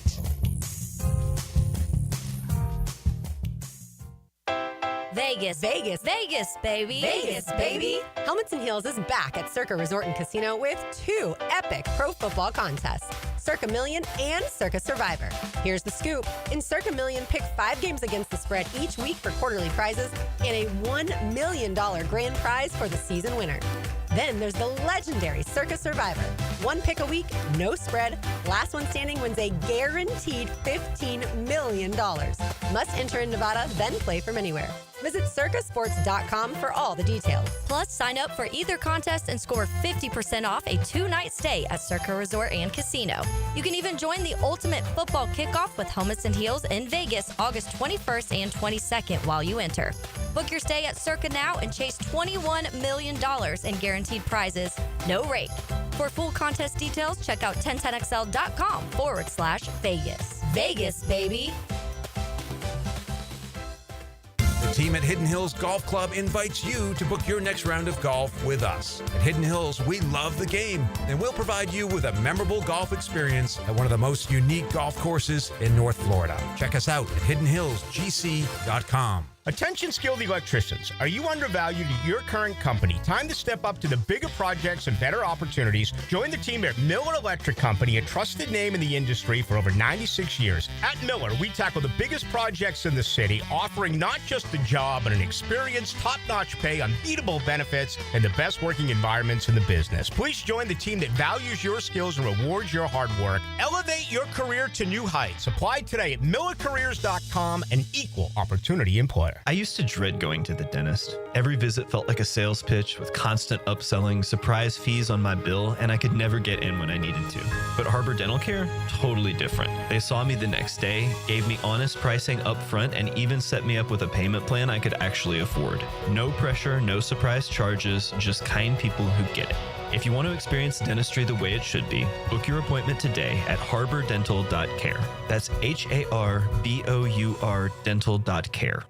Vegas, Vegas, Vegas, baby. Vegas, baby. Helmets and Heels is back at Circa Resort and Casino with 2 epic pro football contests, Circa Million and Circa Survivor. Here's the scoop. In Circa Million, pick 5 games against the spread each week for quarterly prizes and a $1 million grand prize for the season winner. Then there's the legendary Circa Survivor. 1 pick a week, no spread. Last one standing wins a guaranteed $15 million. Must enter in Nevada, then play from anywhere. Visit circasports.com for all the details. Plus, sign up for either contest and score 50% off a 2-night stay at Circa Resort and Casino. You can even join the ultimate football kickoff with Helmets and Heels in Vegas, August 21st and 22nd while you enter. Book your stay at Circa now and chase $21 million in guaranteed prizes. No rate. For full contest details, check out 1010XL.com/Vegas. Vegas, baby. The team at Hidden Hills Golf Club invites you to book your next round of golf with us. At Hidden Hills, we love the game, and we'll provide you with a memorable golf experience at one of the most unique golf courses in North Florida. Check us out at hiddenhillsgc.com. Attention skilled electricians. Are you undervalued at your current company? Time to step up to the bigger projects and better opportunities. Join the team at Miller Electric Company, a trusted name in the industry for over 96 years. At Miller, we tackle the biggest projects in the city, offering not just a job, but an experience, top-notch pay, unbeatable benefits, and the best working environments in the business. Please join the team that values your skills and rewards your hard work. Elevate your career to new heights. Apply today at millercareers.com, an equal opportunity employer. I used to dread going to the dentist. Every visit felt like a sales pitch with constant upselling, surprise fees on my bill, and I could never get in when I needed to. But Harbor Dental Care? Totally different. They saw me the next day, gave me honest pricing up front, and even set me up with a payment plan I could actually afford. No pressure, no surprise charges, just kind people who get it. If you want to experience dentistry the way it should be, book your appointment today at harbordental.care. That's HARBOUR dental.care.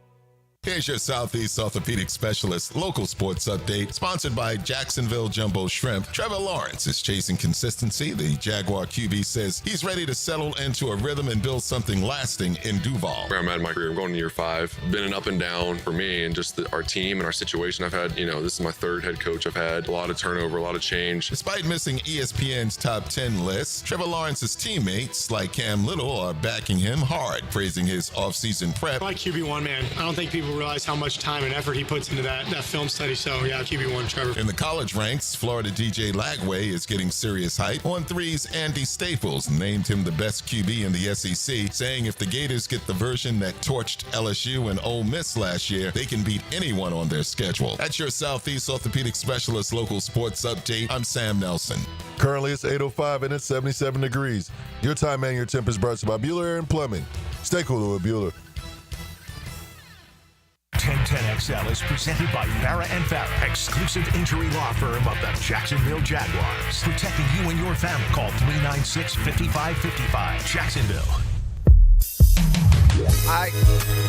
Here's your Southeast Orthopedic Specialist local sports update, sponsored by Jacksonville Jumbo Shrimp. Trevor Lawrence is chasing consistency. The Jaguar QB says he's ready to settle into a rhythm and build something lasting in Duval. Where I'm at in my career, I'm going to year 5. Been an up and down for me and just our team and our situation. I've had, this is my 3rd head coach. I've had a lot of turnover, a lot of change. Despite missing ESPN's top 10 list, Trevor Lawrence's teammates like Cam Little are backing him hard, praising his offseason prep. Like QB1, man. I don't think people realize how much time and effort he puts into that film study. So, yeah, QB1, Trevor. In the college ranks, Florida DJ Lagway is getting serious hype. On threes, Andy Staples named him the best QB in the SEC, saying if the Gators get the version that torched LSU and Ole Miss last year, they can beat anyone on their schedule. That's your Southeast Orthopedic Specialist local sports update. I'm Sam Nelson. Currently, it's 8:05 and it's 77 degrees. Your time and your temp is brought to you by Bueller Air and Plumbing. Stay cool with Bueller. 1010XL is presented by Farrah and Farrah, exclusive injury law firm of the Jacksonville Jaguars. Protecting you and your family. Call 396-5555. Jacksonville.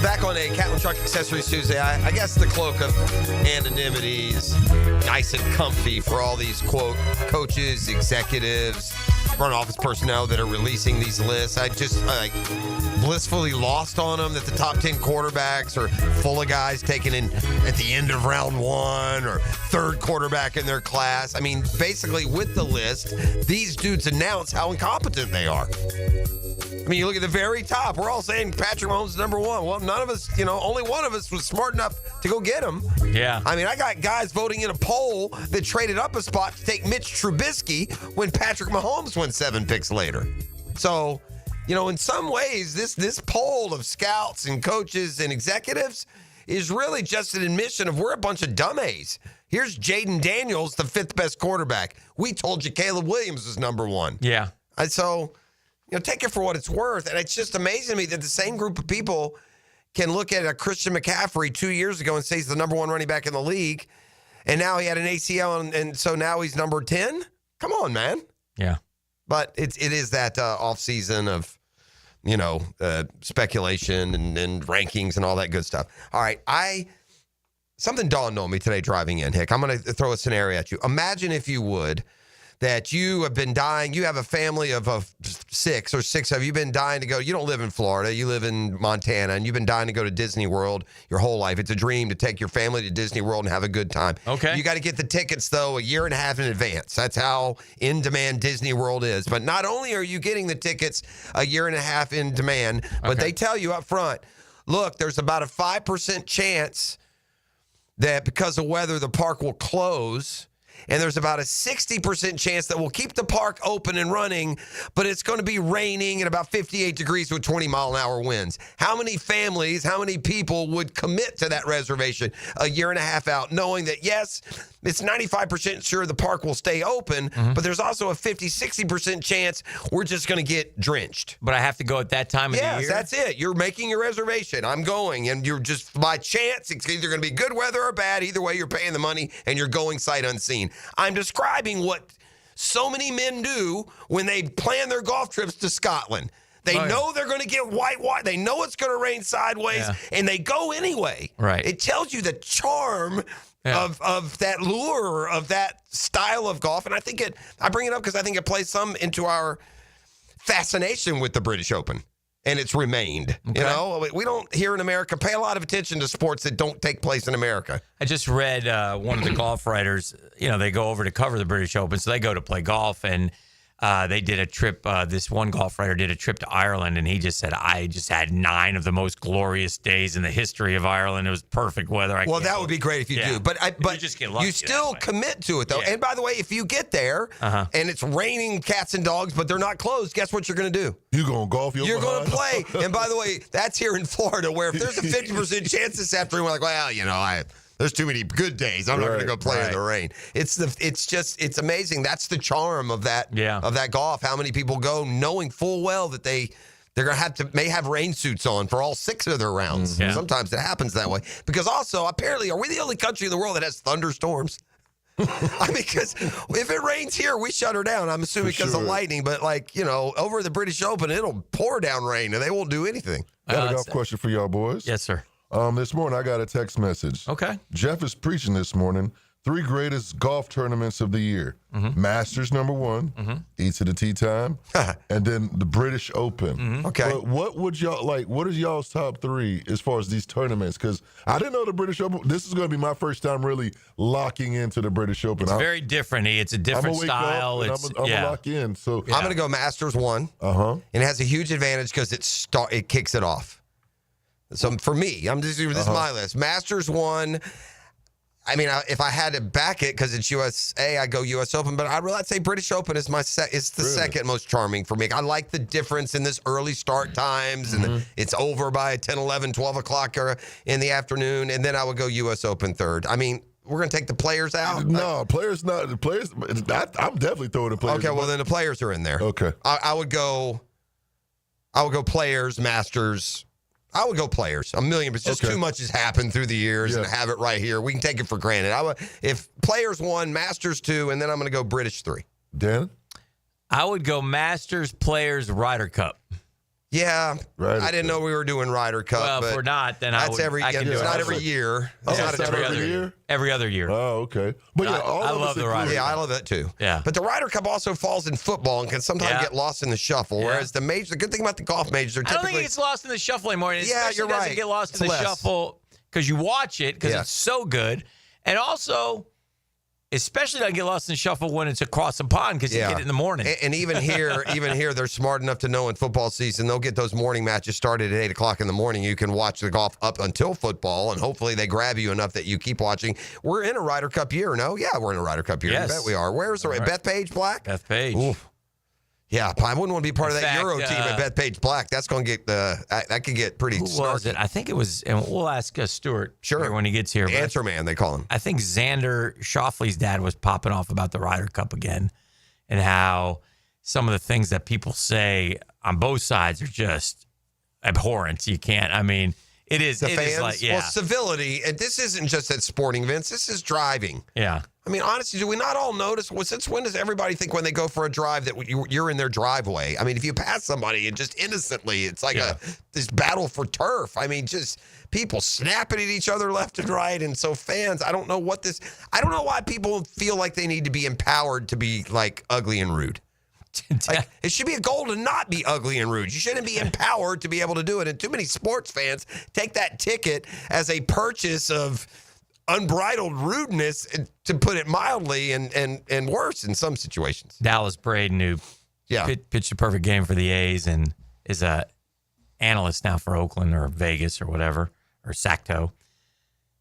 Back on a Catlin Truck Accessories Tuesday, I guess the cloak of anonymity is nice and comfy for all these, quote, coaches, executives, front office personnel that are releasing these lists. I just blissfully lost on them that the top 10 quarterbacks are full of guys taken in at the end of round one or third quarterback in their class. I mean, basically with the list, these dudes announce how incompetent they are. I mean, you look at the very top. We're all saying Patrick Mahomes is number one. Well, none of us, only one of us was smart enough to go get him. Yeah. I mean, I got guys voting in a poll that traded up a spot to take Mitch Trubisky when Patrick Mahomes went 7 picks later. So, in some ways, this poll of scouts and coaches and executives is really just an admission of we're a bunch of dumbass. Here's Jaden Daniels, the 5th best quarterback. We told you Caleb Williams was number one. Yeah. And so, take it for what it's worth. And it's just amazing to me that the same group of people can look at a Christian McCaffrey 2 years ago and say he's the number one running back in the league. And now he had an ACL, and so now he's number 10? Come on, man. Yeah. But it is that offseason of, speculation and rankings and all that good stuff. All right, something dawned on me today driving in, Hick. I'm going to throw a scenario at you. Imagine, if you would, that you have been dying. You have a family of 6 of you. You've been dying to go. You don't live in Florida. You live in Montana, and you've been dying to go to Disney World your whole life. It's a dream to take your family to Disney World and have a good time. Okay. You got to get the tickets, though, a year and a half in advance. That's how in demand Disney World is. But not only are you getting the tickets a year and a half in demand, but they tell you up front, look, there's about a 5% chance that because of weather, the park will close. And there's about a 60% chance that we'll keep the park open and running, but it's going to be raining and about 58 degrees with 20-mile-an-hour winds. How many families, how many people would commit to that reservation a year and a half out, knowing that, yes, it's 95% sure the park will stay open, but there's also a 50-60% chance we're just going to get drenched. But I have to go at that time of the year? Yes, that's it. You're making your reservation. I'm going, and you're just, by chance, it's either going to be good weather or bad. Either way, you're paying the money, and you're going sight unseen. I'm describing what so many men do when they plan their golf trips to Scotland. They know they're going to get white. They know it's going to rain sideways, and they go anyway. Right. It tells you the charm of that lure, of that style of golf. And I bring it up because I think it plays some into our fascination with the British Open. And it's remained. Okay. We don't here in America pay a lot of attention to sports that don't take place in America. I just read one of the golf writers, they go over to cover the British Open, so they go to play golf, and they did a trip. This one golf writer did a trip to Ireland, and he just said, I just had 9 of the most glorious days in the history of Ireland. It was perfect weather. That would be great if you do. But you just get lucky you still commit to it, though. Yeah. And by the way, if you get there and it's raining cats and dogs, but they're not closed, guess what you're going to do? You're going to golf. You're going to play. And by the way, that's here in Florida, where if there's a 50% chance this afternoon, we're like, there's too many good days. I'm not going to go play in the rain. It's amazing. That's the charm of that golf. How many people go knowing full well that they're going to may have rain suits on for all 6 of their rounds. Yeah. Sometimes it happens that way. Because also, apparently, are we the only country in the world that has thunderstorms? Because if it rains here, we shut her down. I'm assuming because of lightning. But over the British Open, it'll pour down rain and they won't do anything. Got a golf question for y'all boys. Yes, sir. This morning, I got a text message. Okay. Jeff is preaching this morning 3 greatest golf tournaments of the year. Masters, number 1, E to the Tee Time, and then the British Open. Okay. But what would y'all like? What is y'all's top 3 as far as these tournaments? Because I didn't know the British Open. This is going to be my first time really locking into the British Open. It's very different. It's a different style. I'm going to lock in. So I'm going to go Masters 1. And it has a huge advantage because it kicks it off. So for me, this is my list. Masters 1. I mean, if I had to back it because it's USA, I go U.S. Open. But I'd say British Open is it's the second most charming for me. I like the difference in this early start times, and it's over by 10, 11, 12 o'clock in the afternoon. And then I would go U.S. Open third. I mean, we're going to take the players out? No, players not. The players. I'm definitely throwing the players. Okay, well then the players are in there. Okay, I would go players, Masters, I would go players. A million, but just too much has happened through the years and have it right here. We can take it for granted. If players 1, Masters 2, and then I'm going to go British 3. Dan? I would go Masters, Players, Ryder Cup. Yeah, I didn't know we were doing Ryder Cup. Well, but if we're not, then it's not every year. It's not every year? Every other year. Oh, okay. But I love the Ryder Cup. Yeah, I love that too. Yeah. But the Ryder Cup also falls in football and can sometimes get lost in the shuffle. Yeah. Whereas the good thing about the golf majors are I typically. don't think it gets lost in the shuffle anymore. And Yeah, especially you're doesn't right. get lost It's in the less. shuffle because you watch it because it's so good. And also, especially doesn't get lost in the shuffle when it's across the pond because you get it in the morning. And even here, they're smart enough to know in football season they'll get those morning matches started at 8:00 in the morning. You can watch the golf up until football, and hopefully they grab you enough that you keep watching. We're in a Ryder Cup year, no? Yeah, we're in a Ryder Cup year. Yes. You bet we are. Where's the Bethpage Black? Bethpage. Oof. Yeah, I wouldn't want to be part In of that fact, Euro team at Bethpage Black. That's going to get that could get pretty. Who was it? I think it was, and we'll ask Stuart here when he gets here. The answer man, they call him. I think Xander Schauffele's dad was popping off about the Ryder Cup again and how some of the things that people say on both sides are just abhorrent. You can't, I mean, it is. The it fans, is like, well, civility, and this isn't just at sporting events. This is driving. Yeah. I mean, honestly, do we not all notice? Well, since when does everybody think when they go for a drive that you're in their driveway? I mean, if you pass somebody and just innocently, it's like this battle for turf. I mean, just people snapping at each other left and right. And so fans, I don't know why people feel like they need to be empowered to be like ugly and rude. Like, it should be a goal to not be ugly and rude. You shouldn't be empowered to be able to do it. And too many sports fans take that ticket as a purchase of unbridled rudeness, to put it mildly, and worse in some situations. Dallas Braden, who pitched a perfect game for the A's and is a analyst now for Oakland or Vegas or whatever, or Sacto.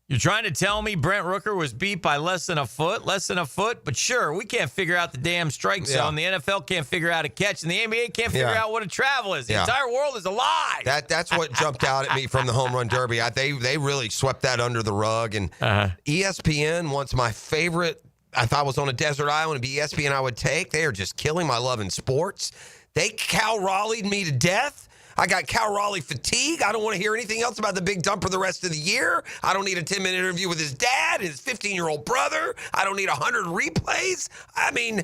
You're trying to tell me Brent Rooker was beat by less than a foot? But sure, we can't figure out the damn strike zone. The NFL can't figure out a catch, and the NBA can't figure out what a travel is. The entire world is a lie. That's what jumped out at me from the home run derby. They really swept that under the rug. And ESPN, once my favorite, if I was on a desert island, it'd be ESPN I would take. They are just killing my love in sports. They Cal Raleigh'd me to death. I got Cal Raleigh fatigue. I don't want to hear anything else about the big dumper the rest of the year. I don't need a 10-minute interview with his dad, his 15-year-old brother. I don't need 100 replays. I mean,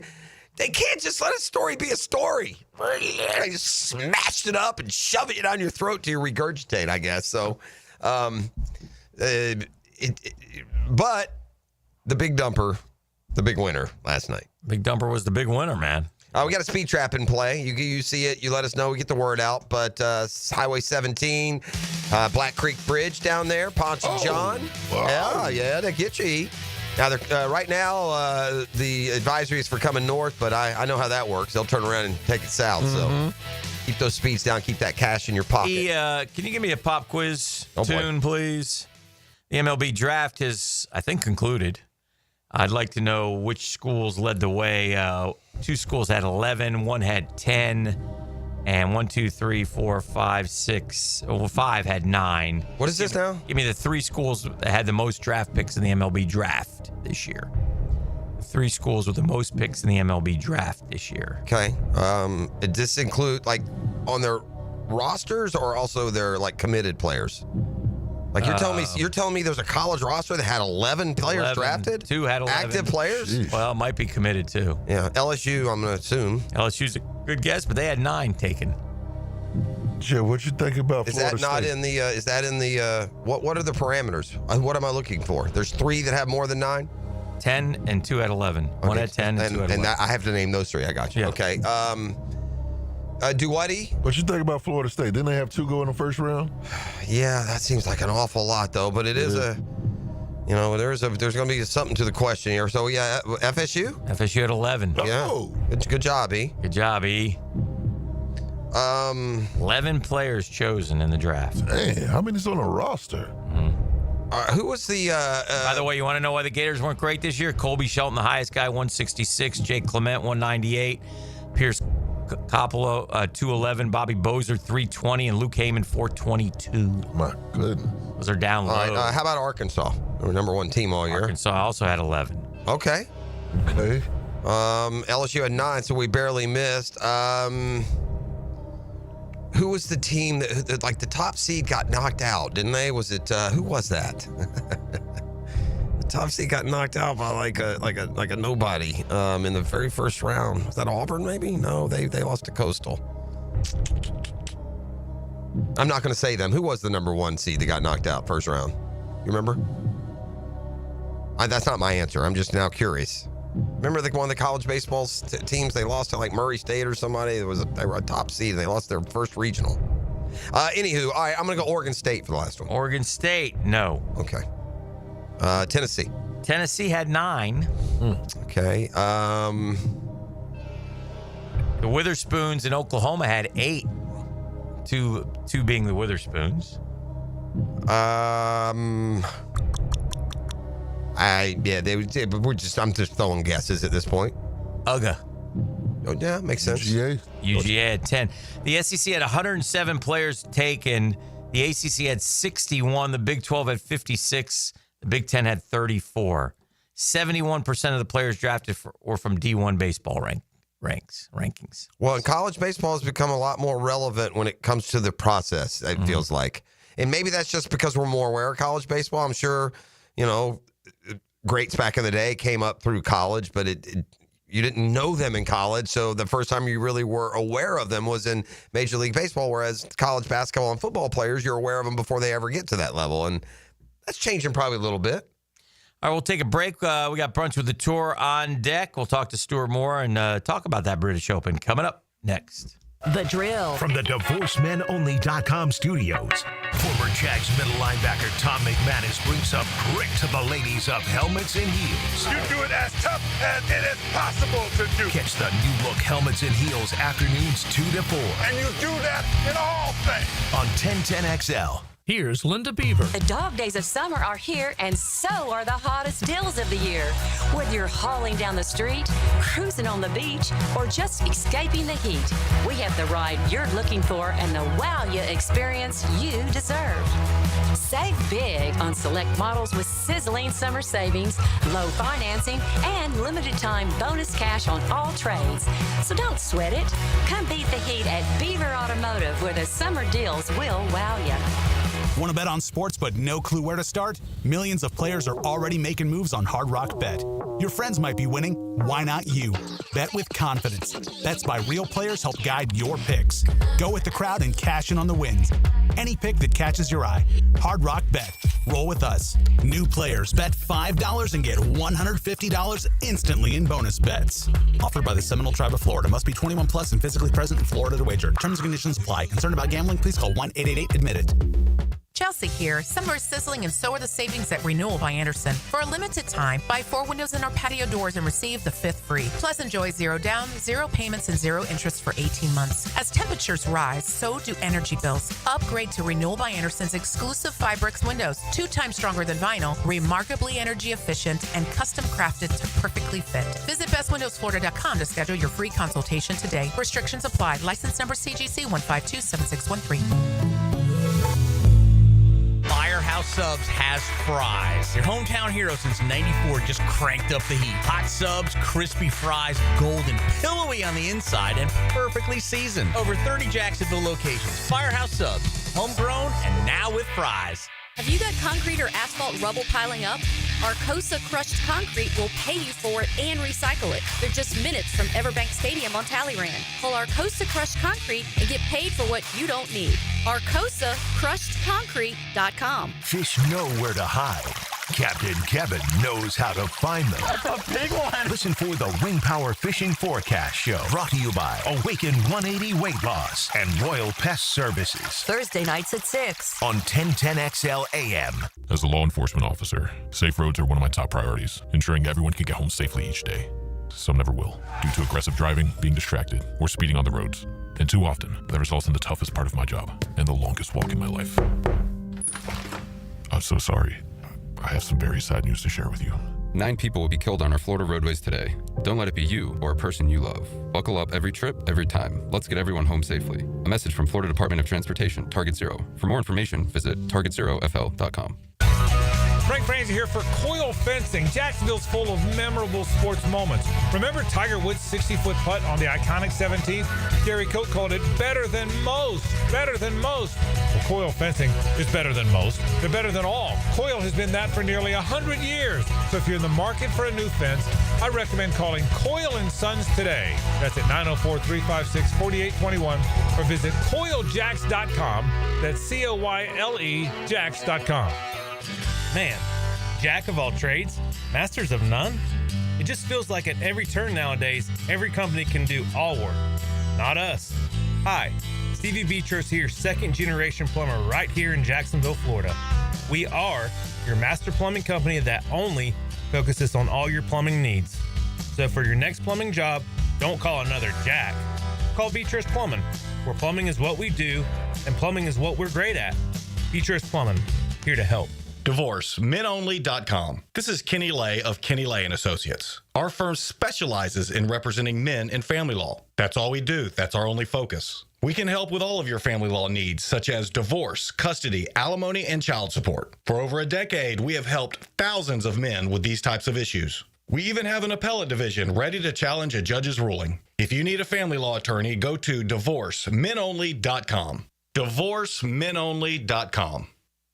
they can't just let a story be a story. They just smashed it up and shove it down your throat till you regurgitate, I guess. So, but the big dumper, the big winner last night. Big dumper was the big winner, man. We got a speed trap in play. You see it. You let us know. We get the word out. But Highway 17, Black Creek Bridge down there, Ponce and John. Wow. Yeah, they get you. Now, right now, the advisory is for coming north, but I know how that works. They'll turn around and take it south. So keep those speeds down. Keep that cash in your pocket. Can you give me a pop quiz tune, please? The MLB draft has, I think, concluded. I'd like to know which schools led the way. 2 schools had 11, 1 had 10, and 1, 2, 3, 4, 5, 6. Well, 5 had 9. What is this now? Give me the 3 schools that had the most draft picks in the MLB draft this year. 3 schools with the most picks in the MLB draft this year. Okay. Does this include like on their rosters or also their like committed players? Like you're telling me there's a college roster that had 11 players drafted? 2 had 11. Active players? Jeez. Well, it might be committed too. Yeah, LSU, I'm going to assume. LSU's a good guess, but they had 9 taken. Jay, what you think about Florida Is that not State? in the, is that in the, what are the parameters? What am I looking for? There's 3 that have more than 9? 10 and 2 had 11. Okay. 1 had 10 and 2 had 11. And I have to name those 3. I got you. Yeah. Okay. Duwadi? What you think about Florida State? Didn't they have 2 go in the first round? Yeah, that seems like an awful lot, though. But it is there's going to be something to the question here. So, yeah, FSU? FSU had 11. Yeah. Good job, E. Good job, E. 11 players chosen in the draft. Dang, how many's on a roster? Who was the... By the way, you want to know why the Gators weren't great this year? Colby Shelton, the highest guy, 166. Jake Clement, 198. Pierce Coppola, 211. Bobby Bozer, 320. And Luke Heyman, 422. My goodness. Those are down low. All right, how about Arkansas? Our number 1 team all year. Arkansas also had 11. Okay. Okay. LSU had 9, so we barely missed. Who was the team that like the top seed got knocked out, didn't they? Was it who was that? The top seed got knocked out by like a nobody in the very first round. Was that Auburn? Maybe no. They lost to Coastal. I'm not going to say them. Who was the number 1 seed that got knocked out first round? You remember? That's not my answer. I'm just now curious. Remember one of the college baseball teams? They lost to like Murray State or somebody. They were a top seed. They lost their first regional. Anywho, all right, I'm going to go Oregon State for the last one. Oregon State, no. Okay. Tennessee. Tennessee had 9. Okay. The Witherspoons in Oklahoma had 8. Two being the Witherspoons. I'm just throwing guesses at this point. UGA. Oh, yeah, makes sense. UGA had 10. The SEC had 107 players taken. The ACC had 61. The Big 12 had 56. The Big 10 had 34. 71% of the players drafted were from D1 baseball rankings. Well, and college baseball has become a lot more relevant when it comes to the process, it feels like. And maybe that's just because we're more aware of college baseball. I'm sure, greats back in the day came up through college, but you didn't know them in college. So the first time you really were aware of them was in Major League Baseball, whereas college basketball and football players, you're aware of them before they ever get to that level. And that's changing probably a little bit. All right, we'll take a break. We got Brunch with the Tour on deck. We'll talk to Stuart Moore and talk about that British Open coming up next. The Drill. From the DivorceMenOnly.com studios, former Jags middle linebacker Tom McManus brings up grit to the ladies of helmets and heels. You do it as tough as it is possible to do. Catch the new look helmets and heels afternoons 2 to 4. And you do that in all things. On 1010XL. Here's Linda Beaver. The dog days of summer are here, and so are the hottest deals of the year. Whether you're hauling down the street, cruising on the beach, or just escaping the heat, we have the ride you're looking for and the wow you experience you deserve. Save big on select models with sizzling summer savings, low financing, and limited time bonus cash on all trades. So don't sweat it. Come beat the heat at Beaver Automotive, where the summer deals will wow you. Want to bet on sports but no clue where to start? Millions of players are already making moves on Hard Rock Bet. Your friends might be winning. Why not you? Bet with confidence. Bets by real players help guide your picks. Go with the crowd and cash in on the wins. Any pick that catches your eye. Hard Rock Bet. Roll with us. New players bet $5 and get $150 instantly in bonus bets. Offered by the Seminole Tribe of Florida. Must be 21 plus and physically present in Florida to wager. Terms and conditions apply. Concerned about gambling? Please call 1-888-ADMIT-IT. Chelsea here. Summer is sizzling and so are the savings at Renewal by Anderson. For a limited time, buy 4 windows in our patio doors and receive the 5th free. Plus enjoy 0 down, 0 payments, and 0 interest for 18 months. As temperatures rise, so do energy bills. Upgrade to Renewal by Anderson's exclusive Fibrix windows. 2 times stronger than vinyl, remarkably energy efficient, and custom crafted to perfectly fit. Visit bestwindowsflorida.com to schedule your free consultation today. Restrictions apply. License number CGC 1527613. Firehouse Subs has fries. Your hometown hero since '94 just cranked up the heat. Hot subs, crispy fries, golden, pillowy on the inside, and perfectly seasoned. Over 30 Jacksonville locations. Firehouse Subs, homegrown and now with fries. Have you got concrete or asphalt rubble piling up? Arcosa Crushed Concrete will pay you for it and recycle it. They're just minutes from Everbank Stadium on Talleyrand. Call Arcosa Crushed Concrete and get paid for what you don't need. ArcosaCrushedConcrete.com. Fish know where to hide. Captain Kevin knows how to find them. That's a big one. Listen for the Wing Power Fishing Forecast Show. Brought to you by Awaken 180 Weight Loss and Royal Pest Services. Thursday nights at 6. On 1010XL AM. As a law enforcement officer, safe roads are one of my top priorities, ensuring everyone can get home safely each day. Some never will, due to aggressive driving, being distracted, or speeding on the roads. And too often, that results in the toughest part of my job and the longest walk in my life. I'm so sorry. I have some very sad news to share with you. 9 people will be killed on our Florida roadways today. Don't let it be you or a person you love. Buckle up every trip, every time. Let's get everyone home safely. A message from Florida Department of Transportation, Target Zero. For more information, visit targetzerofl.com. Frank Franzi here for Coil Fencing. Jacksonville's full of memorable sports moments. Remember Tiger Woods' 60-foot putt on the iconic 17th? Gary Coate called it better than most. Better than most. Well, Coil Fencing is better than most. They're better than all. Coil has been that for nearly 100 years. So if you're in the market for a new fence, I recommend calling Coil & Sons today. That's at 904-356-4821 or visit coiljacks.com. That's COYLE Jacks.com. Man, jack of all trades, masters of none? It just feels like at every turn nowadays, every company can do all work. Not us. Hi, Stevie Beatrice here, second-generation plumber right here in Jacksonville, Florida. We are your master plumbing company that only focuses on all your plumbing needs. So for your next plumbing job, don't call another Jack. Call Beatrice Plumbing, where plumbing is what we do and plumbing is what we're great at. Beatrice Plumbing, here to help. DivorceMenOnly.com. This is Kenny Lay of Kenny Lay & Associates. Our firm specializes in representing men in family law. That's all we do. That's our only focus. We can help with all of your family law needs, such as divorce, custody, alimony, and child support. For over a decade, we have helped thousands of men with these types of issues. We even have an appellate division ready to challenge a judge's ruling. If you need a family law attorney, go to DivorceMenOnly.com. DivorceMenOnly.com.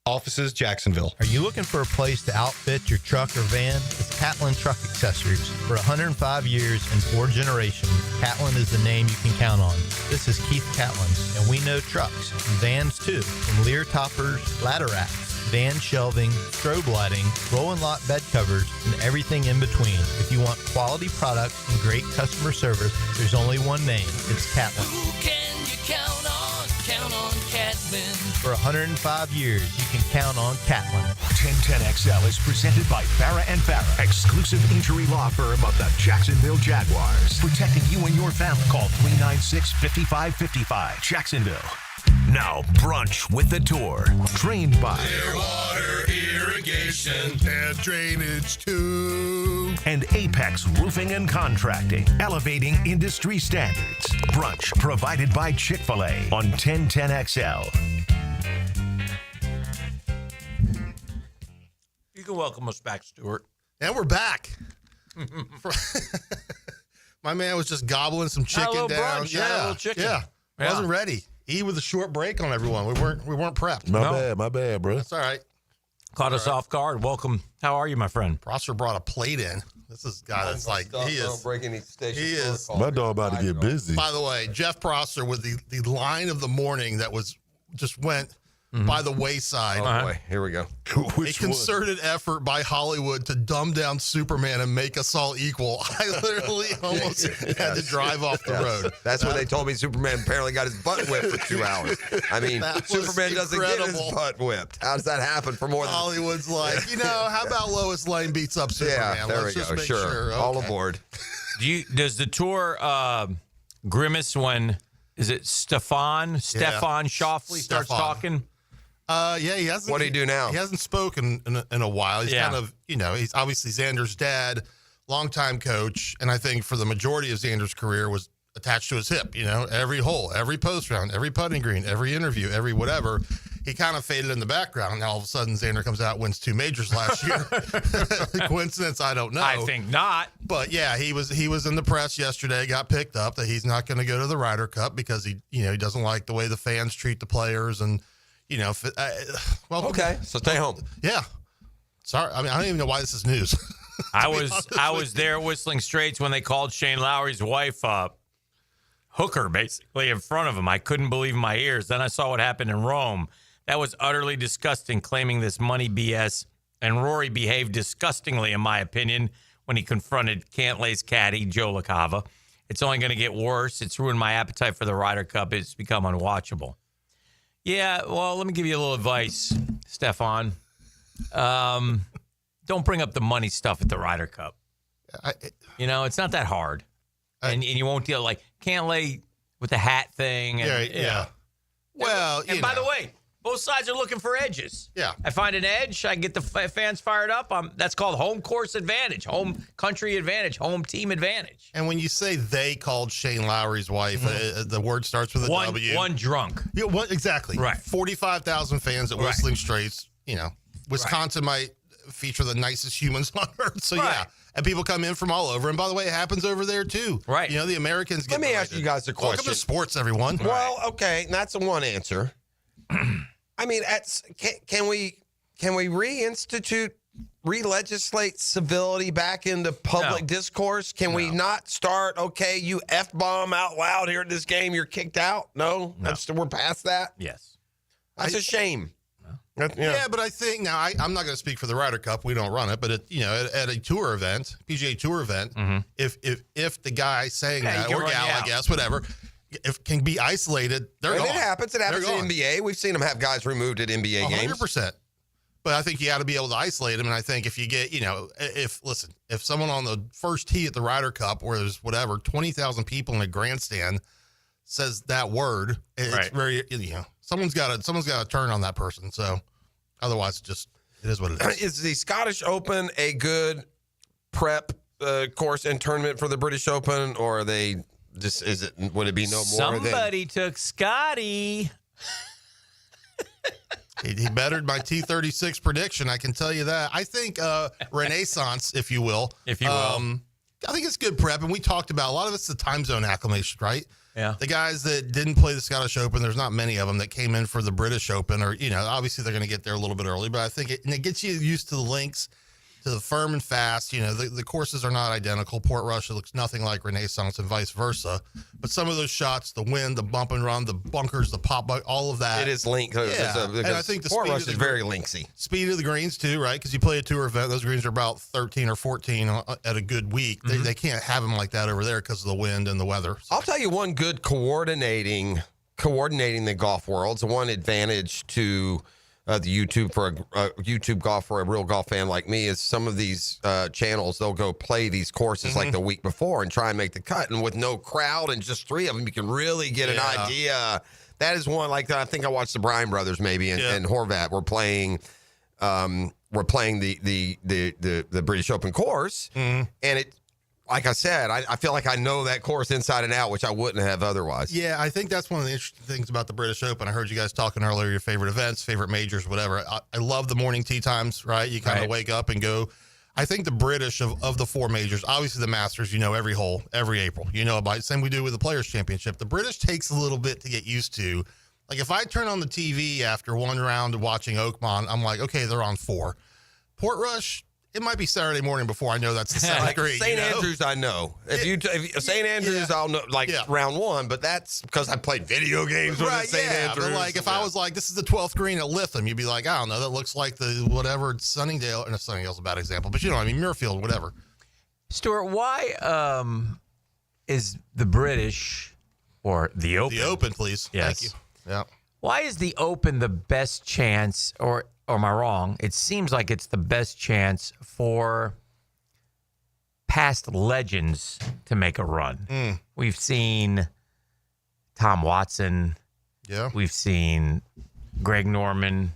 Offices, Jacksonville. Are you looking for a place to outfit your truck or van? It's Catlin Truck Accessories. For 105 years and 4 generations, Catlin is the name you can count on. This is Keith Catlin, and we know trucks and vans too, from Lear toppers, ladder racks, van shelving, strobe lighting, roll and lock bed covers, and everything in between. If you want quality products and great customer service, there's only one name. It's Catlin. Who can you count on? Count on Catlin. For 105 years, you can count on Catlin. 1010XL is presented by Farah & Farah, exclusive injury law firm of the Jacksonville Jaguars. Protecting you and your family. Call 396-5555. Jacksonville. Now, Brunch with the Tour. Trained by Clearwater Irrigation and Drainage too. And Apex Roofing and Contracting, elevating industry standards. Brunch provided by Chick-fil-A on 1010XL. You can welcome us back, Stuart. And we're back. My man was just gobbling some chicken down. Brunch, a little chicken. Yeah. Wasn't ready. He with a short break on everyone. We weren't prepped. My bad, bro. That's all right. Caught us off guard. Welcome. How are you, my friend? Prosser brought a plate in. This is a guy that's like, he is. He is. My dog about to get busy. By the way, Jeff Prosser with the line of the morning that was just went by the wayside. Oh, boy. Here we go. A concerted effort by Hollywood to dumb down Superman and make us all equal. I literally almost had to drive off the road. That's when they told me Superman apparently got his butt whipped for 2 hours. I mean, Superman doesn't get his butt whipped. How does that happen for more than... Hollywood's like, how about Lois Lane beats up Superman? Yeah, there we go. Sure. Okay. All aboard. Does the tour grimace when, is it Stefan Shoffley starts talking? He hasn't. What do you do now? He hasn't spoken in a while. He's kind of, he's obviously Xander's dad, longtime coach, and I think for the majority of Xander's career was attached to his hip. Every hole, every post round, every putting green, every interview, every whatever. He kind of faded in the background. Now all of a sudden Xander comes out, wins 2 majors last year. Coincidence? I don't know. I think not. But yeah, he was in the press yesterday. Got picked up that he's not going to go to the Ryder Cup because he doesn't like the way the fans treat the players and. Okay, so stay home. Yeah. Sorry. I mean, I don't even know why this is news. I was there Whistling Straits when they called Shane Lowry's wife hooker, basically, in front of him. I couldn't believe my ears. Then I saw what happened in Rome. That was utterly disgusting, claiming this money BS. And Rory behaved disgustingly, in my opinion, when he confronted Cantlay's caddy, Joe LaCava. It's only going to get worse. It's ruined my appetite for the Ryder Cup. It's become unwatchable. Yeah, well, let me give you a little advice, Stefan. Don't bring up the money stuff at the Ryder Cup. It's not that hard. And you won't deal like Cantlay with the hat thing. And, yeah. Well, and by the way, both sides are looking for edges. Yeah. I find an edge. I get the fans fired up. That's called home course advantage, home country advantage, home team advantage. And when you say they called Shane Lowry's wife, the word starts with a W. One drunk. Yeah, exactly. Right. 45,000 fans at Whistling Straits. Wisconsin might feature the nicest humans on earth. So yeah, and people come in from all over. And by the way, it happens over there too. Right. You know, the Americans get Let me ask you guys a question. Welcome to sports, everyone. Well, okay, that's a one answer. I mean, can we reinstitute, re-legislate civility back into public discourse? Can we not start, okay, you F-bomb out loud here at this game, you're kicked out? No? We're past that? Yes. That's a shame. Yeah, but I think now I'm not going to speak for the Ryder Cup. We don't run it, but at a tour event, PGA Tour event, if the guy saying that or gal, I guess, whatever, if can be isolated, they're gone. It happens. It happens in NBA. We've seen them have guys removed at NBA games. 100%. But I think you got to be able to isolate them. And I think if you get, if someone on the first tee at the Ryder Cup, where there's 20,000 people in a grandstand, says that word, it's very, someone's got to turn on that person. So otherwise, it is what it is. Is the Scottish Open a good prep course and tournament for the British Open, or are they just? Would it be no more? Somebody took Scotty. He bettered my T36 prediction. I can tell you that. I think Renaissance, if you will. I think it's good prep, and we talked about a lot of it's the time zone acclimation, right? Yeah. The guys that didn't play the Scottish Open, there's not many of them that came in for the British Open, or obviously they're going to get there a little bit early, but I think it gets you used to the links, to the firm and fast. The courses are not identical. Port Russia looks nothing like Renaissance and vice versa. But some of those shots, the wind, the bump and run, the bunkers, the pop, all of that. It is linked. Yeah. And I think the Port speed Russia is very linksy. Speed of the greens too, right? Because you play a tour event, those greens are about 13 or 14 at a good week. They can't have them like that over there because of the wind and the weather. I'll tell you one good coordinating the golf world. It's one advantage to the YouTube for a YouTube golf for a real golf fan like me is some of these channels, they'll go play these courses like the week before and try and make the cut. And with no crowd and just three of them, you can really get an idea. That is one like that. I think I watched the Bryan brothers maybe and Horvat were playing. We're playing the British Open course, and it. Like I said, I feel like I know that course inside and out, which I wouldn't have otherwise. Yeah, I think that's one of the interesting things about the British Open. I heard you guys talking earlier, your favorite events, favorite majors, whatever. I love the morning tee times, right? You kind of wake up and go. I think the British of the four majors, obviously the Masters, every hole, every April. About same we do with the Players' Championship. The British takes a little bit to get used to. Like if I turn on the TV after one round of watching Oakmont, I'm like, okay, they're on 4. Port Rush, it might be Saturday morning before I know that's the 7th grade. St. Andrews, I know. If St. Andrews, I'll know round 1, but that's because I played video games with St. Andrews. But like if I was like, this is the 12th green at Lytham, you'd be like, I don't know, that looks like the whatever Sunningdale. And Sunningdale's a bad example, but Muirfield, whatever. Stuart, why is the British or the Open? The Open, please. Yes. Thank you. Yeah. Why is the Open the best chance, or am I wrong? It seems like it's the best chance for past legends to make a run. We've seen Tom Watson. Yeah. We've seen Greg Norman.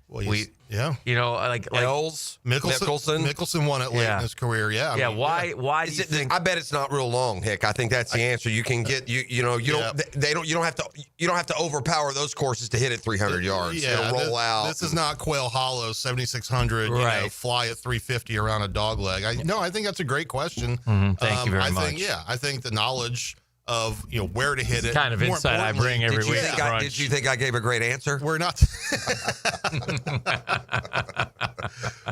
Well, like Els, Mickelson won it late in his career. Yeah. I mean, why do you think? I bet it's not real long, Hick. I think that's the answer. You can get you don't have to overpower those courses to hit it 300 yards. Yeah, it'll roll out. This is not Quail Hollow 7,600. Fly at 350 around a dog leg. I think that's a great question. Thank you very much. I think the knowledge of where to hit it. Kind of insight I bring every week. Did you think I gave a great answer? We're not.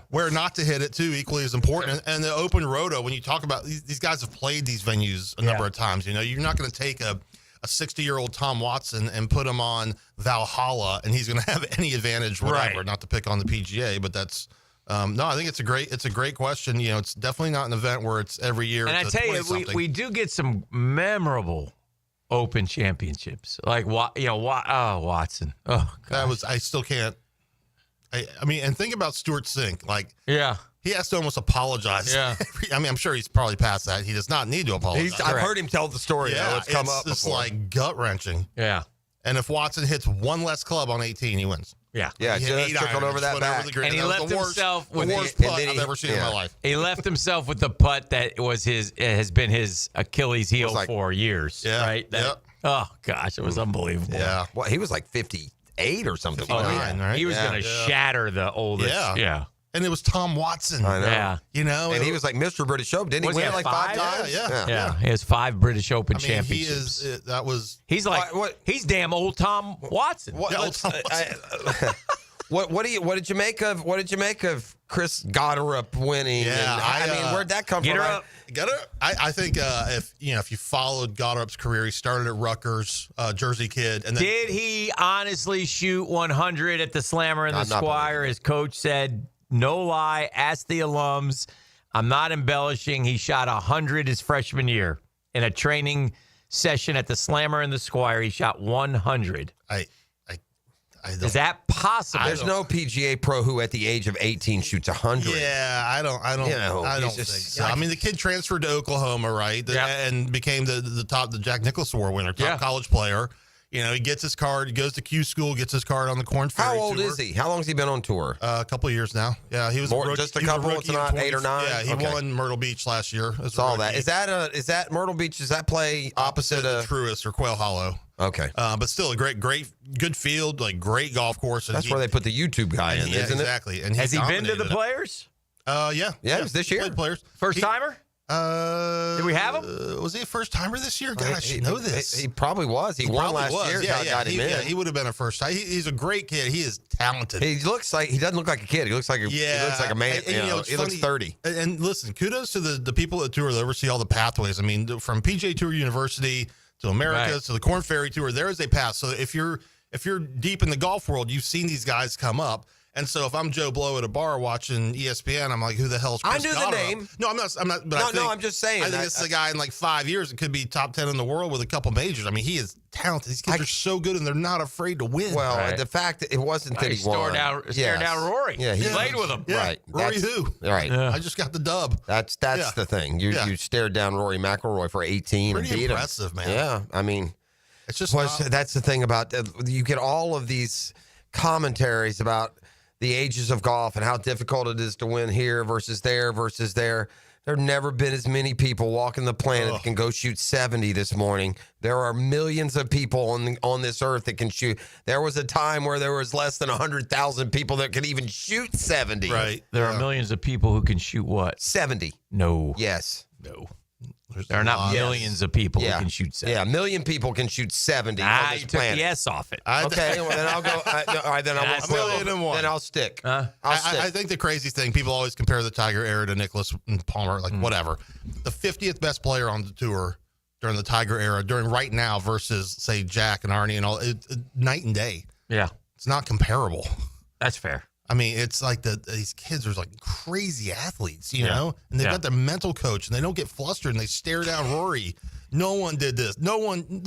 Where not to hit it too equally is important. And the Open Roto, when you talk about these guys have played these venues a number of times. You're not going to take a 60-year-old Tom Watson and put him on Valhalla and he's going to have any advantage whatever. Not to pick on the PGA, but that's. No, I think it's a great question. It's definitely not an event where it's every year. And I tell you, we do get some memorable Open championships, like Watson. Oh, gosh. I still can't. I mean, and think about Stuart Sink. He has to almost apologize. Yeah. I'm sure he's probably past that. He does not need to apologize. I've heard him tell the story. Yeah, it's come up just before. like gut wrenching. Yeah. And if Watson hits one less club on 18, he wins. Yeah. Just trickled over that back. And he left himself with the worst putt I've ever seen in my life. He left himself with the putt that has been his Achilles heel for years. Yeah. Right? Oh, gosh. It was unbelievable. Yeah. Well, he was like 58 or something. 59, right? He was going to shatter the oldest. Yeah. And it was Tom Watson. I know. Yeah. You know? And he was like Mr. British Open. Didn't he win like 5 times? Yeah. He has 5 British Open I mean, championships. He's like, he's damn old Tom Watson. What did you make of Chris Goddard winning? Yeah, I mean, where'd that come from? I think if you followed Goddard's career, he started at Rutgers, Jersey kid, and then Did he honestly shoot 100 at the Slammer and the Squire? His coach said, no lie, ask the alums. I'm not embellishing. He shot 100 his freshman year in a training session at the Slammer and the Squire. He shot 100. Is that possible? There's no PGA pro who at the age of 18 shoots 100. Yeah, I don't think so. I mean, the kid transferred to Oklahoma, right? And became the Jack Nicklaus Award winner, top college player. You know, he gets his card, he goes to Q school, gets his card on the Corn Ferry How old tour. is he? How long has he been on tour? A couple of years now. Yeah, he was just a couple. It's not 8 or 9. Yeah, he won Myrtle Beach last year. Saw that. Is that Myrtle Beach? Does that play opposite of Truist or Quail Hollow? Okay, but still a good field, like great golf course. And that's where they put the YouTube guy in, isn't exactly. it? And has he been to the Players? Yeah, it was this year. Players. First timer? Did we have him? Was he a first timer this year? God, I should know this. He probably was. He won last year. Got him in. Yeah, he would have been a first time. He's a great kid. He is talented. He doesn't look like a kid. He looks like a man. And he looks 30. And listen, kudos to the people at the tour that oversee all the pathways. I mean, from PGA Tour University to Americas to the Corn Ferry Tour, there is a path. So if you're deep in the golf world, you've seen these guys come up. And so if I'm Joe Blow at a bar watching ESPN, I'm like, who the hell's Chris Goddard? I knew the name. No, I'm not. But I'm just saying. I think this is a guy in like 5 years that could be top 10 in the world with a couple majors. I mean, he is talented. These kids are so good, and they're not afraid to win. Well, the fact that it wasn't that he won. Stared down Rory. Yeah, he played with him. Yeah. Right. Rory who? Right. Yeah. I just got the dub. That's the thing. You stared down Rory McIlroy for 18 Pretty and beat impressive, him. man. Yeah, I mean, it's just that's the thing about you get all of these commentaries about the ages of golf and how difficult it is to win here versus there versus there. There have never been as many people walking the planet that can go shoot 70 this morning. There are millions of people on this earth that can shoot. There was a time where there was less than 100,000 people that could even shoot 70. Right. There are millions of people who can shoot what? 70. No. Yes. No. There are not millions of people who can shoot 70. Yeah, a million people can shoot 70 on this you planet. took the S off it. Okay, well, then I'll go. All right, then I'll stick. I think the crazy thing, people always compare the Tiger era to Nicklaus and Palmer, like whatever. The 50th best player on the tour during the Tiger era, during right now versus, say, Jack and Arnie and all, night and day. Yeah. It's not comparable. That's fair. I mean, it's like these kids are like crazy athletes, you know? And they've got their mental coach, and they don't get flustered, and they stare down Rory. No one did this. There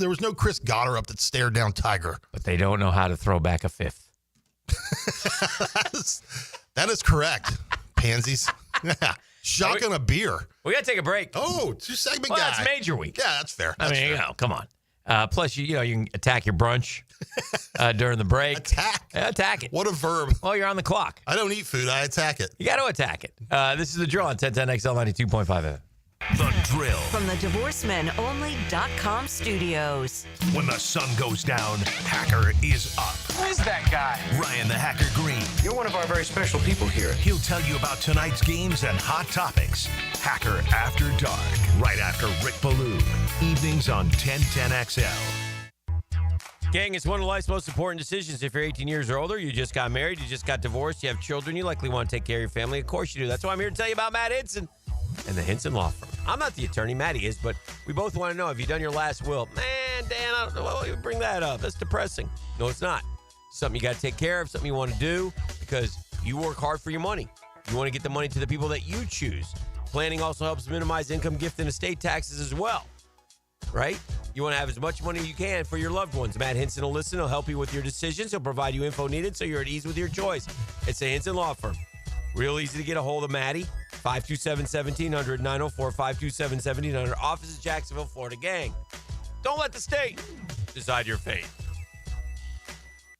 was no Chris Goddard that stared down Tiger. But they don't know how to throw back a fifth. That is correct, pansies. Shotgun a beer. We got to take a break. Oh, 2-segment guy. Well, that's major week. Yeah, that's fair. I mean, come on. Plus, you can attack your brunch during the break. Attack it. What a verb. Well, you're on the clock. I don't eat food. I attack it. You got to attack it. This is The Drill on 1010XL 92.5 FM. The Drill. From the DivorceMenOnly.com studios. When the sun goes down, Hacker is up. Who is that guy? Ryan the Hacker Green. You're one of our very special people here. He'll tell you about tonight's games and hot topics. Hacker After Dark. Right after Rick Ballou. Evenings on 1010XL. Gang, it's one of life's most important decisions. If you're 18 years or older, you just got married, you just got divorced, you have children, you likely want to take care of your family. Of course you do. That's why I'm here to tell you about Matt Hinson and the Hinson Law Firm. I'm not the attorney, Matty is, but we both want to know, have you done your last will? Man, Dan, I don't know why you bring that up. That's depressing. No, it's not. Something you got to take care of, something you want to do because you work hard for your money. You want to get the money to the people that you choose. Planning also helps minimize income, gift, and estate taxes as well. Right? You want to have as much money as you can for your loved ones. Matt Hinson will listen. He'll help you with your decisions. He'll provide you info needed so you're at ease with your choice. It's the Hinson Law Firm. Real easy to get a hold of Matty. 527-1700, 904-527-1700. Office is Jacksonville, Florida. Gang, don't let the state decide your fate.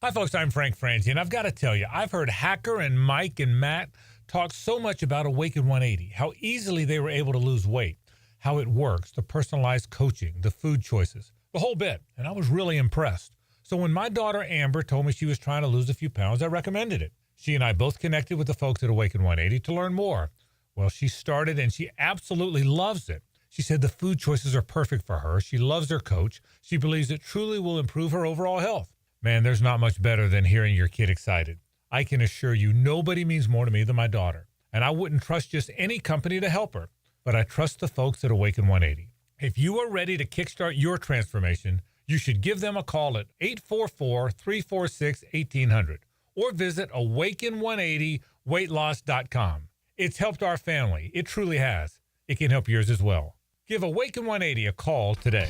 Hi, folks. I'm Frank Franzi, and I've got to tell you, I've heard Hacker and Mike and Matt talk so much about Awaken 180, how easily they were able to lose weight, how it works, the personalized coaching, the food choices, the whole bit, and I was really impressed. So when my daughter Amber told me she was trying to lose a few pounds, I recommended it. She and I both connected with the folks at Awaken 180 to learn more. Well, she started and she absolutely loves it. She said the food choices are perfect for her. She loves their coach. She believes it truly will improve her overall health. Man, there's not much better than hearing your kid excited. I can assure you nobody means more to me than my daughter. And I wouldn't trust just any company to help her. But I trust the folks at Awaken 180. If you are ready to kickstart your transformation, you should give them a call at 844-346-1800 or visit awaken180weightloss.com. It's helped our family. It truly has. It can help yours as well. Give Awaken 180 a call today.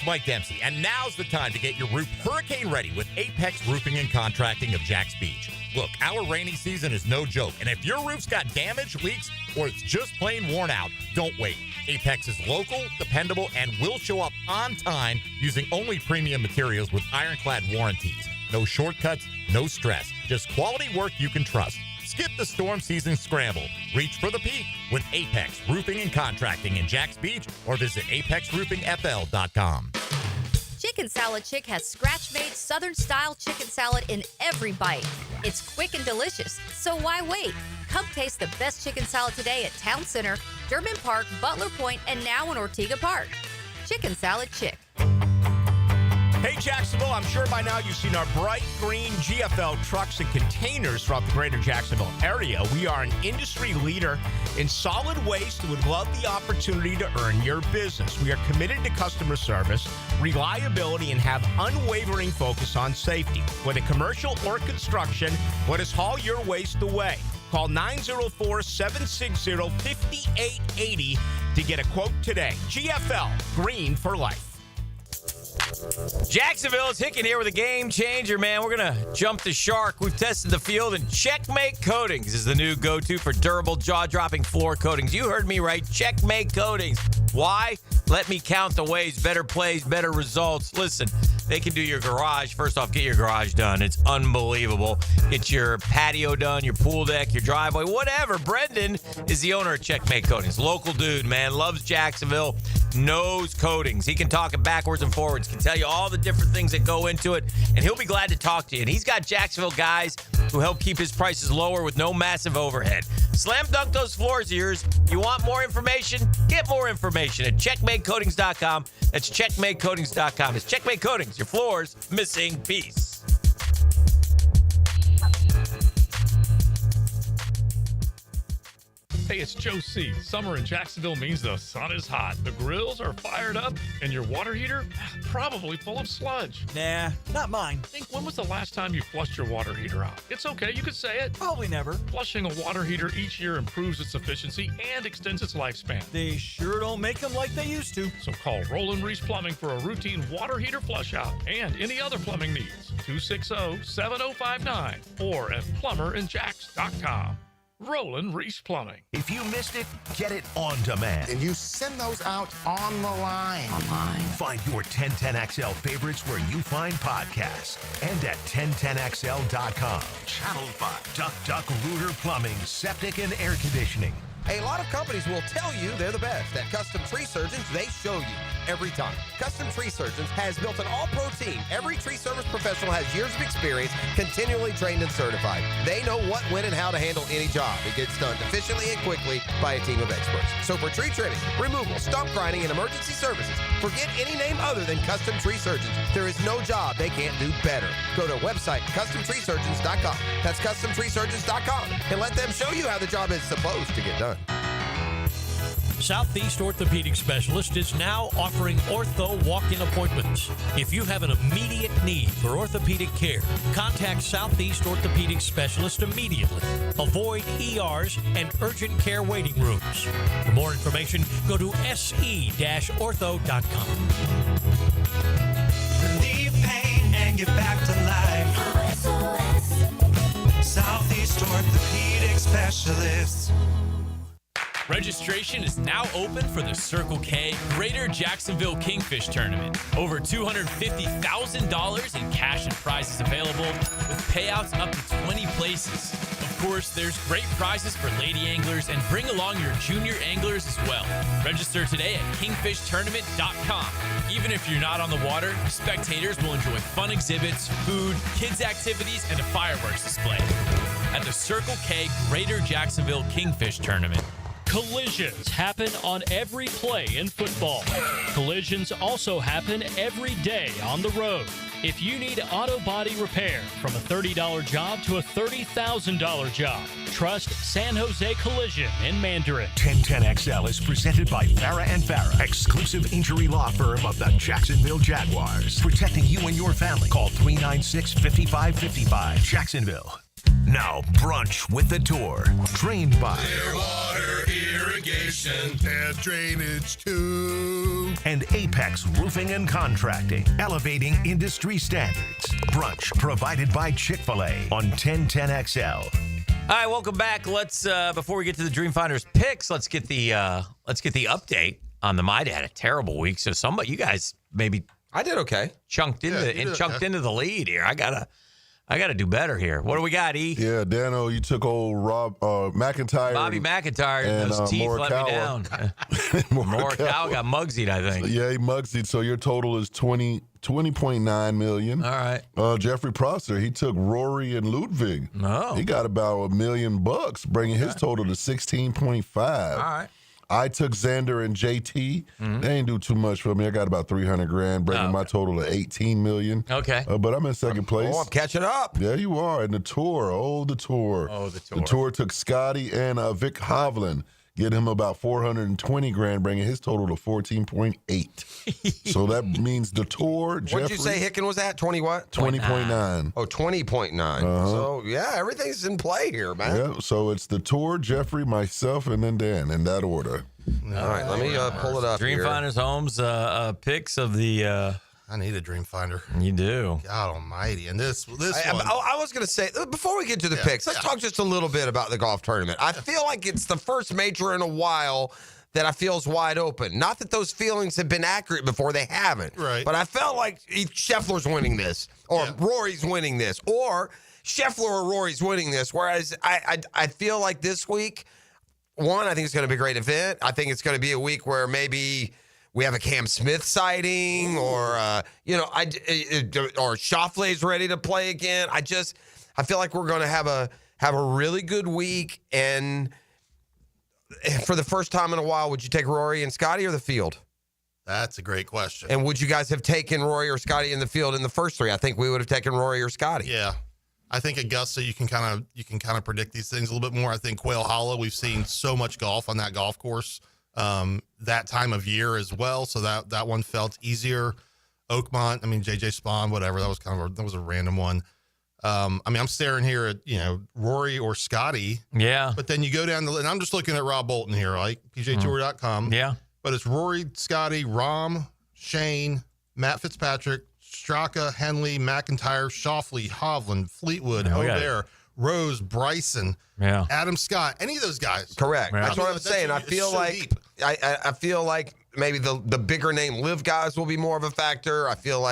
Mike Dempsey, and now's the time to get your roof hurricane ready with Apex Roofing and Contracting of Jacks Beach. Look, our rainy season is no joke, and if your roof's got damage, leaks, or it's just plain worn out, don't wait. Apex is local, dependable, and will show up on time using only premium materials with ironclad warranties. No shortcuts, no stress, just quality work you can trust. Skip the storm season scramble. Reach for the peak with Apex Roofing and Contracting in Jacks Beach or visit apexroofingfl.com. Chicken Salad Chick has scratch-made Southern-style chicken salad in every bite. It's quick and delicious, so why wait? Come taste the best chicken salad today at Town Center, Durbin Park, Butler Point, and now in Ortega Park. Chicken Salad Chick. Hey, Jacksonville, I'm sure by now you've seen our bright green GFL trucks and containers throughout the greater Jacksonville area. We are an industry leader in solid waste and would love the opportunity to earn your business. We are committed to customer service, reliability, and have unwavering focus on safety. Whether commercial or construction, let us haul your waste away. Call 904-760-5880 to get a quote today. GFL, green for life. Jacksonville is Hicken here with a game changer, man. We're going to jump the shark. We've tested the field, and Checkmate Coatings is the new go-to for durable, jaw-dropping floor coatings. You heard me right. Checkmate Coatings. Why? Let me count the ways. Better plays, better results. Listen, they can do your garage. First off, get your garage done. It's unbelievable. Get your patio done, your pool deck, your driveway, whatever. Brendan is the owner of Checkmate Coatings. Local dude, man. Loves Jacksonville. Knows coatings. He can talk it backwards and forwards. Can tell you all the different things that go into it. And he'll be glad to talk to you. And he's got Jacksonville guys who help keep his prices lower with no massive overhead. Slam dunk those floors of yours. You want more information? Get more information at checkmatecoatings.com. That's checkmatecoatings.com. It's Checkmate Coatings, your floor's missing piece. Hey, it's Joe C. Summer in Jacksonville means the sun is hot, the grills are fired up, and your water heater probably full of sludge. Nah, not mine. Think, when was the last time you flushed your water heater out? It's okay, you could say it. Probably never. Flushing a water heater each year improves its efficiency and extends its lifespan. They sure don't make them like they used to. So call Roland Reese Plumbing for a routine water heater flush out and any other plumbing needs. 260-7059 or at plumberinjacks.com. Roland Reese Plumbing. If you missed it, get it on demand. And you send those out on the line. Find your 1010XL favorites where you find podcasts and at 1010XL.com. Channel 5, Duck Duck Rooter Plumbing, Septic and Air Conditioning. A lot of companies will tell you they're the best. At Custom Tree Surgeons, they show you every time. Custom Tree Surgeons has built an all-pro team. Every tree service professional has years of experience, continually trained and certified. They know what, when, and how to handle any job. It gets done efficiently and quickly by a team of experts. So for tree trimming, removal, stump grinding, and emergency services, forget any name other than Custom Tree Surgeons. There is no job they can't do better. Go to website CustomTreeSurgeons.com. That's CustomTreeSurgeons.com, and let them show you how the job is supposed to get done. Southeast Orthopedic Specialist is now offering ortho walk-in appointments. If you have an immediate need for orthopedic care, contact Southeast Orthopedic Specialist immediately. Avoid ERs and urgent care waiting rooms. For more information, go to se-ortho.com. Relieve pain and get back to life. Southeast Orthopedic Specialists. Registration is now open for the Circle K Greater Jacksonville Kingfish Tournament. Over $250,000 in cash and prizes available, with payouts up to 20 places. Of course, there's great prizes for lady anglers, and bring along your junior anglers as well. Register today at kingfishtournament.com. Even if you're not on the water, spectators will enjoy fun exhibits, food, kids' activities, and a fireworks display at the Circle K Greater Jacksonville Kingfish Tournament. Collisions happen on every play in football. Collisions also happen every day on the road. If you need auto body repair, from a $30 job to a $30,000 job, trust San Jose Collision in Mandarin. 1010XL is presented by Farah and Farah, exclusive injury law firm of the Jacksonville Jaguars. Protecting you and your family. Call 396-5555. Jacksonville. Now, brunch with the tour. Trained by Clearwater Irrigation and Drainage too. And Apex Roofing and Contracting, elevating industry standards. Brunch provided by Chick-fil-A on 1010XL. All right, welcome back. Let's before we get to the Dreamfinders picks, let's get the update on the My Dad. A terrible week. So you guys maybe I did okay. Chunked into the lead here. I gotta do better here. What do we got, E? Yeah, Dano, you took old Rob McIntyre. Bobby McIntyre and those teeth let me down. Morikawa got Mugsied, I think. Yeah, he Mugsied. So your total is 20.9 million. All right. Jeffrey Prosser, he took Rory and Ludwig. Oh. He got about $1 million, bringing his total to 16.5. All right. I took Xander and JT. They ain't do too much for me. I got about $300,000, bringing my total to 18 million. Okay. But I'm in second place. Oh, I'm catching up. Yeah, you are. And the tour. The tour. The tour took Scotty and Vic Hovland, get him about $420,000, bringing his total to 14.8. So that means the tour. What did you say Hicken was at? 20 what? 20.9. Oh, 20.9. So, yeah, everything's in play here, man. Yeah, so it's the tour, Jeffrey, myself, and then Dan, in that order. All right, let me pull it up here. Dreamfinders Homes picks of the... I need a Dreamfinder. You do. God almighty. And this one. I was going to say, before we get to the picks, let's talk just a little bit about the golf tournament. I feel like it's the first major in a while that I feel is wide open. Not that those feelings have been accurate before, they haven't. Right. But I felt like Scheffler's winning this, or Rory's winning this, or Scheffler or Rory's winning this, whereas I feel like this week, one, I think it's going to be a great event. I think it's going to be a week where maybe we have a Cam Smith sighting, or or Schauffele's ready to play again. I feel like we're going to have a really good week. And for the first time in a while, would you take Rory and Scotty or the field? That's a great question. And would you guys have taken Rory or Scotty in the field in the first three? I think we would have taken Rory or Scotty. Yeah. I think Augusta, you can kind of predict these things a little bit more. I think Quail Hollow, we've seen so much golf on that golf course that time of year as well, so that one felt easier. Oakmont, JJ Spawn, whatever, that was a random one. I'm staring here at Rory or Scotty. Yeah. But then you go down and I'm just looking at Rob Bolton here, like PGAtour.com. Yeah. But it's Rory, Scotty, Rahm, Shane, Matt Fitzpatrick, Straka, Henley, McIntyre, Schauffele, Hovland, Fleetwood, O'Bear, Rose, Bryson, Adam Scott, any of those guys. Correct. That's what I'm saying. I feel like I feel like maybe the bigger name live guys will be more of a factor. I feel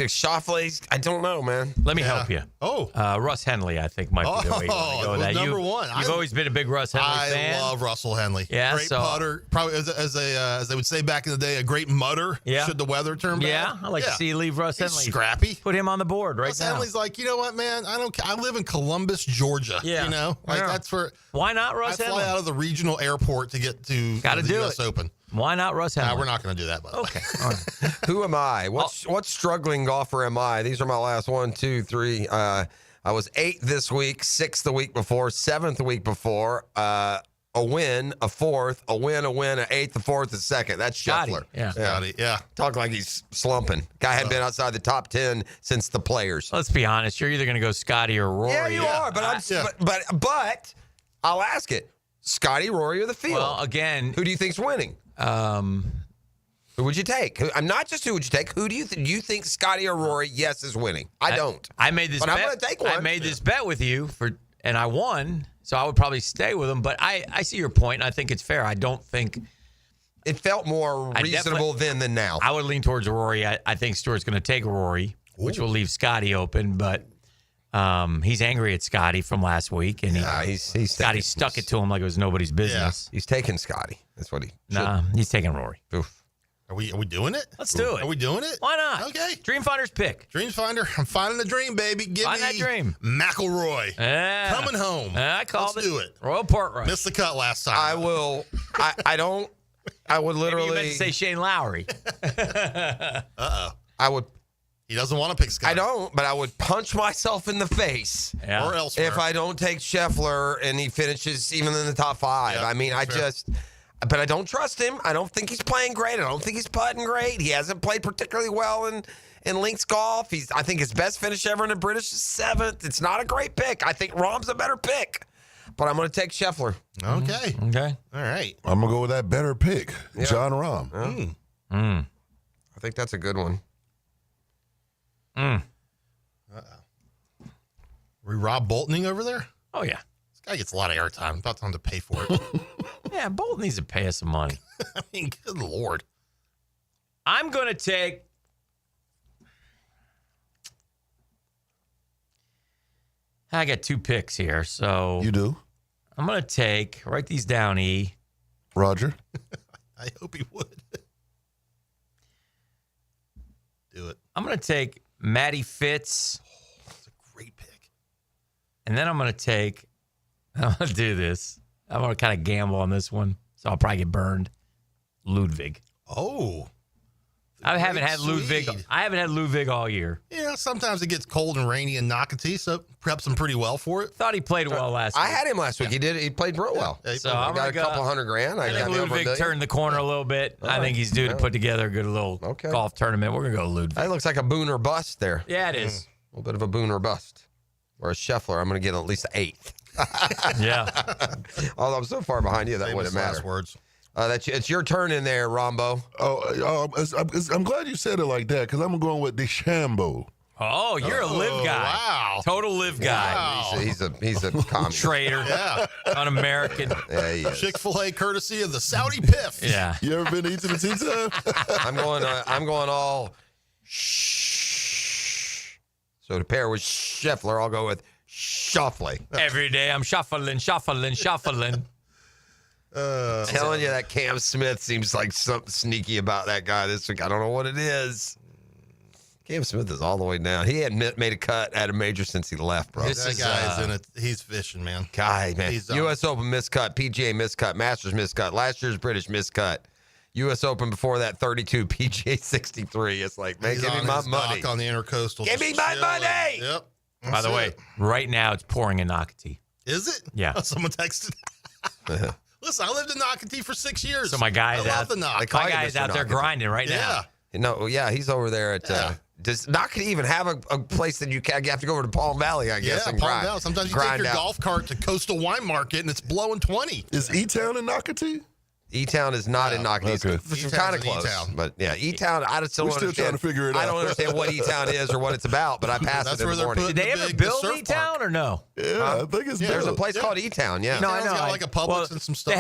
Schauffele's, I don't know, man. Let me help you. Oh. Russ Henley, I think, might be the way you want to go with that. Number one. You've always been a big Russ Henley fan. I love Russell Henley. Yeah, great putter. Probably, as they would say back in the day, a great mutter should the weather turn bad. Yeah, I like to see you leave Russ He's Henley. Scrappy. Put him on the board right Russ now. Henley's like, you know what, man? I live in Columbus, Georgia. Yeah. That's for. Why not Russ I Henley? fly out of the regional airport to get to Gotta the do U.S. it. Open. Why not Russ Henley? We're not going to do that, by the way. Okay. All right. Who am I? What struggling golfer am I? These are my last 1, 2, 3. I was 8th this week, 6th the week before, 7th the week before. A win, a 4th, a win, an 8th, a 4th, a 2nd. That's Scheffler. Scotty, yeah. Talk like he's slumping. Guy had been outside the top 10 since the Players. Let's be honest. You're either going to go Scotty or Rory. Yeah, you are. But but I'll ask it. Scotty, Rory, or the field? Well, again, who do you think's winning? Who would you take? I'm not just who would you take. Who do you think Scotty or Rory? Yes, is winning. I don't. I made this. But bet. I'm going to take one. I made this bet with you and I won. So I would probably stay with him. But I see your point, and I think it's fair. I don't think it felt more reasonable then than now. I would lean towards Rory. I think Stewart's going to take Rory, which will leave Scotty open. But He's angry at Scotty from last week, and Scotty stuck it to him like it was nobody's business. He's taking Scotty. That's what he. Nah, he's taking Rory. Oof. Are we doing it? Let's do it. Are we doing it? Why not? Okay. Dreamfinder's pick. Dreamfinder. I'm finding the dream, baby. Give Find me that dream. McElroy. Yeah. Coming home. I called Let's do it. Royal Port Rush. Missed the cut last time. I will. I don't. I would literally. Maybe you meant to say Shane Lowry. I would. He doesn't want to pick Scott. I don't, but I would punch myself in the face Or elsewhere. if I don't take Scheffler and he finishes even in the top 5. Yeah, I mean, but I don't trust him. I don't think he's playing great. I don't think he's putting great. He hasn't played particularly well in links golf. I think his best finish ever in the British is 7th. It's not a great pick. I think Rahm's a better pick, but I'm going to take Scheffler. Okay. Okay. All right. I'm going to go with that better pick, Yeah. John Rahm. I think that's a good one. We Rob Boltoning over there? Oh, yeah. This guy gets a lot of airtime. About time to pay for it. Yeah, Bolt needs to pay us some money. I mean, good Lord. I'm going to take. I got 2 picks here, so. You do? I'm going to write these down, E. Roger? I hope he would. Do it. I'm going to take Matty Fitz. That's a great pick. And then I'm going to do this. I'm going to kind of gamble on this one, so I'll probably get burned. Ludwig. Oh. I haven't had Ludwig. I haven't had Ludwig all year. Yeah, sometimes it gets cold and rainy and Nocatee, so preps him pretty well for it. Thought he played well last week. I had him last week. He played real well. Yeah, So I I'm got gonna a couple $100,000. I think Ludwig turned the corner a little bit. I think he's due to put together a good little golf tournament. We're going to go Ludwig. That looks like a boon or bust there. Yeah, it is. A little bit of a boon or bust. Or a Scheffler, I'm going to get at least 8th. Yeah. Although I'm so far behind you, that Famous wouldn't matter. last words. It's your turn in there, Rombo. I'm glad you said it like that because I'm going with DeChambeau. Oh, you're a live guy. Wow. Total live guy. Wow. He's a communist. Traitor. Yeah. Un-American. Yeah, he is. Chick-fil-A courtesy of the Saudi Piff. Yeah. You ever been to Eat the Tea Time? I'm going all shh. So to pair with Scheffler, I'll go with shuffling. Every day I'm shuffling. Telling you that Cam Smith seems like something sneaky about that guy this week. I don't know what it is. Cam Smith is all the way down. He hadn't made a cut at a major since he left, bro. That guy is in it. He's fishing, man. Man. He's U.S. Open miscut, PGA miscut, Masters miscut, last year's British miscut, U.S. Open before that 32, PGA 63. It's like, man, He's give me on my his money. dock on the Intercoastal. Give me my money. Yep. By the way, right now it's pouring in Nocatee. Is it? Yeah. Someone texted. Listen, I lived in Nocatee for 6 years. So my guy is out. My guy is out there grinding right now. No, yeah, he's over there at. Does Nocatee even have a place that you have to go over to Palm Valley? I guess. Yeah, Palm Valley. Sometimes you take your golf cart to Coastal Wine Market and it's blowing 20. Is E-Town in Nocatee? E-Town is not in Nocatee. Okay. It's kind of close. E-Town. But yeah, E-Town, I still don't understand. Trying to figure it out. I don't understand what E-Town is or what it's about, but I passed it in the morning. Did they ever build E-Town or no? Yeah, I think it's There's a place called E-Town, yeah. No, I know. Got like a Publix and some stuff.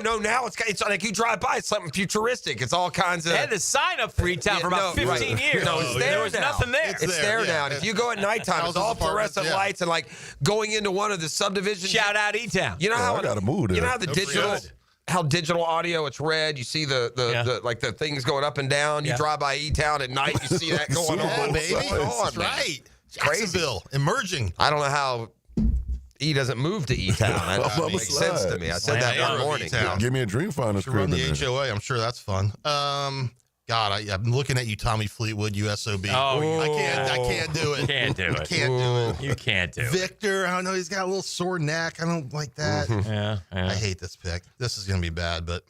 No, now it's like you drive by, it's something futuristic. It's all kinds of. They had to sign up for E-Town for about 15 years. No, it's there. There was now. nothing there. It's there now. And if you go at nighttime, it's all fluorescent lights and like going into one of the subdivisions. Shout out E-Town. You know how I got a mood. You know how the digital audio, it's red. You see the like the things going up and down. You drive by E-Town at night, you see that going on, baby. That's right. Jacksonville emerging. I don't know how E doesn't move to E-Town. That doesn't make sense to me. I said that one morning. Give me a Dreamfinder's crib. Run the HOA. I'm sure that's fun. God, I'm looking at you, Tommy Fleetwood, USOB. Oh, I can't do it. Can't do it. Can't do it. You can't do it. Victor, I don't know. He's got a little sore neck. I don't like that. Yeah. I hate this pick. This is going to be bad, but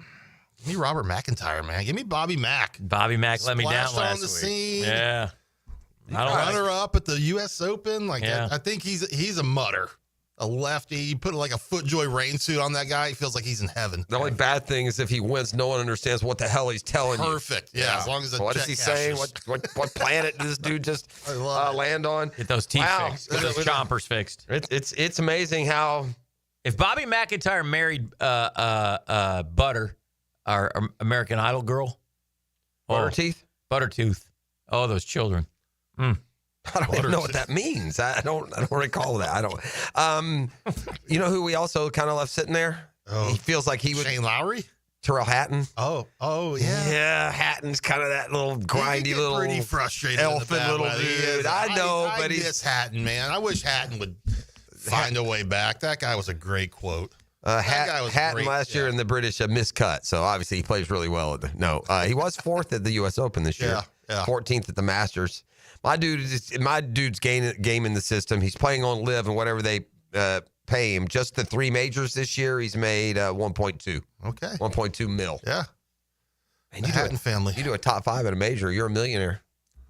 give me Robert McIntyre, man. Give me Bobby Mack. Bobby Mack let me down Splashed last on the week. scene. Yeah. Runner up at the U.S. Open. Yeah. I think he's a mutter. A lefty. You put like a FootJoy rain suit on that guy, he feels like he's in heaven. The only bad thing is if he wins, no one understands what the hell he's telling you. Perfect. Yeah, as long as the what is check he saying? cashes. What planet did this dude just land on? Get those teeth fixed. Get those chompers fixed. It's amazing how if Bobby McIntyre married Butter, our American Idol girl, Butterteeth. Buttertooth. Oh, those children. I don't even know what that means. I don't recall that. I don't. You know who we also kind of left sitting there? Oh, he feels like he was Shane Lowry. Terrell Hatton. Oh, yeah. Yeah, Hatton's kind of that little grindy little pretty frustrated. elfin little dude. I know, but he's miss Hatton, man. I wish Hatton would find a way back. That guy was a great quote. Hatton great, last year in the British miscut, so obviously he plays really well. He was 4th at the U.S. Open this year. Yeah. 14th at the Masters. My dude's gaming the system. He's playing on live and whatever they pay him. Just the 3 majors this year, he's made 1.2. Okay. 1.2 mil. Yeah. Man, the Hatton family. You do a top 5 at a major, you're a millionaire. I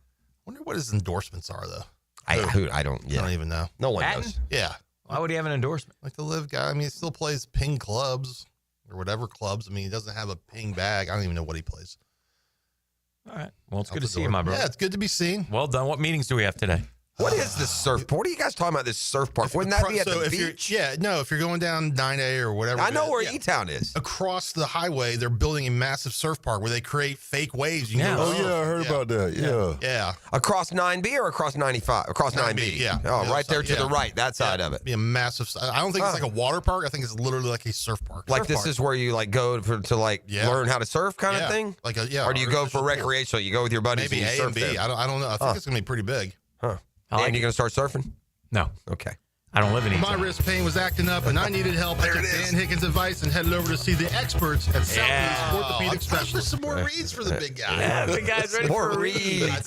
wonder what his endorsements are, though. I don't even know. No one Hatton? knows. Yeah. Why would he have an endorsement? Like the live guy. I mean, he still plays ping clubs or whatever clubs. I mean, he doesn't have a ping bag. I don't even know what he plays. All right. Well, it's good to see you, my brother. Yeah, it's good to be seen. Well done. What meetings do we have today? What is this surf? What are you guys talking about? This surf park? Wouldn't that be at the beach? If you're going down 9A or whatever. I know where E-Town is. Across the highway, they're building a massive surf park where they create fake waves. You can go Oh, yeah, I heard about that. Yeah. Across 9B or across 95? Across 9B. Yeah. Oh, right there to the right, that side of it. Be a massive. I don't think it's like a water park. I think it's literally like a surf park. Like this is where you like go to learn how to surf kind of thing? Like or do you go for recreational? You go with your buddies maybe and you A surf and B. there? I don't know. I think it's going to be pretty big. Huh. And you going to start surfing? No. Okay. I don't live in My E-Town. wrist pain was acting up, and I needed help. I took Dan Higgins' advice and headed over to see the experts at Southeast Orthopedic Specialists. Some more reads for the big guy. Yeah, the guy's ready More for reads.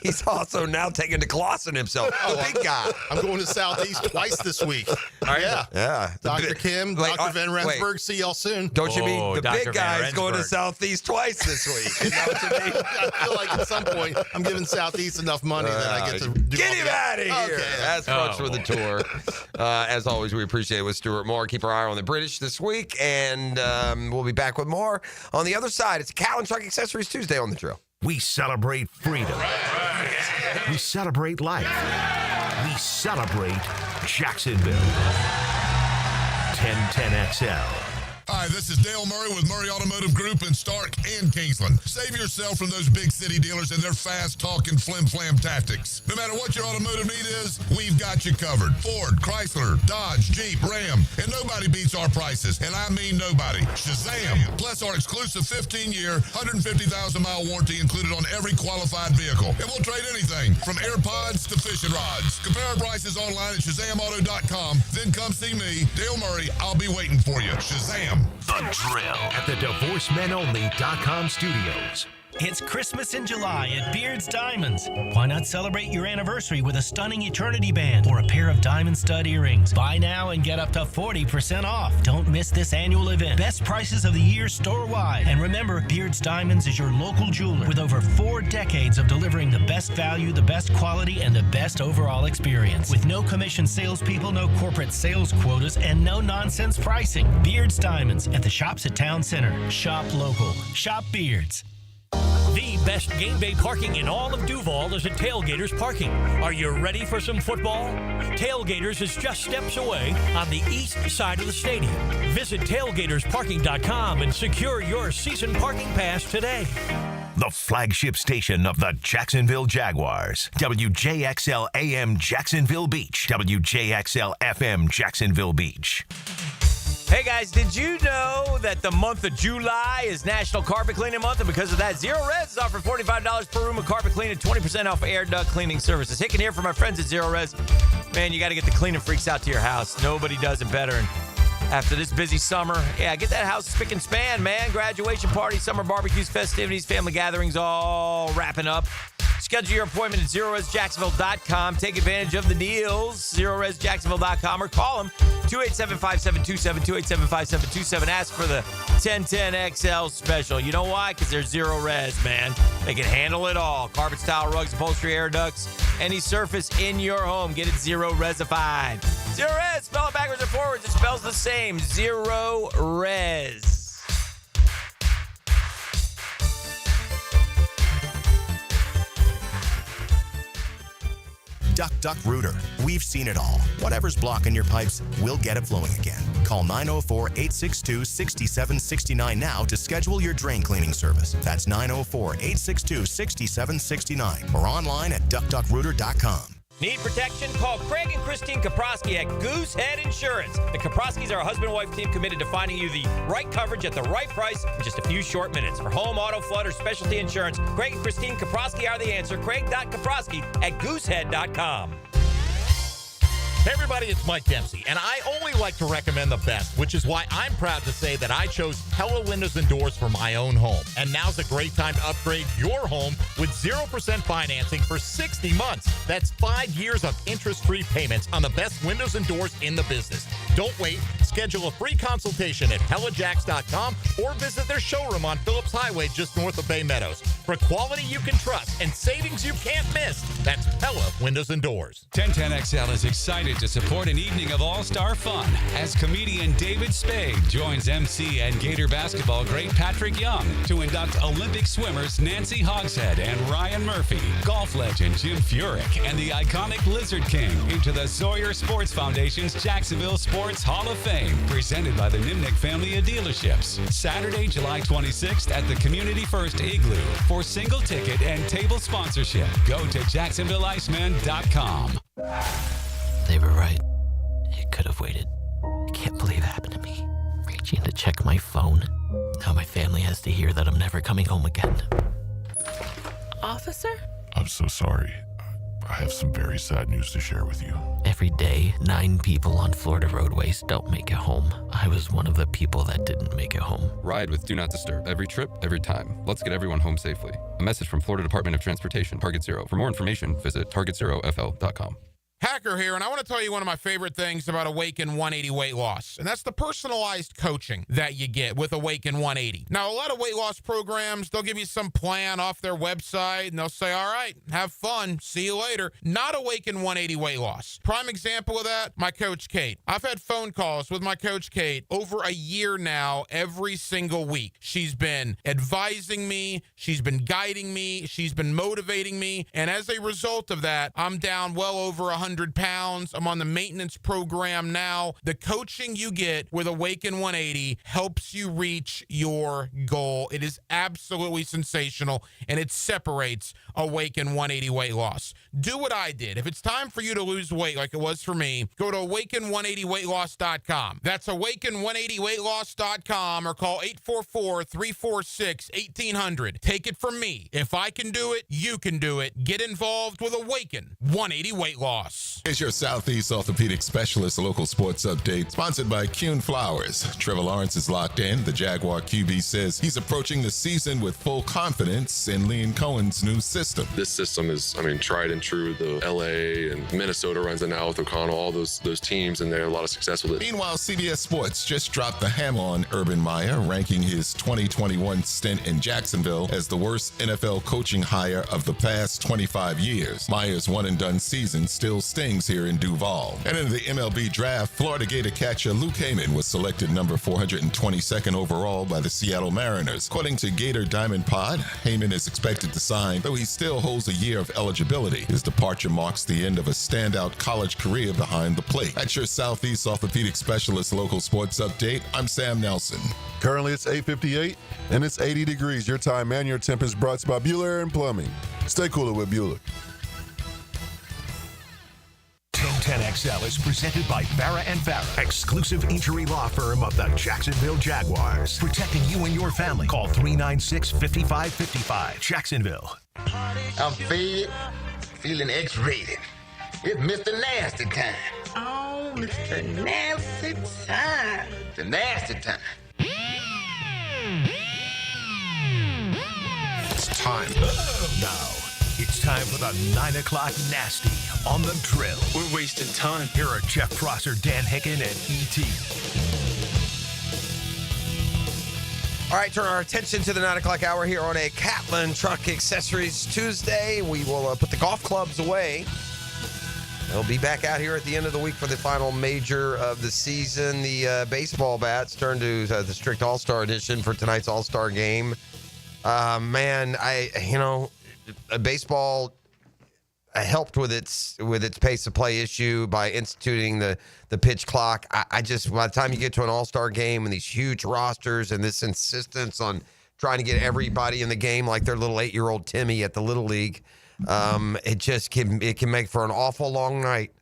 He's also now taking to Clausen himself. The big guy. I'm going to Southeast twice this week. Yeah. Dr. Kim, Dr. Van Rensburg, see y'all soon. Don't you mean the Dr. big guy is going to Southeast twice this week? Is that what you mean? I feel like at some point I'm giving Southeast enough money that I get to do Get all him the- out of here. Okay. That's much for the tour. As always, we appreciate it with Stuart Moore. Keep our eye on the British this week, and we'll be back with more on the other side. It's Cal and Truck Accessories Tuesday on the drill. We celebrate freedom. We celebrate life. We celebrate Jacksonville. 1010XL. Hi, this is Dale Murray with Murray Automotive Group in Stark and Kingsland. Save yourself from those big city dealers and their fast-talking flim-flam tactics. No matter what your automotive need is, we've got you covered. Ford, Chrysler, Dodge, Jeep, Ram, and nobody beats our prices, and I mean nobody. Shazam! Plus our exclusive 15-year, 150,000-mile warranty included on every qualified vehicle. And we'll trade anything from AirPods to fishing rods. Compare our prices online at ShazamAuto.com. Then come see me, Dale Murray. I'll be waiting for you. Shazam! The Drill at the DivorceMenOnly.com studios. It's Christmas in July at Beard's Diamonds. Why not celebrate your anniversary with a stunning eternity band or a pair of diamond stud earrings? Buy now and get up to 40% off. Don't miss this annual event. Best prices of the year store-wide. And remember, Beard's Diamonds is your local jeweler with over 4 decades of delivering the best value, the best quality, and the best overall experience. With no commission salespeople, no corporate sales quotas, and no nonsense pricing. Beard's Diamonds at the shops at Town Center. Shop local. Shop Beards. The best game day parking in all of Duval is at Tailgaters Parking. Are you ready for some football? Tailgaters is just steps away on the east side of the stadium. Visit tailgatorsparking.com and secure your season parking pass today. The flagship station of the Jacksonville Jaguars. WJXL AM Jacksonville Beach. WJXL FM Jacksonville Beach. Hey guys, did you know that the month of July is National Carpet Cleaning Month? And because of that, Zero Res is offering $45 per room of carpet cleaning, 20% off air duct cleaning services. Hick and here from our friends at Zero Res. Man, you got to get the cleaning freaks out to your house. Nobody does it better. And after this busy summer, get that house spick and span, man. Graduation parties, summer barbecues, festivities, family gatherings, all wrapping up. Schedule your appointment at ZeroResJacksonville.com. Take advantage of the deals, ZeroResJacksonville.com, or call them 287-5727, 287-5727. Ask for the 1010XL special. You know why? Because they're Zero Res, man. They can handle it all. Carpets, tile, rugs, upholstery, air ducts, any surface in your home. Get it Zero Resified. Zero Res, spell it backwards or forwards. It spells the same. Zero Res. Duck Duck Rooter. We've seen it all. Whatever's blocking your pipes, we'll get it flowing again. Call 904-862-6769 now to schedule your drain cleaning service. That's 904-862-6769 or online at duckduckrooter.com. Need protection? Call Craig and Christine Kaprosky at Goosehead Insurance. The Kaproskys are a husband and wife team committed to finding you the right coverage at the right price in just a few short minutes. For home, auto, flood, or specialty insurance, Craig and Christine Kaprosky are the answer. Craig.Kaprosky at goosehead.com. Hey everybody, it's Mike Dempsey, and I only like to recommend the best, which is why I'm proud to say that I chose Pella Windows and Doors for my own home. And now's a great time to upgrade your home with 0% financing for 60 months. That's 5 years of interest-free payments on the best windows and doors in the business. Don't wait. Schedule a free consultation at PellaJacks.com or visit their showroom on Phillips Highway just north of Bay Meadows. For quality you can trust and savings you can't miss, that's Pella Windows and Doors. 1010XL is excited to support an evening of all-star fun as comedian David Spade joins MC and Gator basketball great Patrick Young to induct Olympic swimmers Nancy Hogshead and Ryan Murphy, golf legend Jim Furyk, and the iconic Lizard King into the Sawyer Sports Foundation's Jacksonville Sports Hall of Fame, presented by the Nimnick family of dealerships. Saturday, July 26th at the Community First Igloo. For single ticket and table sponsorship, go to JacksonvilleIceman.com. They were right. It could have waited. I can't believe it happened to me. Reaching to check my phone. Now my family has to hear that I'm never coming home again. Officer? I'm so sorry. I have some very sad news to share with you. Every day, 9 people on Florida roadways don't make it home. I was one of the people that didn't make it home. Ride with Do Not Disturb. Every trip, every time. Let's get everyone home safely. A message from Florida Department of Transportation, Target Zero. For more information, visit targetzerofl.com. Hacker here, and I want to tell you one of my favorite things about Awaken 180 weight loss, and that's the personalized coaching that you get with Awaken 180. Now, a lot of weight loss programs, they'll give you some plan off their website, and they'll say, all right, have fun, see you later. Not Awaken 180 weight loss. Prime example of that, my coach Kate. I've had phone calls with my coach Kate over a year now, every single week. She's been advising me, she's been guiding me, she's been motivating me, and as a result of that, I'm down well over 100 pounds. I'm on the maintenance program now. The coaching you get with Awaken 180 helps you reach your goal. It is absolutely sensational, and it separates Awaken 180 weight loss. Do what I did. If it's time for you to lose weight like it was for me, go to awaken180weightloss.com. That's awaken180weightloss.com or call 844-346-1800. Take it from me. If I can do it, you can do it. Get involved with Awaken 180 weight loss. Here's your Southeast Orthopedic Specialist local sports update, sponsored by Kuhn Flowers. Trevor Lawrence is locked in. The Jaguar QB says he's approaching the season with full confidence in Liam Cohen's new system. This system is, tried and true. The LA and Minnesota runs it now with O'Connell, all those teams, and they have a lot of success with it. Meanwhile, CBS Sports just dropped the hammer on Urban Meyer, ranking his 2021 stint in Jacksonville as the worst NFL coaching hire of the past 25 years. Meyer's one-and-done season still stings here in Duval. And in the MLB draft, Florida Gator catcher Luke Heyman was selected number 422nd overall by the Seattle Mariners. According to Gator Diamond Pod, Heyman is expected to sign, though he still holds a year of eligibility. His departure marks the end of a standout college career behind the plate. That's your Southeast Orthopedic Specialist local sports update. I'm Sam Nelson. Currently, it's 8:58 and it's 80 degrees. Your time and your temp is brought to you by Bueller and Plumbing. Stay cooler with Bueller. 1010XL is presented by Farah & Farah, exclusive injury law firm of the Jacksonville Jaguars. Protecting you and your family. Call 396-5555. Jacksonville. I'm fed, feeling X-rated. It's Mr. Nasty time. Oh, Mr. Nasty time. The nasty time. It's time. Now, it's time for the 9 o'clock nasty on the drill. We're wasting time. Here are Jeff Prosser, Dan Hicken, and E.T. All right, turn our attention to the 9 o'clock hour here on a Catlin Truck Accessories Tuesday. We will put the golf clubs away. They'll be back out here at the end of the week for the final major of the season. The baseball bats turn to the strict All-Star edition for tonight's All-Star game. Baseball, helped with its pace of play issue by instituting the pitch clock. I just, by the time you get to an all-star game and these huge rosters and this insistence on trying to get everybody in the game like their little 8-year-old Timmy at the Little League, it can make for an awful long night.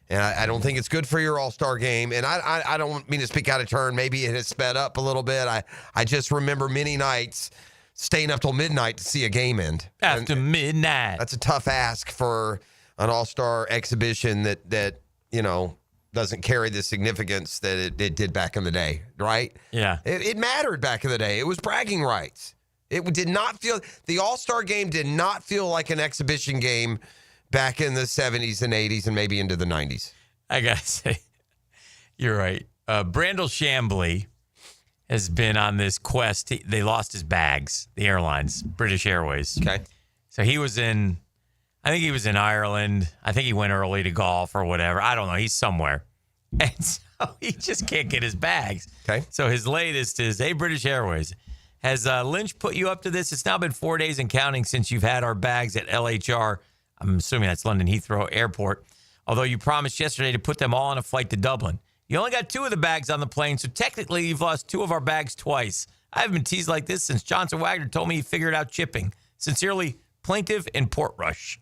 And I don't think it's good for your all-star game. And I don't mean to speak out of turn. Maybe it has sped up a little bit. I just remember many nights staying up till midnight to see a game end. After midnight. That's a tough ask for an all-star exhibition that doesn't carry the significance that it did back in the day, right? Yeah. It mattered back in the day. It was bragging rights. It did not feel – the all-star game did not feel like an exhibition game back in the 70s and 80s and maybe into the 90s. I got to say, you're right. Brandel Chambly has been on this quest. They lost his bags, the airlines, British Airways. Okay. So I think he was in Ireland. I think he went early to golf or whatever. I don't know. He's somewhere. And so he just can't get his bags. Okay. So his latest is, hey, British Airways, has Lynch put you up to this? It's now been 4 days and counting since you've had our bags at LHR. I'm assuming that's London Heathrow Airport. Although you promised yesterday to put them all on a flight to Dublin. You only got 2 of the bags on the plane, so technically you've lost 2 of our bags twice. I haven't been teased like this since Johnson Wagner told me he figured out chipping. Sincerely, Plaintiff in Portrush.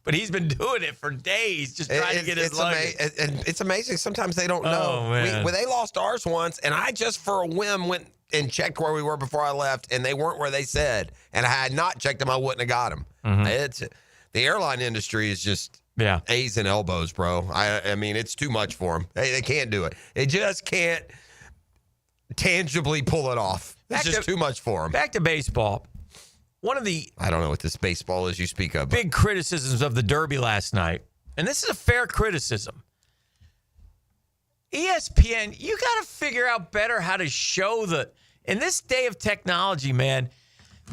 But he's been doing it for days, just trying to get his luggage. And it's amazing. Sometimes they don't know. Oh, man. They lost ours once, and I just for a whim went and checked where we were before I left, and they weren't where they said. And I had not checked them, I wouldn't have got them. Mm-hmm. The airline industry is just A's and elbows, bro. I mean, it's too much for them. They can't do it. They just can't tangibly pull it off. It's just too much for them. Back to baseball. One of the I don't know what this baseball is you speak of. Big criticisms of the Derby last night, and this is a fair criticism. ESPN, you got to figure out better how to show in this day of technology, man,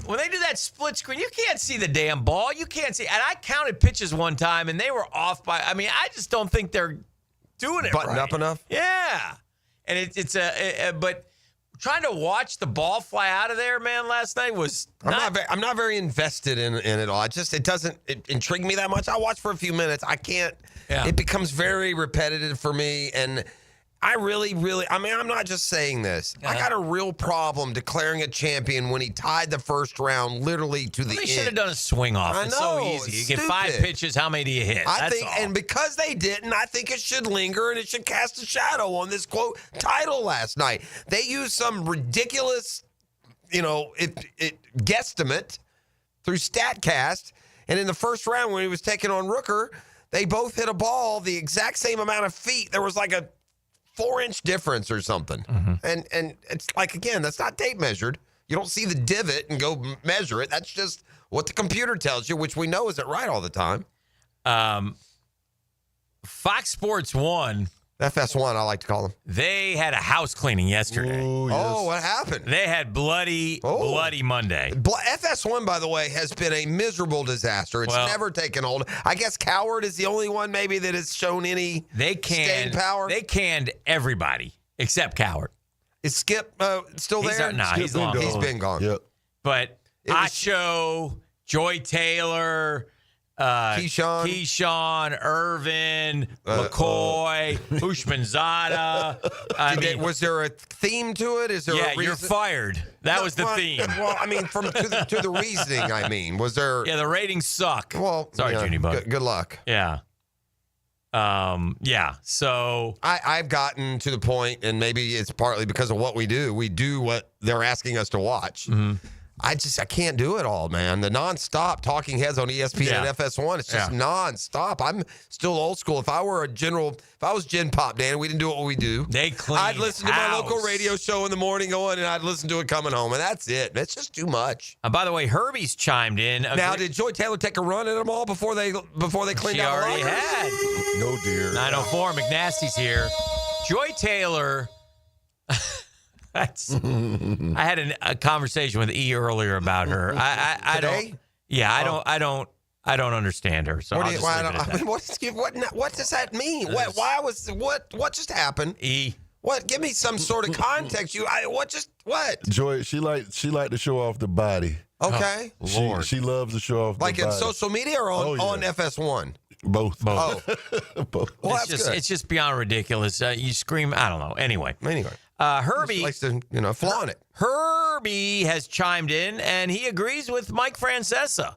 when they do that split screen, you can't see the damn ball. You can't see. And I counted pitches one time, and they were off by, I just don't think they're doing it buttoned right. up enough? Yeah. And but trying to watch the ball fly out of there, man, last night was I'm not very invested in it all. It doesn't intrigue me that much. I watch for a few minutes. I can't. Yeah. It becomes very repetitive for me, and I really, I'm not just saying this. I got a real problem declaring a champion when he tied the first round literally to the end. They should have done a swing off. It's so easy. You get 5 pitches. How many do you hit? And because they didn't, I think it should linger and it should cast a shadow on this quote title last night. They used some ridiculous, guesstimate through StatCast, and in the first round when he was taking on Rooker, they both hit a ball the exact same amount of feet. There was like a 4-inch difference or something. Mm-hmm. And it's like, again, that's not tape measured. You don't see the divot and go measure it. That's just what the computer tells you, which we know isn't right all the time. Fox Sports 1. FS1, I like to call them. They had a house cleaning yesterday. Ooh, yes. Oh, what happened? They had bloody Monday. FS1, by the way, has been a miserable disaster. It's never taken hold. I guess Coward is the only one maybe that has shown any staying power. They canned everybody except Coward. Is Skip still there? He's long. He's been gone. Yep. But Acho, Joy Taylor, Keyshawn, Irvin, McCoy, Ushmanzada. Was there a theme to it? Is there a reason? You're fired. That was the theme. Well, I mean, to the reasoning, I mean. Was there... Yeah, the ratings suck. Well, sorry, Junie Bug. Good luck. Yeah. So... I've gotten to the point, and maybe it's partly because of what we do. We do what they're asking us to watch. Mm-hmm. I can't do it all, man. The nonstop talking heads on ESPN and FS1, it's just nonstop. I'm still old school. If I was Gen Pop, Dan, we didn't do what we do. I'd listen to my local radio show in the morning going, and I'd listen to it coming home, and that's it. It's just too much. And by the way, Herbie's chimed in. Now, did Joy Taylor take a run at them all before they cleaned out? She already had. No, dear. 904, McNasty's here. Joy Taylor... I had a conversation with E earlier about her. I don't. Yeah, I don't understand her. So what does that mean? What just happened? E. What? Give me some sort of context. What? Joy, she liked to show off the body. Okay. She loves to show off. Like in social media or on FS1? Both. Oh. Both. Well, It's just beyond ridiculous. You scream. I don't know. Anyway. Herbie likes to flaunt it. Herbie has chimed in, and he agrees with Mike Francesa.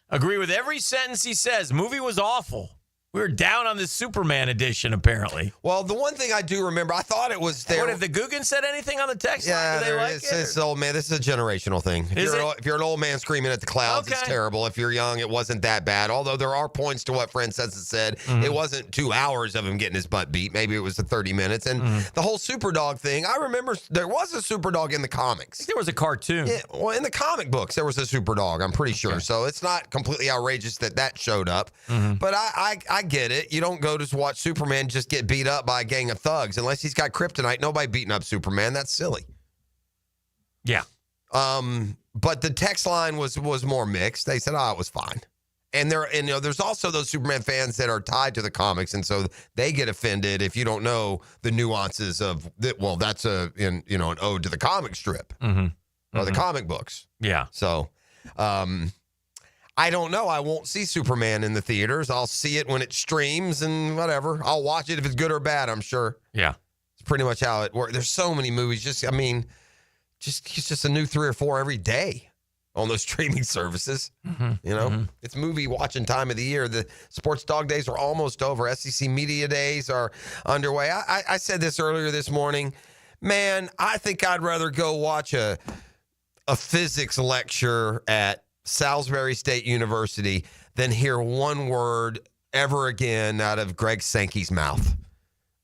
Agree with every sentence he says. Movie was awful. We were down on this Superman edition, apparently. Well, the one thing I do remember, I thought it was there. What, if the Guggen said anything on the text line? Do they like it? It's old man. This is a generational thing. If you're an old man screaming at the clouds, it's terrible. If you're young, it wasn't that bad. Although there are points to what Francesa said. It wasn't 2 hours of him getting his butt beat. Maybe it was the 30 minutes. And the whole Superdog thing, I remember there was a Superdog in the comics. I think there was a cartoon. Yeah, well, in the comic books, there was a Superdog, I'm pretty sure. So it's not completely outrageous that showed up. But I get it. You don't go to watch Superman just get beat up by a gang of thugs. Unless he's got kryptonite, nobody beating up Superman. That's silly. Yeah. But the text line was more mixed. They said, it was fine. And there's also those Superman fans that are tied to the comics, and so they get offended if you don't know the nuances of that. Well, that's an ode to the comic strip or the comic books. Yeah. So, I don't know. I won't see Superman in the theaters. I'll see it when it streams and whatever. I'll watch it if it's good or bad, I'm sure. Yeah. It's pretty much how it works. There's so many movies. It's just a new 3 or 4 every day on those streaming services. It's movie watching time of the year. The sports dog days are almost over. SEC media days are underway. I said this earlier this morning. Man, I think I'd rather go watch a physics lecture at Salisbury State University than hear one word ever again out of Greg Sankey's mouth.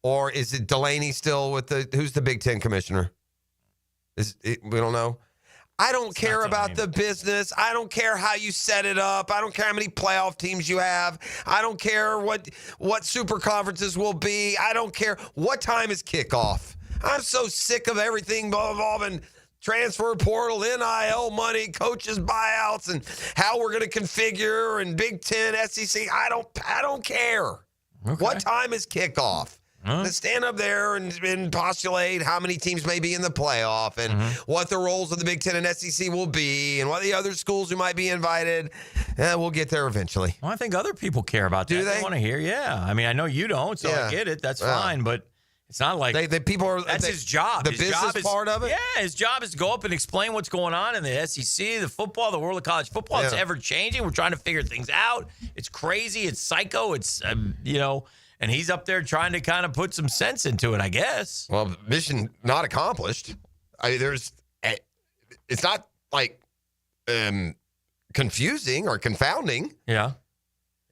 Or is it Delaney still with who's the Big Ten commissioner? We don't know. I don't care about the business. I don't care how you set it up. I don't care how many playoff teams you have. I don't care what super conferences will be. I don't care what time is kickoff. I'm so sick of everything involving transfer portal, NIL money, coaches buyouts, and how we're going to configure and Big Ten, SEC. I don't care. Okay. What time is kickoff? Let's stand up there and postulate how many teams may be in the playoff and what the roles of the Big Ten and SEC will be and what the other schools who might be invited. We'll get there eventually. Well, I think other people care about that. Do they? Want to hear? Yeah. I mean, I know you don't, so I get it. That's fine, but it's not like that's his job. The business part of it? Yeah, his job is to go up and explain what's going on in the SEC, the football, the world of college football. It's ever changing. We're trying to figure things out. It's crazy. It's psycho. It's, and he's up there trying to kind of put some sense into it, I guess. Well, mission not accomplished. It's not like confusing or confounding. Yeah.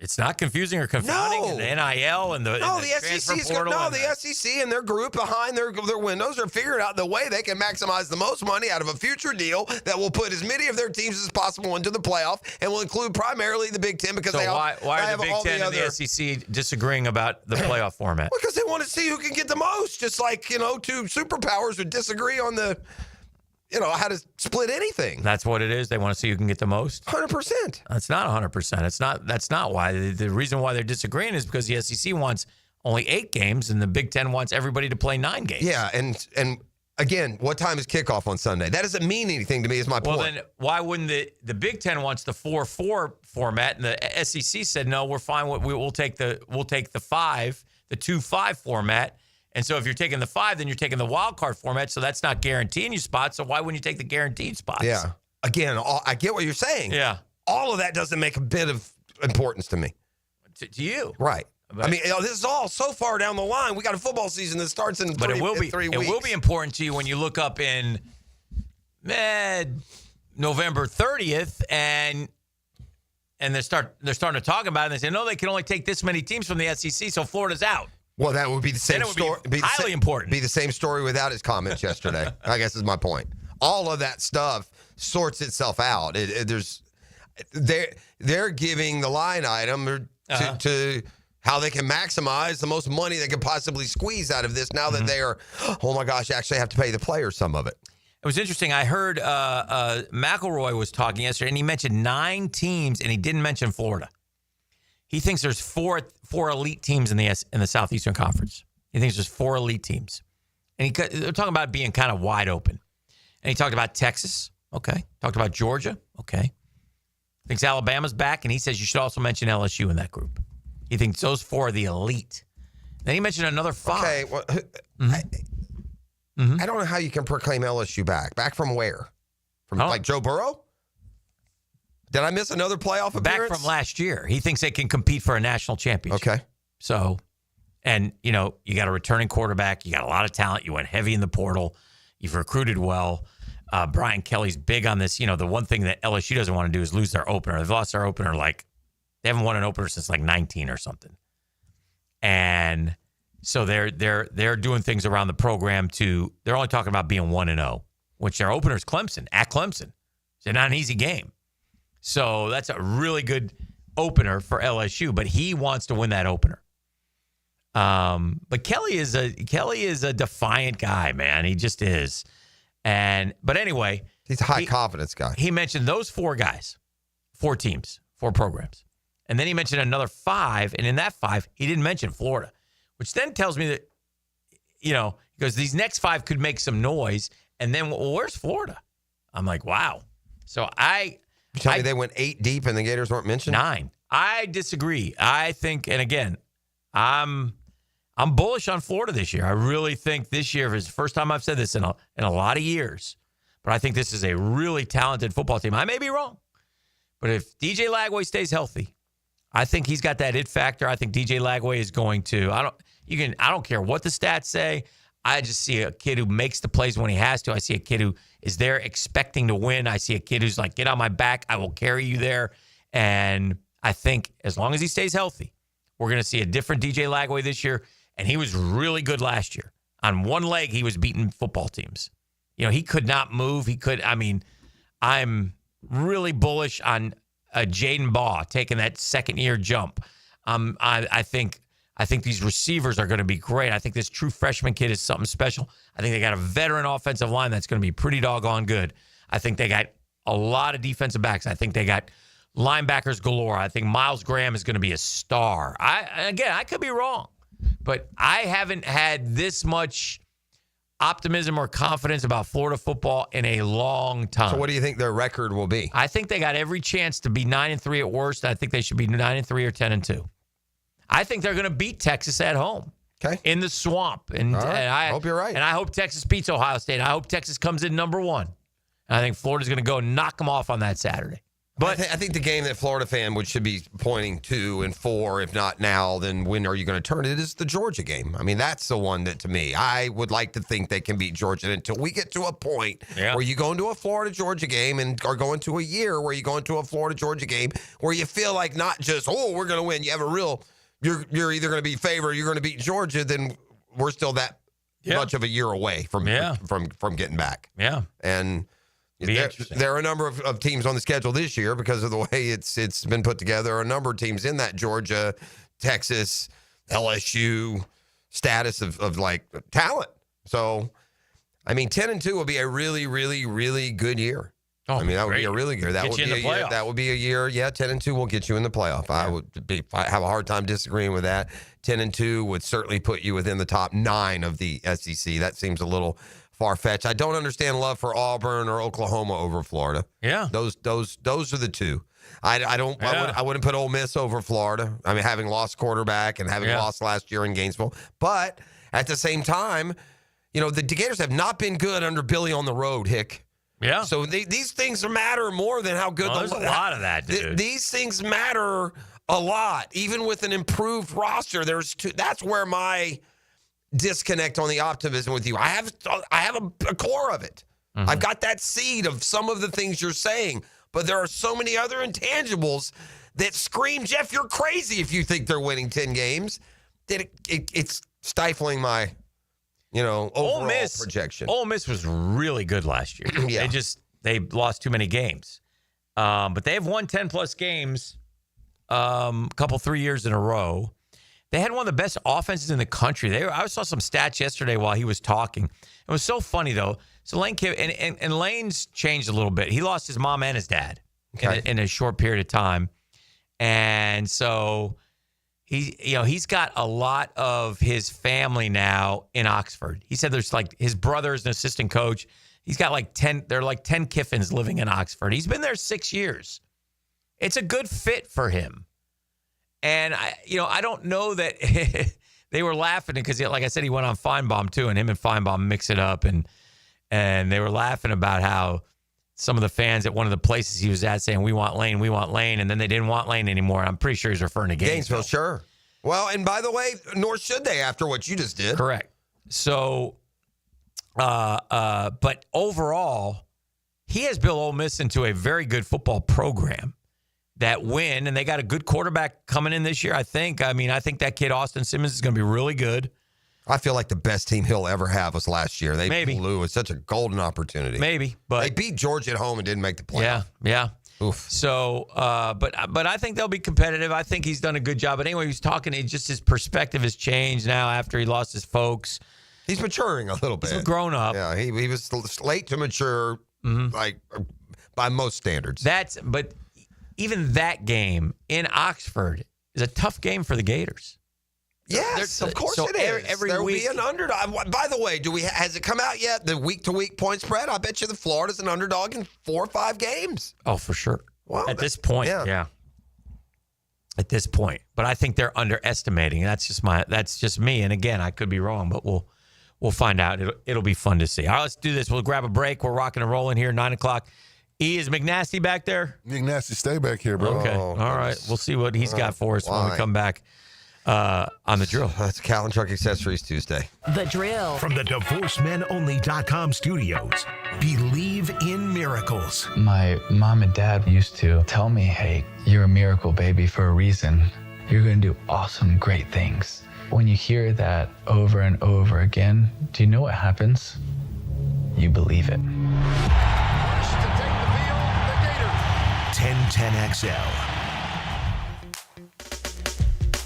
It's not confusing or confounding. No. And the NIL and the SEC the SEC and their group behind their windows are figuring out the way they can maximize the most money out of a future deal that will put as many of their teams as possible into the playoff and will include primarily the Big Ten because why are the Big Ten and the SEC disagreeing about the playoff format? Because they want to see who can get the most. Just like two superpowers would disagree on the. How to split anything. That's what it is. They want to see who can get the most. 100%. That's not 100%. That's not why. The reason why they're disagreeing is because the SEC wants only 8 games and the Big Ten wants everybody to play 9 games. Yeah, and again, what time is kickoff on Sunday? That doesn't mean anything to me. Is my point. Well, then why wouldn't the Big Ten wants the 4-4 format and the SEC said no, we're fine. We'll take the 2-5 format. And so if you're taking the 5, then you're taking the wild card format. So that's not guaranteeing you spots. So why wouldn't you take the guaranteed spots? Yeah. Again, I get what you're saying. Yeah. All of that doesn't make a bit of importance to me. To you. Right. But, this is all so far down the line. We got a football season that starts in 3 weeks. It will be important to you when you look up in November 30th and they're starting to talk about it. And they say, no, they can only take this many teams from the SEC, so Florida's out. Well, that would be the same story. Be highly important. Be the same story without his comments yesterday. I guess is my point. All of that stuff sorts itself out. They're giving the line item to how they can maximize the most money they could possibly squeeze out of this. Now that they are, oh my gosh, actually have to pay the players some of it. It was interesting. I heard McElroy was talking yesterday, and he mentioned 9 teams, and he didn't mention Florida. He thinks there's four elite teams in the Southeastern Conference. He thinks there's 4 elite teams. And they're talking about it being kind of wide open. And he talked about Texas. Okay. Talked about Georgia. Okay. Thinks Alabama's back, and he says you should also mention LSU in that group. He thinks those 4 are the elite. Then he mentioned another 5. Okay. Well, I don't know how you can proclaim LSU back. Back from where? From like Joe Burrow? Did I miss another playoff appearance? Back from last year. He thinks they can compete for a national championship. Okay. So, and, you got a returning quarterback. You got a lot of talent. You went heavy in the portal. You've recruited well. Brian Kelly's big on this. The one thing that LSU doesn't want to do is lose their opener. They've lost their opener they haven't won an opener since 19 or something. And so they're doing things around the program they're only talking about being 1-0, which their opener is Clemson, at Clemson. It's not an easy game. So that's a really good opener for LSU, but he wants to win that opener. But Kelly is a defiant guy, man. He just is. But anyway, he's a high confidence guy. He mentioned those 4 guys, 4 teams, 4 programs. And then he mentioned another 5, and in that 5, he didn't mention Florida, which then tells me that, because these next 5 could make some noise, and then, where's Florida? I'm like, wow. So You tell me they went 8 deep and the Gators weren't mentioned? 9. I disagree. I think, and again, I'm bullish on Florida this year. I really think this year is the first time I've said this in a lot of years, but I think this is a really talented football team. I may be wrong, but if DJ Lagway stays healthy, I think he's got that it factor. I think DJ Lagway is going to. I don't care what the stats say. I just see a kid who makes the plays when he has to. I see a kid who is there expecting to win. I see a kid who's like, get on my back. I will carry you there. And I think as long as he stays healthy, we're going to see a different DJ Lagway this year. And he was really good last year. On one leg, he was beating football teams. He could not move. I'm really bullish on Jaden Baugh taking that second-year jump. I think these receivers are going to be great. I think this true freshman kid is something special. I think they got a veteran offensive line that's going to be pretty doggone good. I think they got a lot of defensive backs. I think they got linebackers galore. I think Miles Graham is going to be a star. I could be wrong, but I haven't had this much optimism or confidence about Florida football in a long time. So what do you think their record will be? I think they got every chance to be 9-3 at worst. I think they should be 9-3 or 10-2. I think they're going to beat Texas at home. Okay. In the swamp. And I hope you're right. And I hope Texas beats Ohio State. I hope Texas comes in number 1. And I think Florida's going to go knock them off on that Saturday. But I think the game that Florida fan should be pointing to and for, if not now, then when are you going to turn it, is the Georgia game. That's the one that, to me, I would like to think they can beat Georgia until we get to a point where you go into a Florida-Georgia game and are going to a year where you go into a Florida-Georgia game where you feel like not just, we're going to win. You have a real, you're either going to be favored or you're going to beat Georgia, then we're still that much of a year away from getting back. Yeah. And there are a number of teams on the schedule this year because of the way it's been put together. There are a number of teams in that Georgia, Texas, LSU status of like talent. So, 10-2 will be a really, really, really good year. That would be a really good year. That would be a year. Yeah, 10-2 will get you in the playoff. Yeah. I have a hard time disagreeing with that. 10-2 would certainly put you within the top 9 of the SEC. That seems a little far-fetched. I don't understand love for Auburn or Oklahoma over Florida. Yeah. Those are the two. I wouldn't put Ole Miss over Florida. Having lost quarterback and having lost last year in Gainesville. But at the same time, the Gators have not been good under Billy on the road, Hick. Yeah. So these things matter more than how good there's a lot of that, dude. These things matter a lot. Even with an improved roster, that's where my disconnect on the optimism with you. I have a core of it. Mm-hmm. I've got that seed of some of the things you're saying, but there are so many other intangibles that scream, Jeff, you're crazy if you think they're winning 10 games. That it's stifling my, overall projection. Ole Miss was really good last year. Yeah. They lost too many games. But they've won 10-plus games a couple, 3 years in a row. They had one of the best offenses in the country. I saw some stats yesterday while he was talking. It was so funny, though. So Lane and Lane's changed a little bit. He lost his mom and his dad in a short period of time. And so he's got a lot of his family now in Oxford. He said there's his brother is an assistant coach. He's got like 10. There are like 10 Kiffins living in Oxford. He's been there 6 years. It's a good fit for him. And I don't know that they were laughing because, like I said, he went on Feinbaum too, and him and Feinbaum mix it up, and they were laughing about how some of the fans at one of the places he was at saying, we want Lane, and then they didn't want Lane anymore. I'm pretty sure he's referring to Gainesville. Sure. Well, and by the way, nor should they after what you just did. Correct. So, but overall, he has built Ole Miss into a very good football program that win, and they got a good quarterback coming in this year, I think. I mean, I think that kid, Austin Simmons, is going to be really good. I feel like the best team he'll ever have was last year. They blew. It's such a golden opportunity. Maybe, but they beat Georgia at home and didn't make the playoff. Yeah. Oof. So, but I think they'll be competitive. I think he's done a good job. But anyway, he's talking. Just his perspective has changed now after he lost his folks. He's maturing a little bit. He's grown up. Yeah, he was late to mature, like by most standards. But even that game in Oxford is a tough game for the Gators. Yes, of course it is. There will be an underdog. By the way, has it come out yet? The week-to-week point spread? I bet you the Florida's an underdog in 4 or 5 games. Oh, for sure. Well, at this point, yeah. At this point, but I think they're underestimating. That's just me. And again, I could be wrong, but we'll find out. It'll be fun to see. All right, let's do this. We'll grab a break. We're rocking and rolling here. 9:00. Is McNasty back there? McNasty, stay back here, bro. Okay. All right. We'll see what he's got for us when we come back on The Drill. That's Cal and Truck Accessories Tuesday. The Drill. From the DivorceMenOnly.com studios. Believe in miracles. My mom and dad used to tell me, hey, you're a miracle baby for a reason. You're going to do awesome, great things. When you hear that over and over again, do you know what happens? You believe it. 1010XL.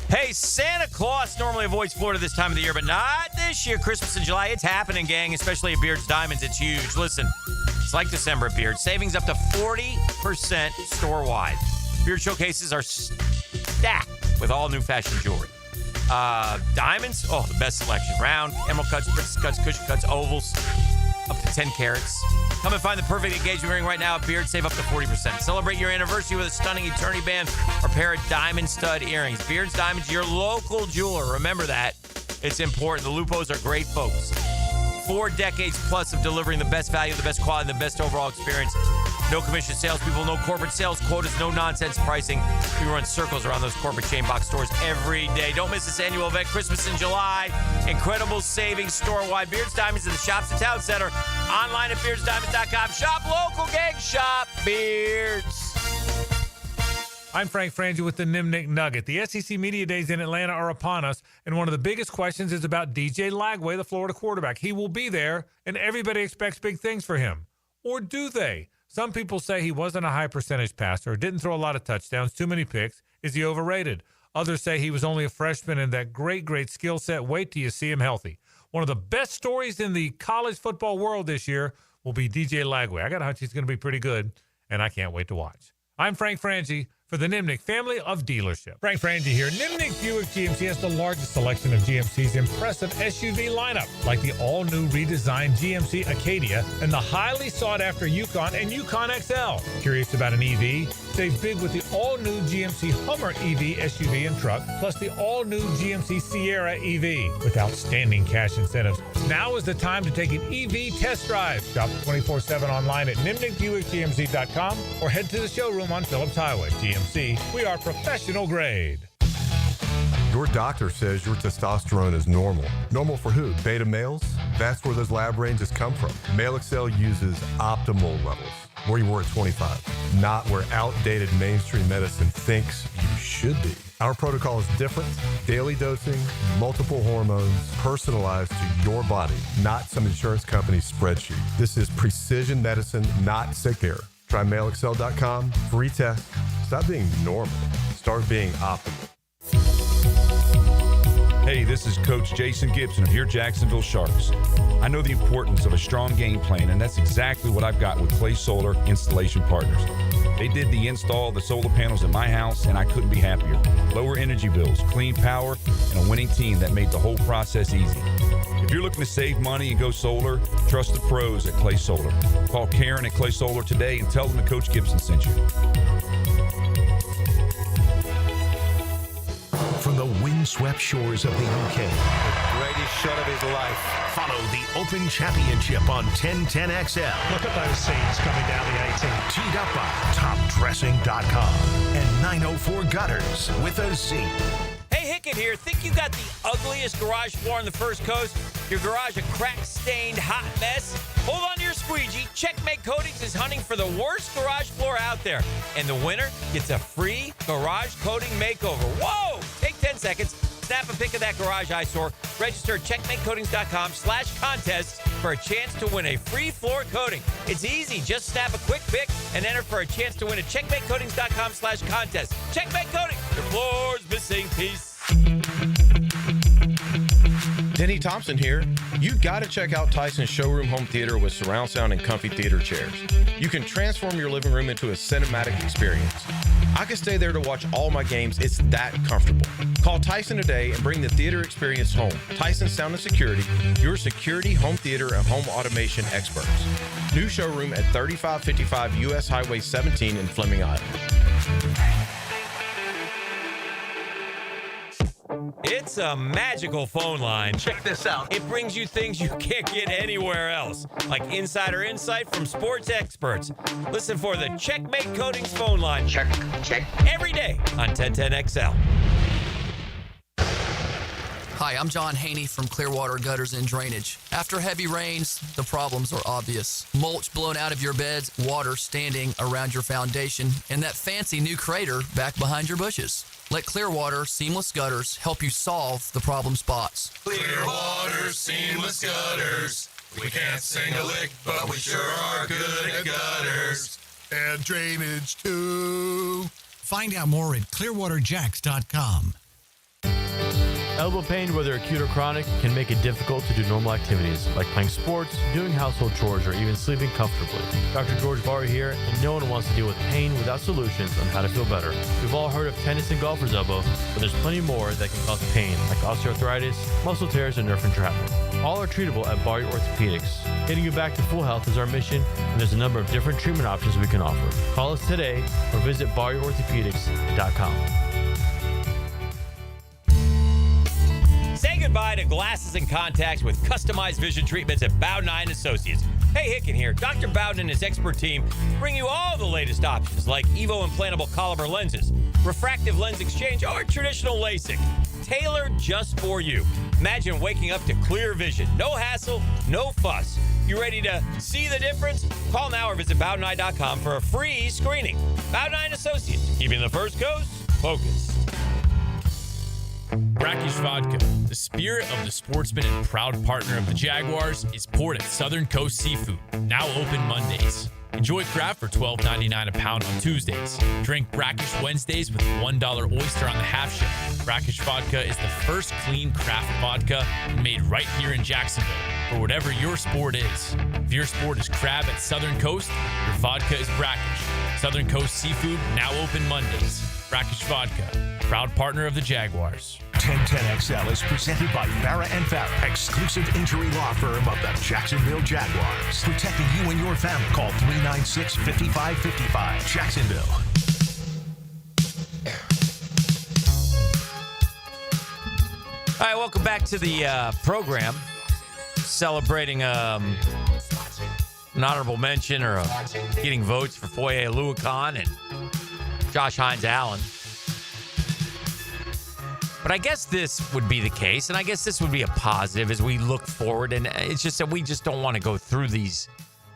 Hey, Santa Claus normally avoids Florida this time of the year, but not this year. Christmas in July, it's happening, gang, especially at Beard's Diamonds. It's huge. Listen, it's like December at Beard. Savings up to 40% store-wide. Beard showcases are stacked with all new fashion jewelry. Diamonds, the best selection. Round, emerald cuts, princess cuts, cushion cuts, ovals, up to 10 carats. Come and find the perfect engagement ring right now at Beard. Save up to 40%. Celebrate your anniversary with a stunning eternity band or pair of diamond stud earrings. Beard's Diamonds, your local jeweler. Remember that. It's important. The Lupos are great folks. 4 decades plus of delivering the best value, the best quality, the best overall experience. No commission salespeople, no corporate sales quotas, no nonsense pricing. We run circles around those corporate chain box stores every day. Don't miss this annual event, Christmas in July. Incredible savings store-wide. Beard's Diamonds in the Shops and Town Center. Online at beardsdiamonds.com. Shop local, gang. Shop Beards. I'm Frank Frangie with the Nimnick Nugget. The SEC Media Days in Atlanta are upon us, and one of the biggest questions is about DJ Lagway, the Florida quarterback. He will be there, and everybody expects big things for him. Or do they? Some people say he wasn't a high percentage passer, didn't throw a lot of touchdowns, too many picks. Is he overrated? Others say he was only a freshman and that great skill set. Wait till you see him healthy. One of the best stories in the college football world this year will be DJ Lagway. I got a hunch he's going to be pretty good, and I can't wait to watch. I'm Frank Frangie for the Nimnick family of dealership. Frank Frangie here. Nimnick Buick GMC has the largest selection of GMC's impressive SUV lineup, like the all-new redesigned GMC Acadia and the highly sought-after Yukon and Yukon XL. Curious about an EV? Save big with the all-new GMC Hummer EV SUV and truck, plus the all-new GMC Sierra EV with outstanding cash incentives. Now is the time to take an EV test drive. Shop 24/7 online at nimnickbuickgmc.com or head to the showroom on Phillips Highway. GMC, we are professional grade. Your doctor says your testosterone is normal. Normal for who? Beta males? That's where those lab ranges come from. Male Excel uses optimal levels, where you were at 25, not where outdated mainstream medicine thinks you should be. Our protocol is different. Daily dosing, multiple hormones, personalized to your body, not some insurance company's spreadsheet. This is precision medicine, not sick care. Try MaleExcel.com, free test. Stop being normal. Start being optimal. Hey, this is Coach Jason Gibson of your Jacksonville Sharks. I know the importance of a strong game plan, and that's exactly what I've got with Clay Solar Installation Partners. They did the install of the solar panels at my house, and I couldn't be happier. Lower energy bills, clean power, and a winning team that made the whole process easy. If you're looking to save money and go solar, trust the pros at Clay Solar. Call Karen at Clay Solar today and tell them that Coach Gibson sent you. From the windswept shores of the UK. The greatest shot of his life. Follow the Open Championship on 1010XL. Look at those scenes coming down the 18. Teed up by TopDressing.com and 904 Gutters with a Z. Hey, Hickett here. Think you got the ugliest garage floor on the First Coast? Your garage a crack-stained hot mess? Hold on to your squeegee. Checkmate Coatings is hunting for the worst garage floor out there. And the winner gets a free garage coating makeover. Whoa! Take 10 seconds. Snap a pic of that garage eyesore. Register at checkmatecoatings.com/contest for a chance to win a free floor coating. It's easy. Just snap a quick pic and enter for a chance to win at checkmatecoatings.com/contest. Checkmate Coatings. Your floor's missing piece. Denny Thompson here. You got to check out Tyson's Showroom Home Theater with surround sound and comfy theater chairs. You can transform your living room into a cinematic experience. I could stay there to watch all my games. It's that comfortable. Call Tyson today and bring the theater experience home. Tyson Sound and Security, your security, home theater, and home automation experts. New showroom at 3555 U.S. Highway 17 in Fleming, Iowa. It's a magical phone line. Check this out. It brings you things you can't get anywhere else, like insider insight from sports experts. Listen for the Checkmate Coatings phone line. Check. Every day on 1010XL. Hi, I'm John Haney from Clearwater Gutters and Drainage. After heavy rains, the problems are obvious. Mulch blown out of your beds, water standing around your foundation, and that fancy new crater back behind your bushes. Let Clearwater Seamless Gutters help you solve the problem spots. Clearwater Seamless Gutters. We can't sing a lick, but we sure are good at gutters. And drainage, too. Find out more at clearwaterjacks.com. Elbow pain, whether acute or chronic, can make it difficult to do normal activities like playing sports, doing household chores, or even sleeping comfortably. Dr. George Barr here, and no one wants to deal with pain without solutions on how to feel better. We've all heard of tennis and golfer's elbow, but there's plenty more that can cause pain, like osteoarthritis, muscle tears, and nerve entrapment. All are treatable at Barr Orthopedics. Getting you back to full health is our mission, and there's a number of different treatment options we can offer. Call us today or visit barrorthopedics.com. Say goodbye to glasses and contacts with customized vision treatments at Bowden Associates. Hey, Hicken here. Dr. Bowden and his expert team bring you all the latest options like Evo implantable Caliber lenses, refractive lens exchange, or traditional LASIK. Tailored just for you. Imagine waking up to clear vision. No hassle, no fuss. You ready to see the difference? Call now or visit bowdeneye.com for a free screening. Bowden Associates, keeping the First Coast focused. Brackish Vodka, the spirit of the sportsman and proud partner of the Jaguars, is poured at Southern Coast Seafood, now open Mondays. Enjoy craft for $12.99 a pound on Tuesdays. Drink Brackish Wednesdays with $1 oyster on the half shell. Brackish Vodka is the first clean craft vodka made right here in Jacksonville for whatever your sport is. If your sport is crab at Southern Coast, your vodka is Brackish. Southern Coast Seafood, now open Mondays. Brackish Vodka, proud partner of the Jaguars. 1010XL is presented by Farrah & Farrah, exclusive injury law firm of the Jacksonville Jaguars. Protecting you and your family. Call 396-5555. Jacksonville. All right, welcome back to the program. Celebrating an honorable mention or getting votes for Foye Oluokun and Josh Hines-Allen. But I guess this would be the case, and I guess this would be a positive as we look forward. And it's just that we just don't want to go through these,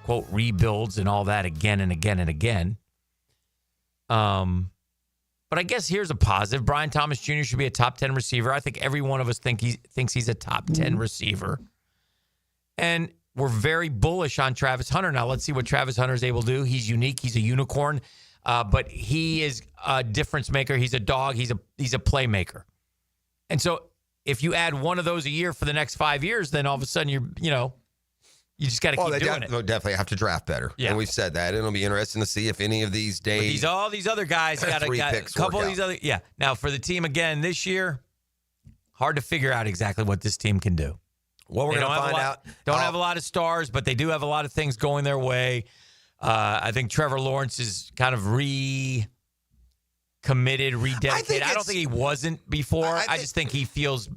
quote, rebuilds and all that again and again and again. But I guess here's a positive. Brian Thomas Jr. should be a top 10 receiver. I think every one of us thinks he's a top 10 receiver. And we're very bullish on Travis Hunter. Now, let's see what Travis Hunter is able to do. He's unique. He's a unicorn. But he is a difference maker. He's a dog. He's a playmaker. And so if you add one of those a year for the next 5 years, then all of a sudden you just got to keep doing it. They'll definitely have to draft better. Yeah. And we've said that. It'll be interesting to see if any of these days. All these other guys got a couple of these other. Yeah. Now for the team again this year, hard to figure out exactly what this team can do. Well, we're going to find out. Don't have a lot of stars, but they do have a lot of things going their way. I think Trevor Lawrence is kind of recommitted, rededicated. I don't think he wasn't before. I just think he feels.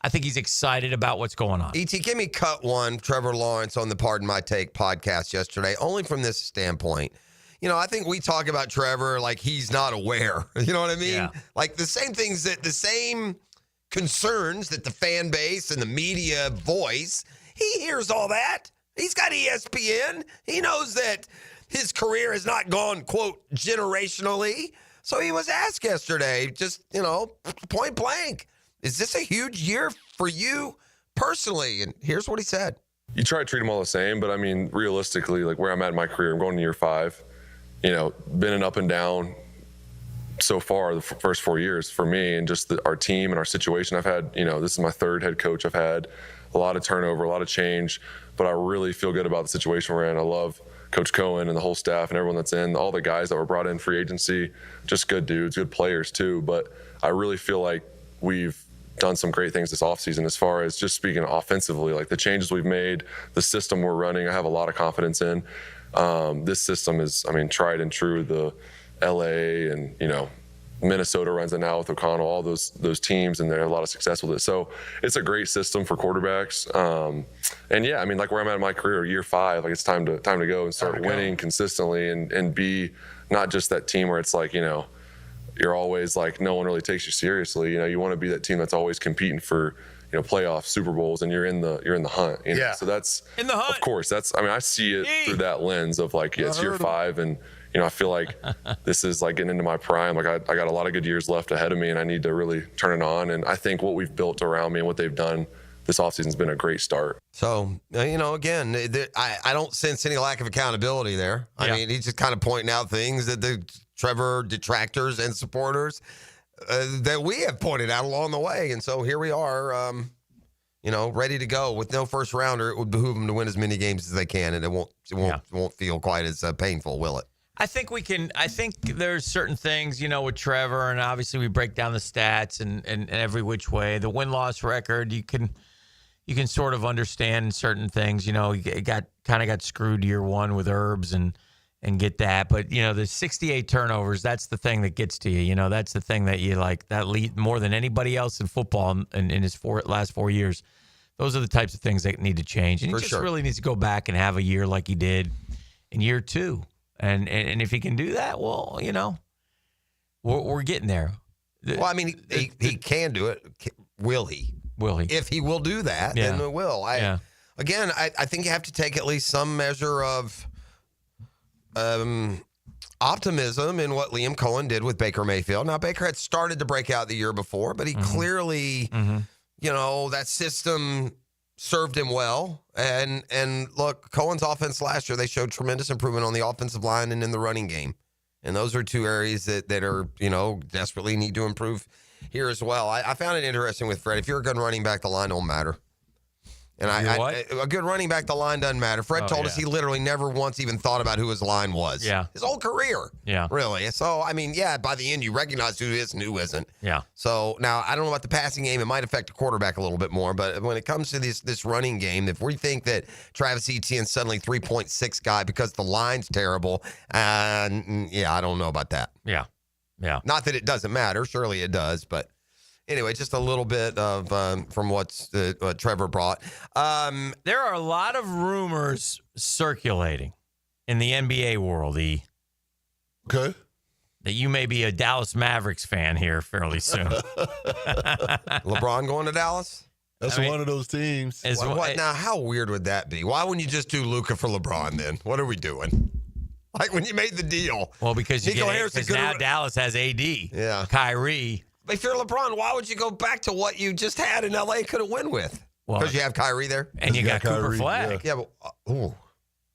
I think he's excited about what's going on. E.T., give me cut one, Trevor Lawrence on the Pardon My Take podcast yesterday, only from this standpoint. You know, I think we talk about Trevor like he's not aware. You know what I mean? Yeah. Like the same concerns that the fan base and the media voice, he hears all that. He's got ESPN. He knows that his career has not gone, quote, generationally. So he was asked yesterday, just, point blank, is this a huge year for you personally? And here's what he said. You try to treat them all the same, but I mean, realistically, like where I'm at in my career, I'm going to year 5. Been an up and down so far the first 4 years for me, and just our team and our situation. I've had, this is my 3rd head coach. I've had a lot of turnover, a lot of change, but I really feel good about the situation we're in. I love Coach Cohen and the whole staff and everyone that's in, all the guys that were brought in free agency, just good dudes, good players too. But I really feel like we've done some great things this offseason as far as just speaking offensively, like the changes we've made, the system we're running, I have a lot of confidence in. This system is, tried and true. The LA and, Minnesota runs it now with O'Connell, all those teams, and they have a lot of success with it. So it's a great system for quarterbacks. And yeah, like where I'm at in my career, year 5, like it's time to go and start winning consistently and be not just that team where it's like, you're always like, no one really takes you seriously. You want to be that team that's always competing for, playoffs, Super Bowls, and you're in the hunt. Yeah. So that's in the hunt. Of course, I see it through that lens of like, it's year 5, and I feel like this is like getting into my prime. Like I got a lot of good years left ahead of me, and I need to really turn it on. And I think what we've built around me and what they've done this offseason has been a great start. So, again, I don't sense any lack of accountability there. I mean, he's just kind of pointing out things that the Trevor detractors and supporters that we have pointed out along the way. And so here we are, ready to go with no first rounder. It would behoove them to win as many games as they can, and it won't feel quite as painful, will it? I think there's certain things, with Trevor, and obviously we break down the stats and every which way. The win-loss record, you can sort of understand certain things. He got screwed year 1 with Herbs and get that. But, the 68 turnovers, that's the thing that gets to you. That's the thing that you like, that lead more than anybody else in football in his last 4 years. Those are the types of things that need to change. And he just really needs to go back and have a year like he did in year 2. And if he can do that, well, we're getting there. Well, he can do it. Will he? Will he? If he will do that, then it will. Again, I think you have to take at least some measure of optimism in what Liam Cohen did with Baker Mayfield. Now, Baker had started to break out the year before, but he clearly, that system served him well. And look, Cohen's offense last year, they showed tremendous improvement on the offensive line and in the running game. And those are 2 areas that are, desperately need to improve here as well. I found it interesting with Fred. If you're a good running back, the line don't matter. And a good running back, the line doesn't matter. Fred told us he literally never once even thought about who his line was. Yeah. His whole career. Yeah. Really. So, by the end, you recognize who is and who isn't. Yeah. So, now, I don't know about the passing game. It might affect the quarterback a little bit more. But when it comes to this running game, if we think that Travis Etienne's suddenly 3.6 guy because the line's terrible, I don't know about that. Yeah. Yeah. Not that it doesn't matter. Surely it does, but... Anyway, just a little bit of from what Trevor brought. There are a lot of rumors circulating in the NBA world, E. Okay. That you may be a Dallas Mavericks fan here fairly soon. LeBron going to Dallas? That's one of those teams. What now? How weird would that be? Why wouldn't you just do Luka for LeBron then? What are we doing? Like when you made the deal. Well, because now Dallas has AD. Yeah. Kyrie. If you're LeBron, why would you go back to what you just had in L.A. could have win with? Because you have Kyrie there? And you got Cooper Flag. Yeah, but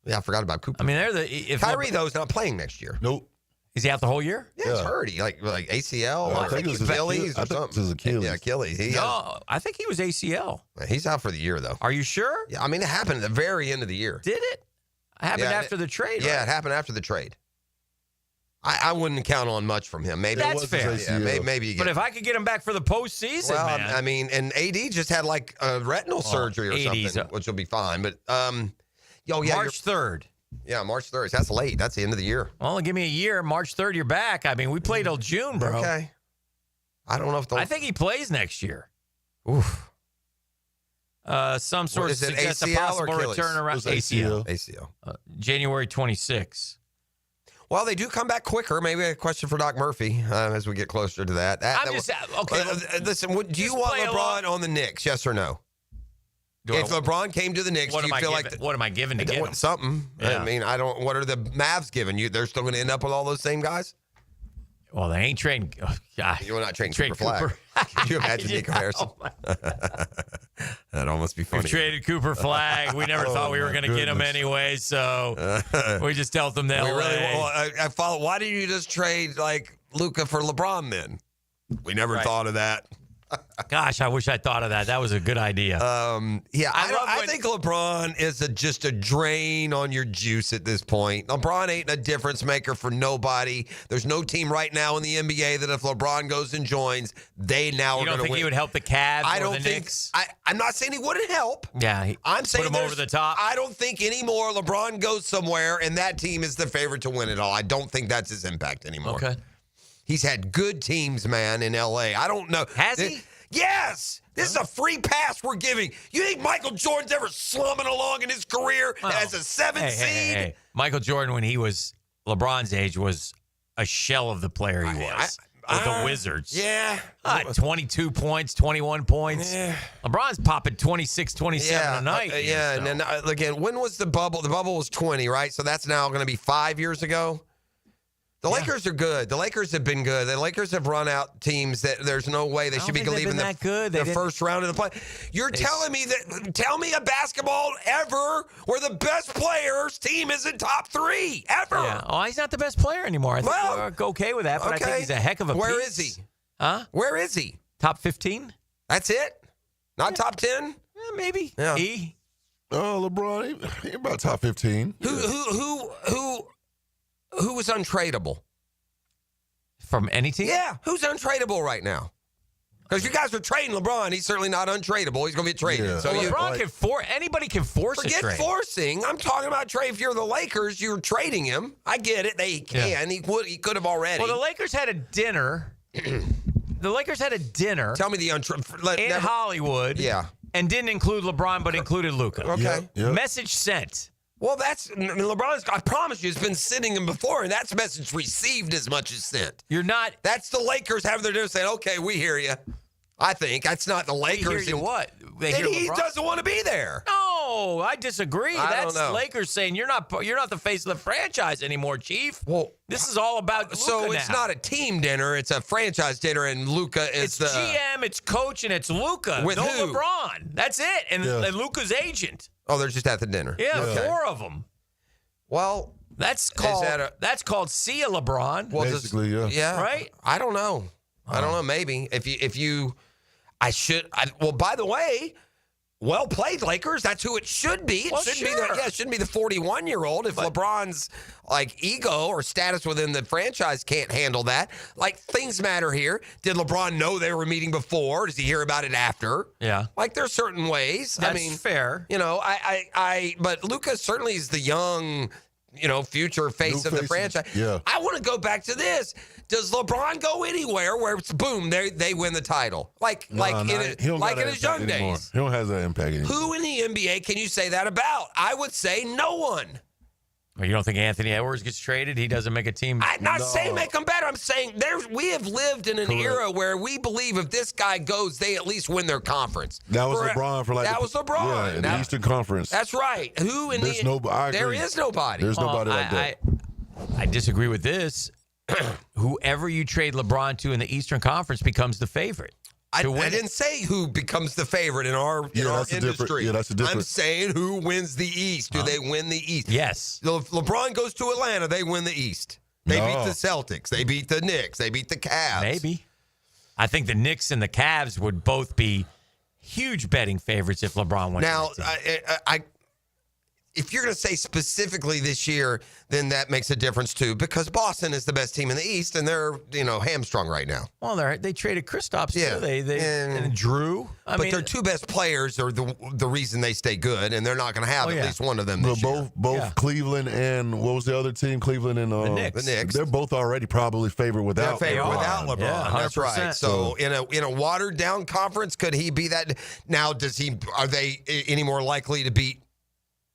I forgot about Cooper. Kyrie, though, is not playing next year. Nope. Is he out the whole year? Yeah, he's hurt. He like ACL or I think it was Achilles or something. It was Achilles. Yeah, Achilles. I think he was ACL. He's out for the year, though. Are you sure? Yeah, it happened at the very end of the year. Did it? It happened after the trade, Yeah, right? it happened after the trade. I wouldn't count on much from him. Maybe That's fair. Yeah, maybe. But if I could get him back for the postseason, well, man. I mean, and AD just had like a retinal surgery or something, which will be fine. But March 3rd. Yeah, March 3rd. That's late. That's the end of the year. Well, give me a year. March 3rd, you're back. I mean, we played till June, bro. Okay. I don't know if I think he plays next year. Oof. Some sort of suggests a ACL possible or Achilles? return around ACL. January 26th. Well, they do come back quicker. Maybe a question for Doc Murphy as we get closer to that. Listen, do you want LeBron on the Knicks? Yes or no? If LeBron came to the Knicks, do you feel like what am I giving to get him? Something. Yeah. I mean, I don't. What are the Mavs giving you? They're still going to end up with all those same guys. Well, they ain't trading. Oh, God. You're not trading Cooper Flag. Can you imagine the comparison? That'd almost be funny. We traded Cooper Flag. We never thought we were going to get him anyway, so we just dealt them to LA. I follow. Why didn't you just trade like Luka for LeBron then? We never thought of that. Gosh, I wish I thought of that. That was a good idea. I think LeBron is just a drain on your juice at this point. LeBron ain't a difference maker for nobody. There's no team right now in the NBA that if LeBron goes and joins, they now are going to win. You don't think he would help the Cavs or the Knicks? I'm not saying he wouldn't help. Yeah, I'm saying put him over the top. I don't think anymore LeBron goes somewhere and that team is the favorite to win it all. I don't think that's his impact anymore. Okay. He's had good teams, man, in L.A. I don't know. Has he? Yes. This is a free pass we're giving. You think Michael Jordan's ever slumming along in his career as a 7th seed? Hey. Michael Jordan, when he was LeBron's age, was a shell of the player he was. With the Wizards. Yeah. 22 points, 21 points. Yeah. LeBron's popping 26, 27 a night. And then, again, when was the bubble? The bubble was 20, right? So that's now going to be 5 years ago. The Lakers are good. The Lakers have been good. The Lakers have run out teams that there's no way they should be leaving the first round of the play. You're telling me that? Tell me a basketball ever where the best player's team isn't top 3 ever. Yeah. Oh, he's not the best player anymore. I think we're okay with that, but I think he's a heck of a piece. Where is he? Huh? Where is he? Top 15? That's it? Not top 10? Maybe. Yeah. LeBron, he about top 15. Who was untradeable? From any team? Yeah. Who's untradeable right now? Because you guys are trading LeBron. He's certainly not untradeable. He's going to get traded. Yeah. So LeBron can anybody can force a trade. Forget forcing. I'm talking about trade. If you're the Lakers, you're trading him. I get it. They can. Yeah. He could have already. Well, the Lakers had a dinner. Tell me the in Hollywood. Yeah. And didn't include LeBron, but included Luka. Okay. Yep. Message sent. Well, LeBron's, I promise you, it's been sending him before, and that's message received as much as sent. You're not. That's the Lakers having their dinner saying, okay, we hear you. I think. That's not the Lakers. They hear you what? He doesn't want to be there. No, I disagree. That's the Lakers saying you're not the face of the franchise anymore, Chief. Well, this is all about Luka so it's not a team dinner, it's a franchise dinner, and Luka is it's GM, it's coach, and it's Luka. With who? LeBron. That's it. And Luka's agent. Oh, they're just at the dinner. Yeah, okay. 4 of them. Well, that's called see ya, LeBron. Well, basically, yeah. Right? I don't know. I don't know. Maybe well, by the way, well played, Lakers. That's who it should be. It shouldn't be the 41-year-old. If LeBron's ego or status within the franchise can't handle that, things matter here. Did LeBron know they were meeting before? Does he hear about it after? Yeah. There's certain ways. That's fair. But Luka certainly is the young, future face of the franchise. Yeah. I want to go back to this. Does LeBron go anywhere where it's boom, they win the title? In his young days? He don't have that impact anymore. Who in the NBA can you say that about? I would say no one. Well, you don't think Anthony Edwards gets traded? He doesn't make a team? I'm not saying make them better. I'm saying we have lived in an era where we believe if this guy goes, they at least win their conference. That was LeBron That was LeBron. Yeah, in the Eastern Conference. That's right. Who in There is nobody. There's nobody like that. I disagree with this. Whoever you trade LeBron to in the Eastern Conference becomes the favorite. I didn't say who becomes the favorite in our industry. That's a different. I'm saying who wins the East. Do they win the East? Yes. If LeBron goes to Atlanta, they win the East. They beat the Celtics. They beat the Knicks. They beat the Cavs. Maybe. I think the Knicks and the Cavs would both be huge betting favorites if LeBron went. Now, if you're going to say specifically this year, then that makes a difference too, because Boston is the best team in the East, and they're hamstrung right now. Well, they traded Kristaps too. And Drew. Their two best players are the reason they stay good, and they're not going to have at least one of them this year. Both Cleveland and what was the other team? Cleveland and the Knicks. They're both already probably favored without LeBron. Yeah, that's right. So in a watered down conference, could he be that? Now, are they any more likely to beat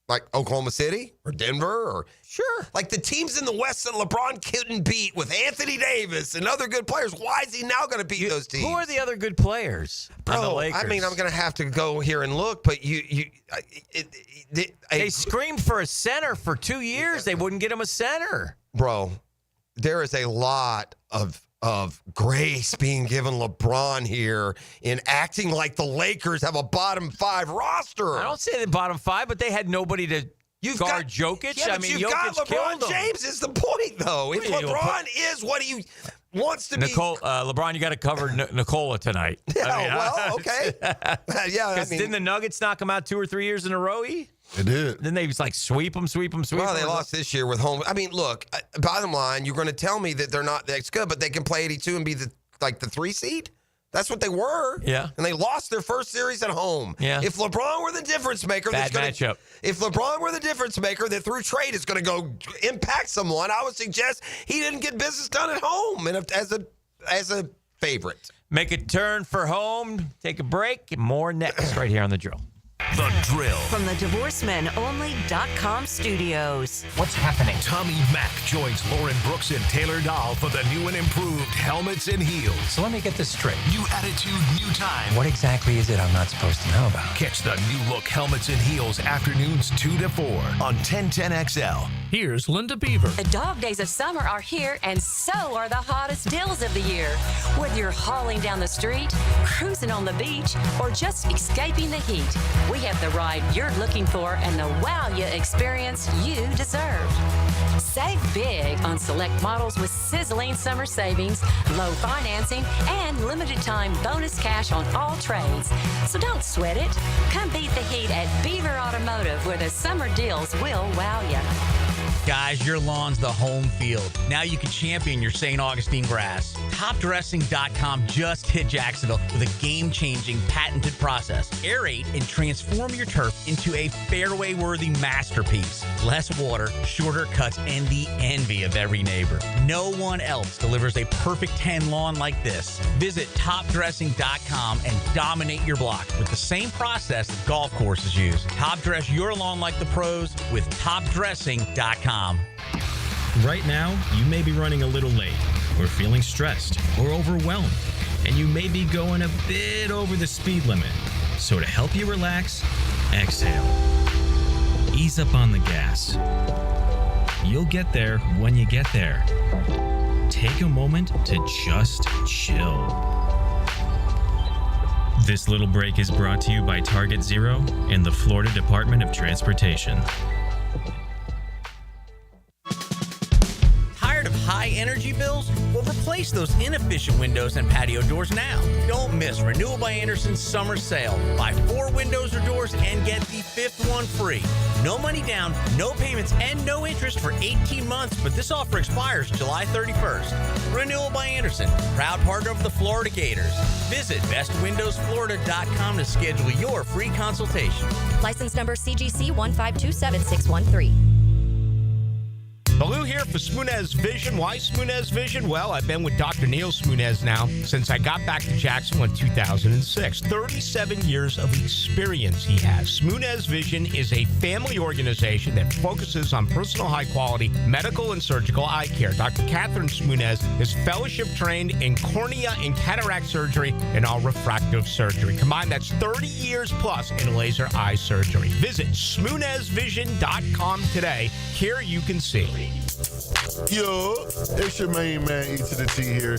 like Oklahoma City or Denver or like the teams in the West that LeBron couldn't beat with Anthony Davis and other good players? Why is he now going to beat those teams? Who are the other good players? Bro, the Lakers? I mean, I'm going to have to go here and look, but they screamed for a center for 2 years. They wouldn't get him a center. Bro, there is a lot of grace being given LeBron here in acting like the Lakers have a bottom 5 roster. I don't say the bottom 5, but they had nobody to guard Jokic. Yeah, Jokic got LeBron James is the point, though. If LeBron is what he wants to be. LeBron, you got to cover Nikola tonight. Okay. Because didn't the Nuggets knock him out 2 or 3 years in a row? They did. Then they was like sweep them. Well, they lost this year with home. I mean, look, bottom line, you're going to tell me that they're not that good, but they can play 82 and be the 3 seed? That's what they were. Yeah. And they lost their first series at home. Yeah. If LeBron were the difference maker, matchup. If LeBron were the difference maker that through trade is going to go impact someone, I would suggest he didn't get business done at home and as a favorite. Make a turn for home. Take a break. More next right here on The Drill. The Drill. From the DivorceMenOnly.com studios. What's happening? Tommy Mack joins Lauren Brooks and Taylor Dahl for the new and improved Helmets and Heels. So let me get this straight. New attitude, new time. What exactly is it I'm not supposed to know about? Catch the new look Helmets and Heels afternoons 2 to 4 on 1010XL. Here's Linda Beaver. The dog days of summer are here, and so are the hottest deals of the year. Whether you're hauling down the street, cruising on the beach, or just escaping the heat, we have the ride you're looking for and the wow you experience you deserve. Save big on select models with sizzling summer savings, low financing, and limited time bonus cash on all trades. So don't sweat it. Come beat the heat at Beaver Automotive, where the summer deals will wow you. Guys, your lawn's the home field. Now you can champion your St. Augustine grass. TopDressing.com just hit Jacksonville with a game-changing patented process. Aerate and transform your turf into a fairway-worthy masterpiece. Less water, shorter cuts, and the envy of every neighbor. No one else delivers a perfect 10 lawn like this. Visit TopDressing.com and dominate your block with the same process that golf courses use. Top dress your lawn like the pros with TopDressing.com. Right now, you may be running a little late, or feeling stressed, or overwhelmed, and you may be going a bit over the speed limit. So to help you relax, exhale. Ease up on the gas. You'll get there when you get there. Take a moment to just chill. This little break is brought to you by Target Zero and the Florida Department of Transportation. High energy bills? Well, replace those inefficient windows and patio doors now. Don't miss Renewal by Anderson's summer sale. Buy 4 windows or doors and get the 5th one free. No money down, no payments, and no interest for 18 months, but this offer expires July 31st. Renewal by Anderson, proud partner of the Florida Gators. Visit bestwindowsflorida.com to schedule your free consultation. License number CGC 1527613. Baloo here for Smunez Vision. Why Smunez Vision? Well, I've been with Dr. Neil Smunez now since I got back to Jacksonville in 2006. 37 years of experience he has. Smunez Vision is a family organization that focuses on personal high-quality medical and surgical eye care. Dr. Catherine Smunez is fellowship-trained in cornea and cataract surgery and all refractive surgery. Combined, that's 30 years plus in laser eye surgery. Visit SmunezVision.com today. Here you can see. Yo, it's your main man, E to the T here.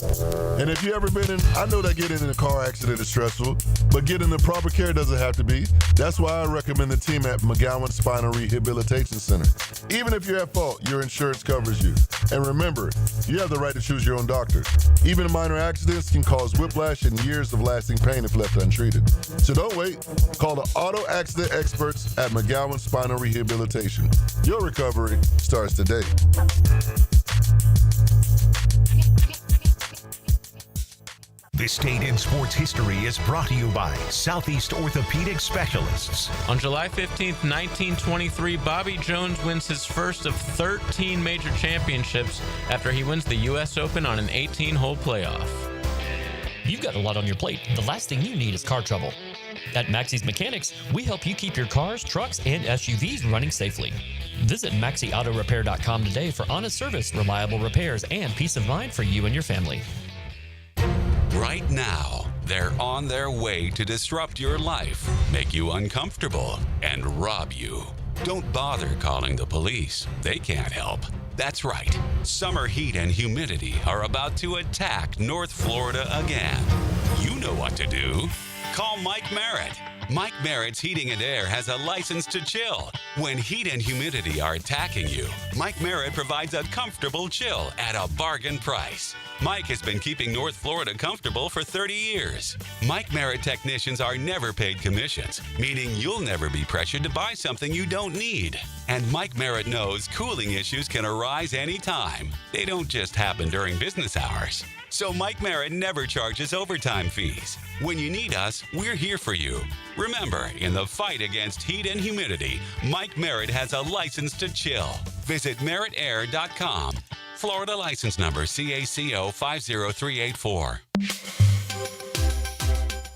And if you ever been in, I know that getting in a car accident is stressful, but getting the proper care doesn't have to be. That's why I recommend the team at McGowan Spinal Rehabilitation Center. Even if you're at fault, your insurance covers you. And remember, you have the right to choose your own doctor. Even minor accidents can cause whiplash and years of lasting pain if left untreated. So don't wait. Call the auto accident experts at McGowan Spinal Rehabilitation. Your recovery starts today. This Date in Sports History is brought to you by Southeast Orthopedic Specialists. On July 15th, 1923, Bobby Jones wins his first of 13 major championships after he wins the U.S. Open on an 18-hole playoff. You've got a lot on your plate. The last thing you need is car trouble. At Maxie's Mechanics, we help you keep your cars, trucks, and SUVs running safely. Visit MaxieAutoRepair.com today for honest service, reliable repairs, and peace of mind for you and your family. Right now, they're on their way to disrupt your life, make you uncomfortable, and rob you. Don't bother calling the police. They can't help. That's right. Summer heat and humidity are about to attack North Florida again. You know what to do. Call Mike Merritt. Mike Merritt's Heating and Air has a license to chill. When heat and humidity are attacking you, Mike Merritt provides a comfortable chill at a bargain price. Mike has been keeping North Florida comfortable for 30 years. Mike Merritt technicians are never paid commissions, meaning you'll never be pressured to buy something you don't need. And Mike Merritt knows cooling issues can arise anytime. They don't just happen during business hours. So Mike Merritt never charges overtime fees. When you need us, we're here for you. Remember, in the fight against heat and humidity, Mike Merritt has a license to chill. Visit merrittair.com. Florida license number CACO 50384.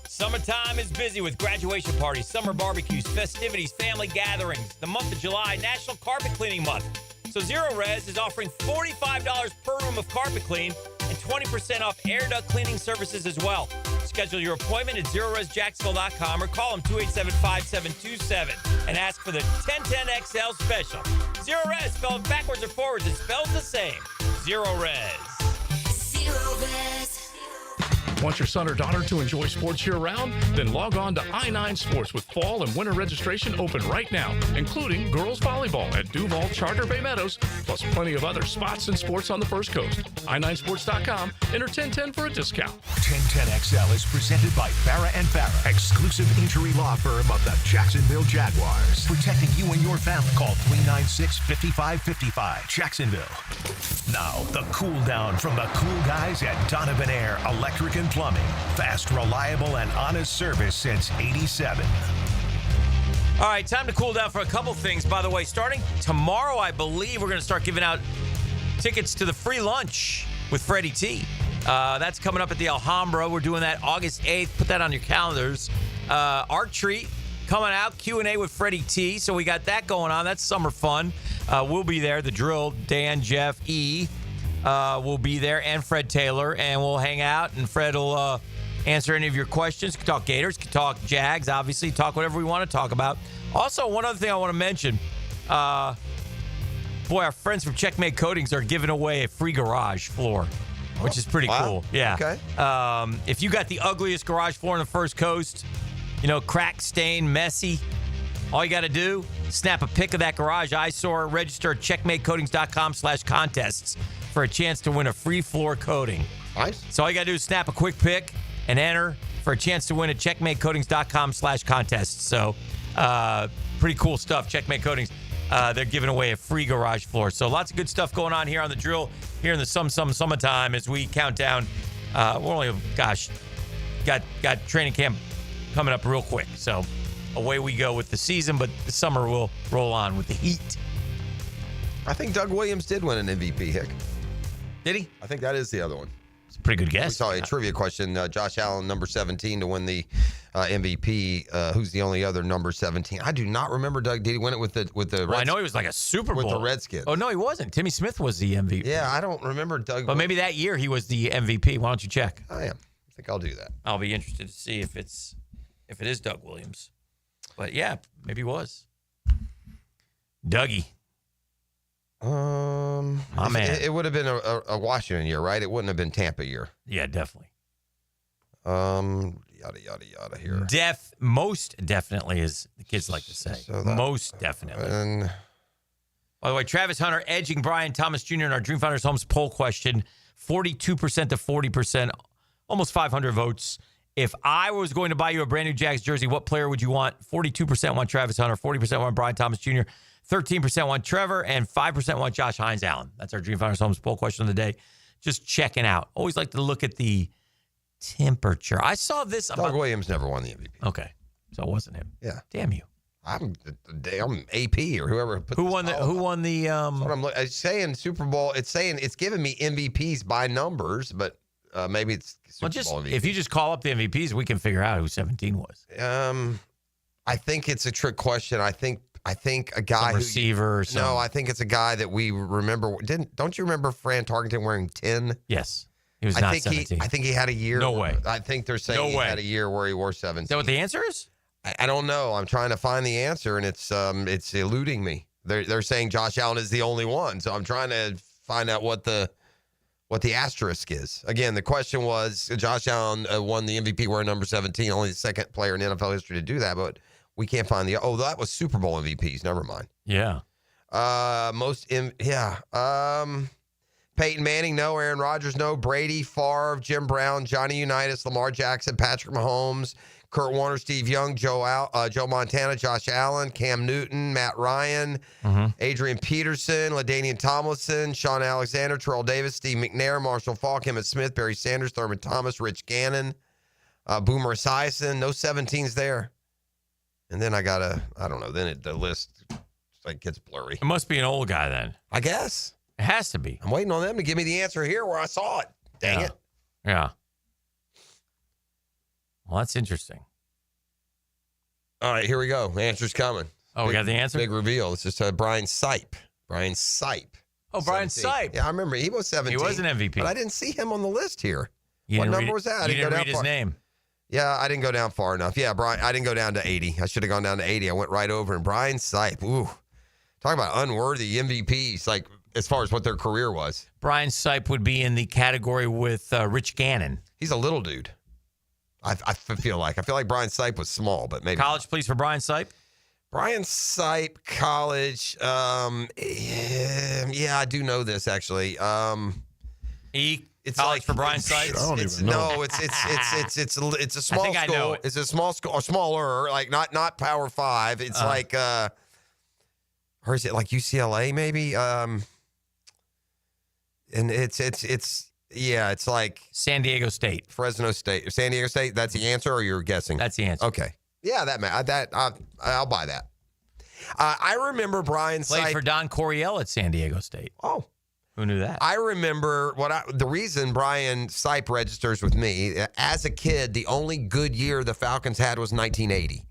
Summertime is busy with graduation parties, summer barbecues, festivities, family gatherings. The month of July, National Carpet Cleaning Month. So Zero Res is offering $45 per room of carpet clean and 20% off air duct cleaning services as well. Schedule your appointment at ZeroResJacksonville.com or call them 287-5727 and ask for the 1010XL special. Zero Res, spelled backwards or forwards, it spells the same. Zero Res. Zero Res. Want your son or daughter to enjoy sports year-round? Then log on to I-9 Sports with fall and winter registration open right now, including girls volleyball at Duval Charter Bay Meadows, plus plenty of other spots and sports on the First Coast. I9sports.com, enter 1010 for a discount. 1010XL is presented by Farrah & Farrah, exclusive injury law firm of the Jacksonville Jaguars. Protecting you and your family. Call 396-5555, Jacksonville. Now, the cool down from the cool guys at Donovan Air Electric and Plumbing. Fast, reliable, and honest service since '87. All right, time to cool down for a couple things. By the way, starting tomorrow, I believe we're going to start giving out tickets to the free lunch with Freddie T. That's coming up at the Alhambra. We're doing that August 8th. Put that on your calendars. Art Treat coming out, Q&A with Freddie T. So we got that going on. That's summer fun. We'll be there. The Drill, Dan, Jeff, E. will be there, and Fred Taylor, and we'll hang out, and Fred will answer any of your questions. Can talk Gators, can talk Jags, obviously, talk whatever we want to talk about. Also, one other thing I want to mention, our friends from Checkmate Coatings are giving away a free garage floor, which is pretty cool. Yeah. Okay. If you got the ugliest garage floor on the First Coast, cracked, stained, messy, all you got to do, snap a pic of that garage eyesore, register at checkmatecoatings.com/contests for a chance to win a free floor coating. Nice. So all you got to do is snap a quick pic and enter for a chance to win at checkmatecoatings.com/contests. So pretty cool stuff. Checkmate Coatings, they're giving away a free garage floor. So lots of good stuff going on here on the Drill here in the summertime as we count down. We're only, got training camp coming up real quick. So away we go with the season, but the summer will roll on with the heat. I think Doug Williams did win an MVP, Hick. Did he? I think that is the other one. It's a pretty good guess. We saw a trivia question. Josh Allen, number 17, to win the MVP. Who's the only other number 17? I do not remember, Doug. Did he win it with the Well, I know he was like a Super Bowl. With the Redskins. Oh, no, he wasn't. Timmy Smith was the MVP. Yeah, I don't remember Doug. But maybe that year he was the MVP. Why don't you check? I am. I think I'll do that. I'll be interested to see if it is Doug Williams. But yeah, maybe he was. Dougie. My man. It would have been a Washington year, right? It wouldn't have been Tampa year. Yeah, definitely. Yada yada yada here. Most definitely, as the kids like to say. Most definitely. By the way, Travis Hunter edging Brian Thomas Jr. in our Dream Finders Homes poll question, 42% to 40%, almost 500 votes. If I was going to buy you a brand new Jags jersey, what player would you want? 42% want Travis Hunter, 40% want Brian Thomas Jr., 13% want Trevor, and 5% want Josh Hines Allen. That's our Dream Finders Homes poll question of the day. Just checking out. Always like to look at the temperature. I saw this. Doug Williams never won the MVP. Okay, so it wasn't him. Yeah. Damn you. I'm AP or whoever put Who won the That's what I'm saying Super Bowl. It's giving me MVPs by numbers, but maybe it's Super Bowl MVP. If you just call up the MVPs, we can figure out who 17 was. I think it's a trick question. I think a guy receiver. No, I think it's a guy that we remember. Don't you remember Fran Tarkenton wearing 10? Yes. He was not 17. I think he had a year. No way. I think they're saying he had a year where he wore 17. Is that what the answer is? I don't know. I'm trying to find the answer, and it's eluding me. They're saying Josh Allen is the only one, so I'm trying to find out what the asterisk is. Again, the question was Josh Allen won the MVP wearing number 17, only the second player in NFL history to do that, but we can't find that was Super Bowl MVPs. Never mind. Yeah. Peyton Manning, no. Aaron Rodgers, no. Brady, Favre, Jim Brown, Johnny Unitas, Lamar Jackson, Patrick Mahomes, Kurt Warner, Steve Young, Joe Montana, Josh Allen, Cam Newton, Matt Ryan, Adrian Peterson, LaDainian Tomlinson, Sean Alexander, Terrell Davis, Steve McNair, Marshall Faulk, Emmett Smith, Barry Sanders, Thurman Thomas, Rich Gannon, Boomer Esiason. No 17s there. And then I don't know. Then the list gets blurry. It must be an old guy then. I guess. It has to be. I'm waiting on them to give me the answer here where I saw it. Dang it. Yeah. Well, that's interesting. All right, here we go. The answer's coming. We got the answer? Big reveal. It's just Brian Sipe. Brian Sipe. Oh, Brian Sipe. Yeah, I remember. He was 17. He was an MVP. But I didn't see him on the list here. What number was that? You didn't read his name. Yeah, I didn't go down far enough. Yeah, Brian, I didn't go down to 80. I should have gone down to 80. I went right over, and Brian Sipe. Ooh. Talk about unworthy MVPs, as far as what their career was. Brian Sipe would be in the category with Rich Gannon. He's a little dude. I feel like Brian Sipe was small, but maybe college, please, for Brian Sipe. Brian Sipe, college. Yeah, I do know this actually. It's college for Brian Sipe. I don't even know. No, it's a small I think school. I know it. It's a small school, or smaller, not Power 5. It's or is it like UCLA maybe? And it's like San Diego State, Fresno State, San Diego State. That's the answer, or you're guessing? That's the answer. Okay, yeah, I'll buy that. I remember Brian played Sipe for Don Coryell at San Diego State. Oh, who knew that? I remember the reason Brian Sipe registers with me as a kid. The only good year the Falcons had was 1980.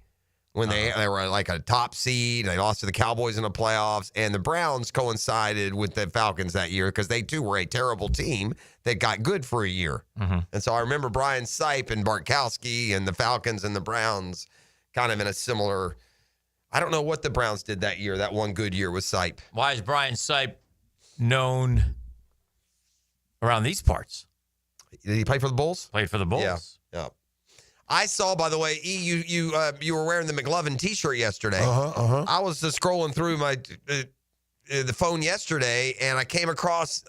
When they were like a top seed. They lost to the Cowboys in the playoffs, and the Browns coincided with the Falcons that year because they, too, were a terrible team that got good for a year. And so I remember Brian Sipe and Bartkowski and the Falcons and the Browns kind of in a similar – I don't know what the Browns did that year, that one good year with Sipe. Why is Brian Sipe known around these parts? Did he play for the Bulls? Played for the Bulls. Yeah. I saw, by the way, you were wearing the McLovin T-shirt yesterday. I was just scrolling through my the phone yesterday, and I came across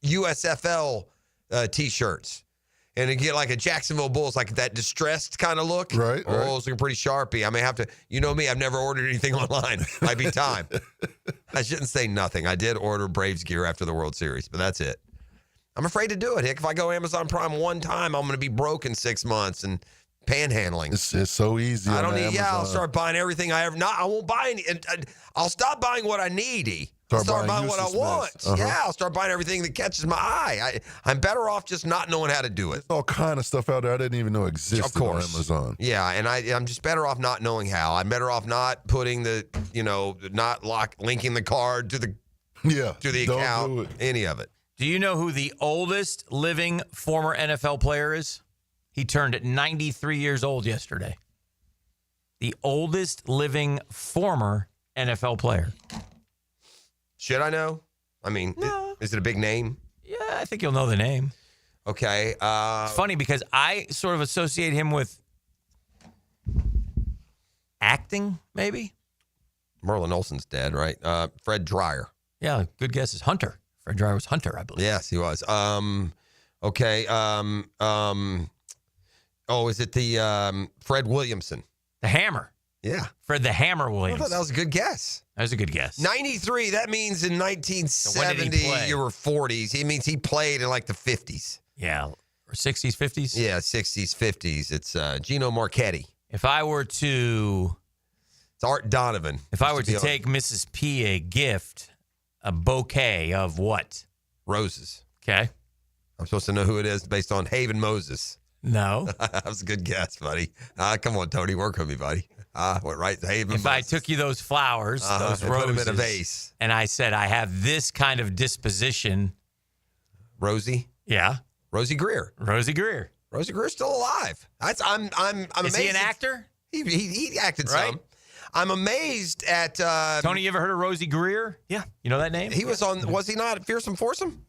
USFL T-shirts, and you get like a Jacksonville Bulls, like that distressed kind of look. Right. It's looking pretty sharpy. I may have to. You know me, I've never ordered anything online. Might be time. I shouldn't say nothing. I did order Braves gear after the World Series, but that's it. I'm afraid to do it, Hick. If I go Amazon Prime one time, I'm going to be broke in 6 months and panhandling. It's so easy. I don't need. Amazon. Yeah, I'll start buying everything I ever. Not. I won't buy any. I'll stop buying what I need. I'll start buying what I want. Yeah, I'll start buying everything that catches my eye. I'm better off just not knowing how to do it. There's all kind of stuff out there I didn't even know existed on Amazon. Yeah, and I'm just better off not knowing how. I'm better off not putting linking the card to the account. Any of it. Do you know who the oldest living former NFL player is? He turned 93 years old yesterday. The oldest living former NFL player. Should I know? I mean, is it a big name? Yeah, I think you'll know the name. Okay. It's funny because I sort of associate him with acting, maybe. Merlin Olsen's dead, right? Fred Dreyer. Yeah, good guess is Hunter. Fred Dreyer was Hunter, I believe. Yes, he was. Okay. Is it the Fred Williamson? The Hammer. Yeah. Fred the Hammer I Williams. thought that was a good guess. That was a good guess. 93, that means in 1970 you were 40s. It means he played in like the 50s. Yeah. Or 60s, 50s? Yeah, 60s, 50s. It's Gino Marchetti. If I were to... It's Art Donovan. If I were to take Mrs. P a gift, a bouquet of what? Roses. Okay. I'm supposed to know who it is based on Haven Moses. No. That was a good guess, buddy. Come on, Tony. Work with me, buddy. What, right? Haven If Moses. I took you those flowers, those and roses, put them in a vase. And I said, I have this kind of disposition. Rosie? Yeah. Rosie Greer. Rosie Greer. Rosie Greer's still alive. I'm amazed. Is he an actor? He acted Right? some. I'm amazed at Tony, you ever heard of Rosie Greer? Yeah. You know that name? He was on. Was he not at Fearsome Foursome?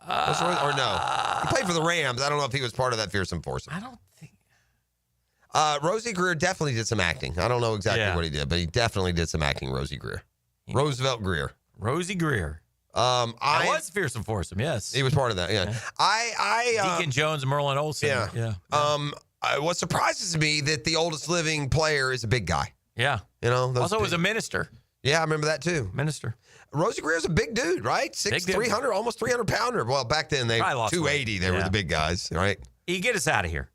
Or no? He played for the Rams. I don't know if he was part of that Fearsome Foursome. I don't think. Rosie Greer definitely did some acting. I don't know exactly what he did, but he definitely did some acting. Rosie Greer. Roosevelt Greer. Rosie Greer. I was Fearsome Foursome. Yes, he was part of that. Yeah. Deacon Jones and Merlin Olsen. Yeah. What surprises me that the oldest living player is a big guy. Yeah. You know. Also was a minister. Yeah, I remember that too. Minister. Rosie Greer's a big dude, right? 300, almost 300 pounder. Well, back then they 280. They were the big guys, right? You get us out of here.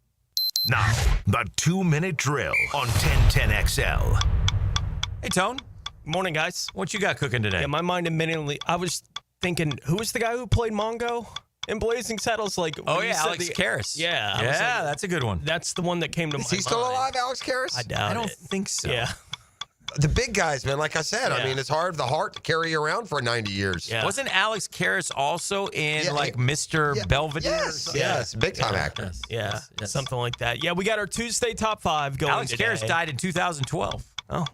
Now, the 2-minute drill on 1010XL. Hey, Tone. Morning, guys. What you got cooking today? Yeah, my mind immediately, I was thinking, who was the guy who played Mongo in Blazing Saddles? Alex Karras. Yeah. Yeah, that's a good one. That's the one that came to my mind. Is he still alive, Alex Karras? I doubt I don't think so. Yeah. The big guys, man, like I said, I Yeah. mean, it's hard the heart to carry around for 90 years. Yeah. Wasn't Alex Karras also in Mr. Belvedere? Yes, big time actor. Yeah, something like that. Yeah, we got our Tuesday top 5 going Alex today. Karras died in 2012. Oh,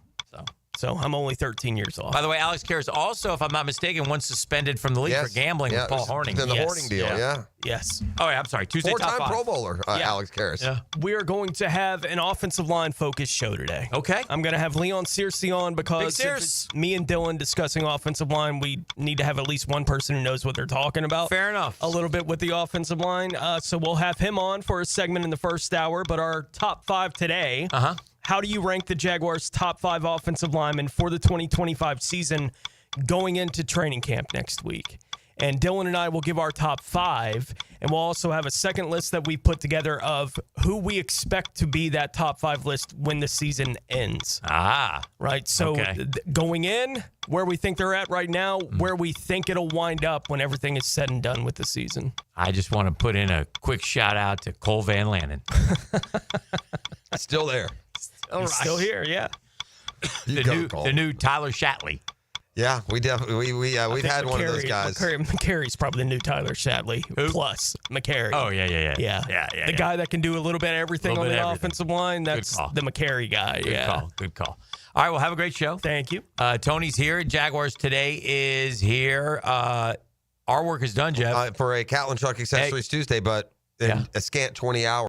so I'm only 13 years off. By the way, Alex Karras also, if I'm not mistaken, once suspended from the league for gambling with Paul Horning. Then the Horning deal, Yes. Oh, yeah, I'm sorry. Tuesday top 5. 4-time Pro Bowler, Alex Karras. Yeah. We are going to have an offensive line focused show today. Okay. I'm going to have Leon Searcy on because if it's me and Dylan discussing offensive line, we need to have at least one person who knows what they're talking about. Fair enough. A little bit with the offensive line. So we'll have him on for a segment in the first hour. But our top 5 today. How do you rank the Jaguars' top 5 offensive linemen for the 2025 season going into training camp next week? And Dylan and I will give our top 5, and we'll also have a second list that we put together of who we expect to be that top 5 list when the season ends. Right? So going in, where we think they're at right now, where we think it'll wind up when everything is said and done with the season. I just want to put in a quick shout out to Cole Van Lannon. Still there. Still here, yeah. The new Tyler Shatley. Yeah, we definitely we've had one of those guys. McCary's probably the new Tyler Shatley plus McCary. Oh yeah. The guy that can do a little bit of everything on the offensive line. That's the McCary guy. Good call. All right, well, have a great show. Thank you. Tony's here. Jaguars Today is here. Our work is done, Jeff. For a Catlin Truck Accessories Tuesday, but in a scant 20 hours.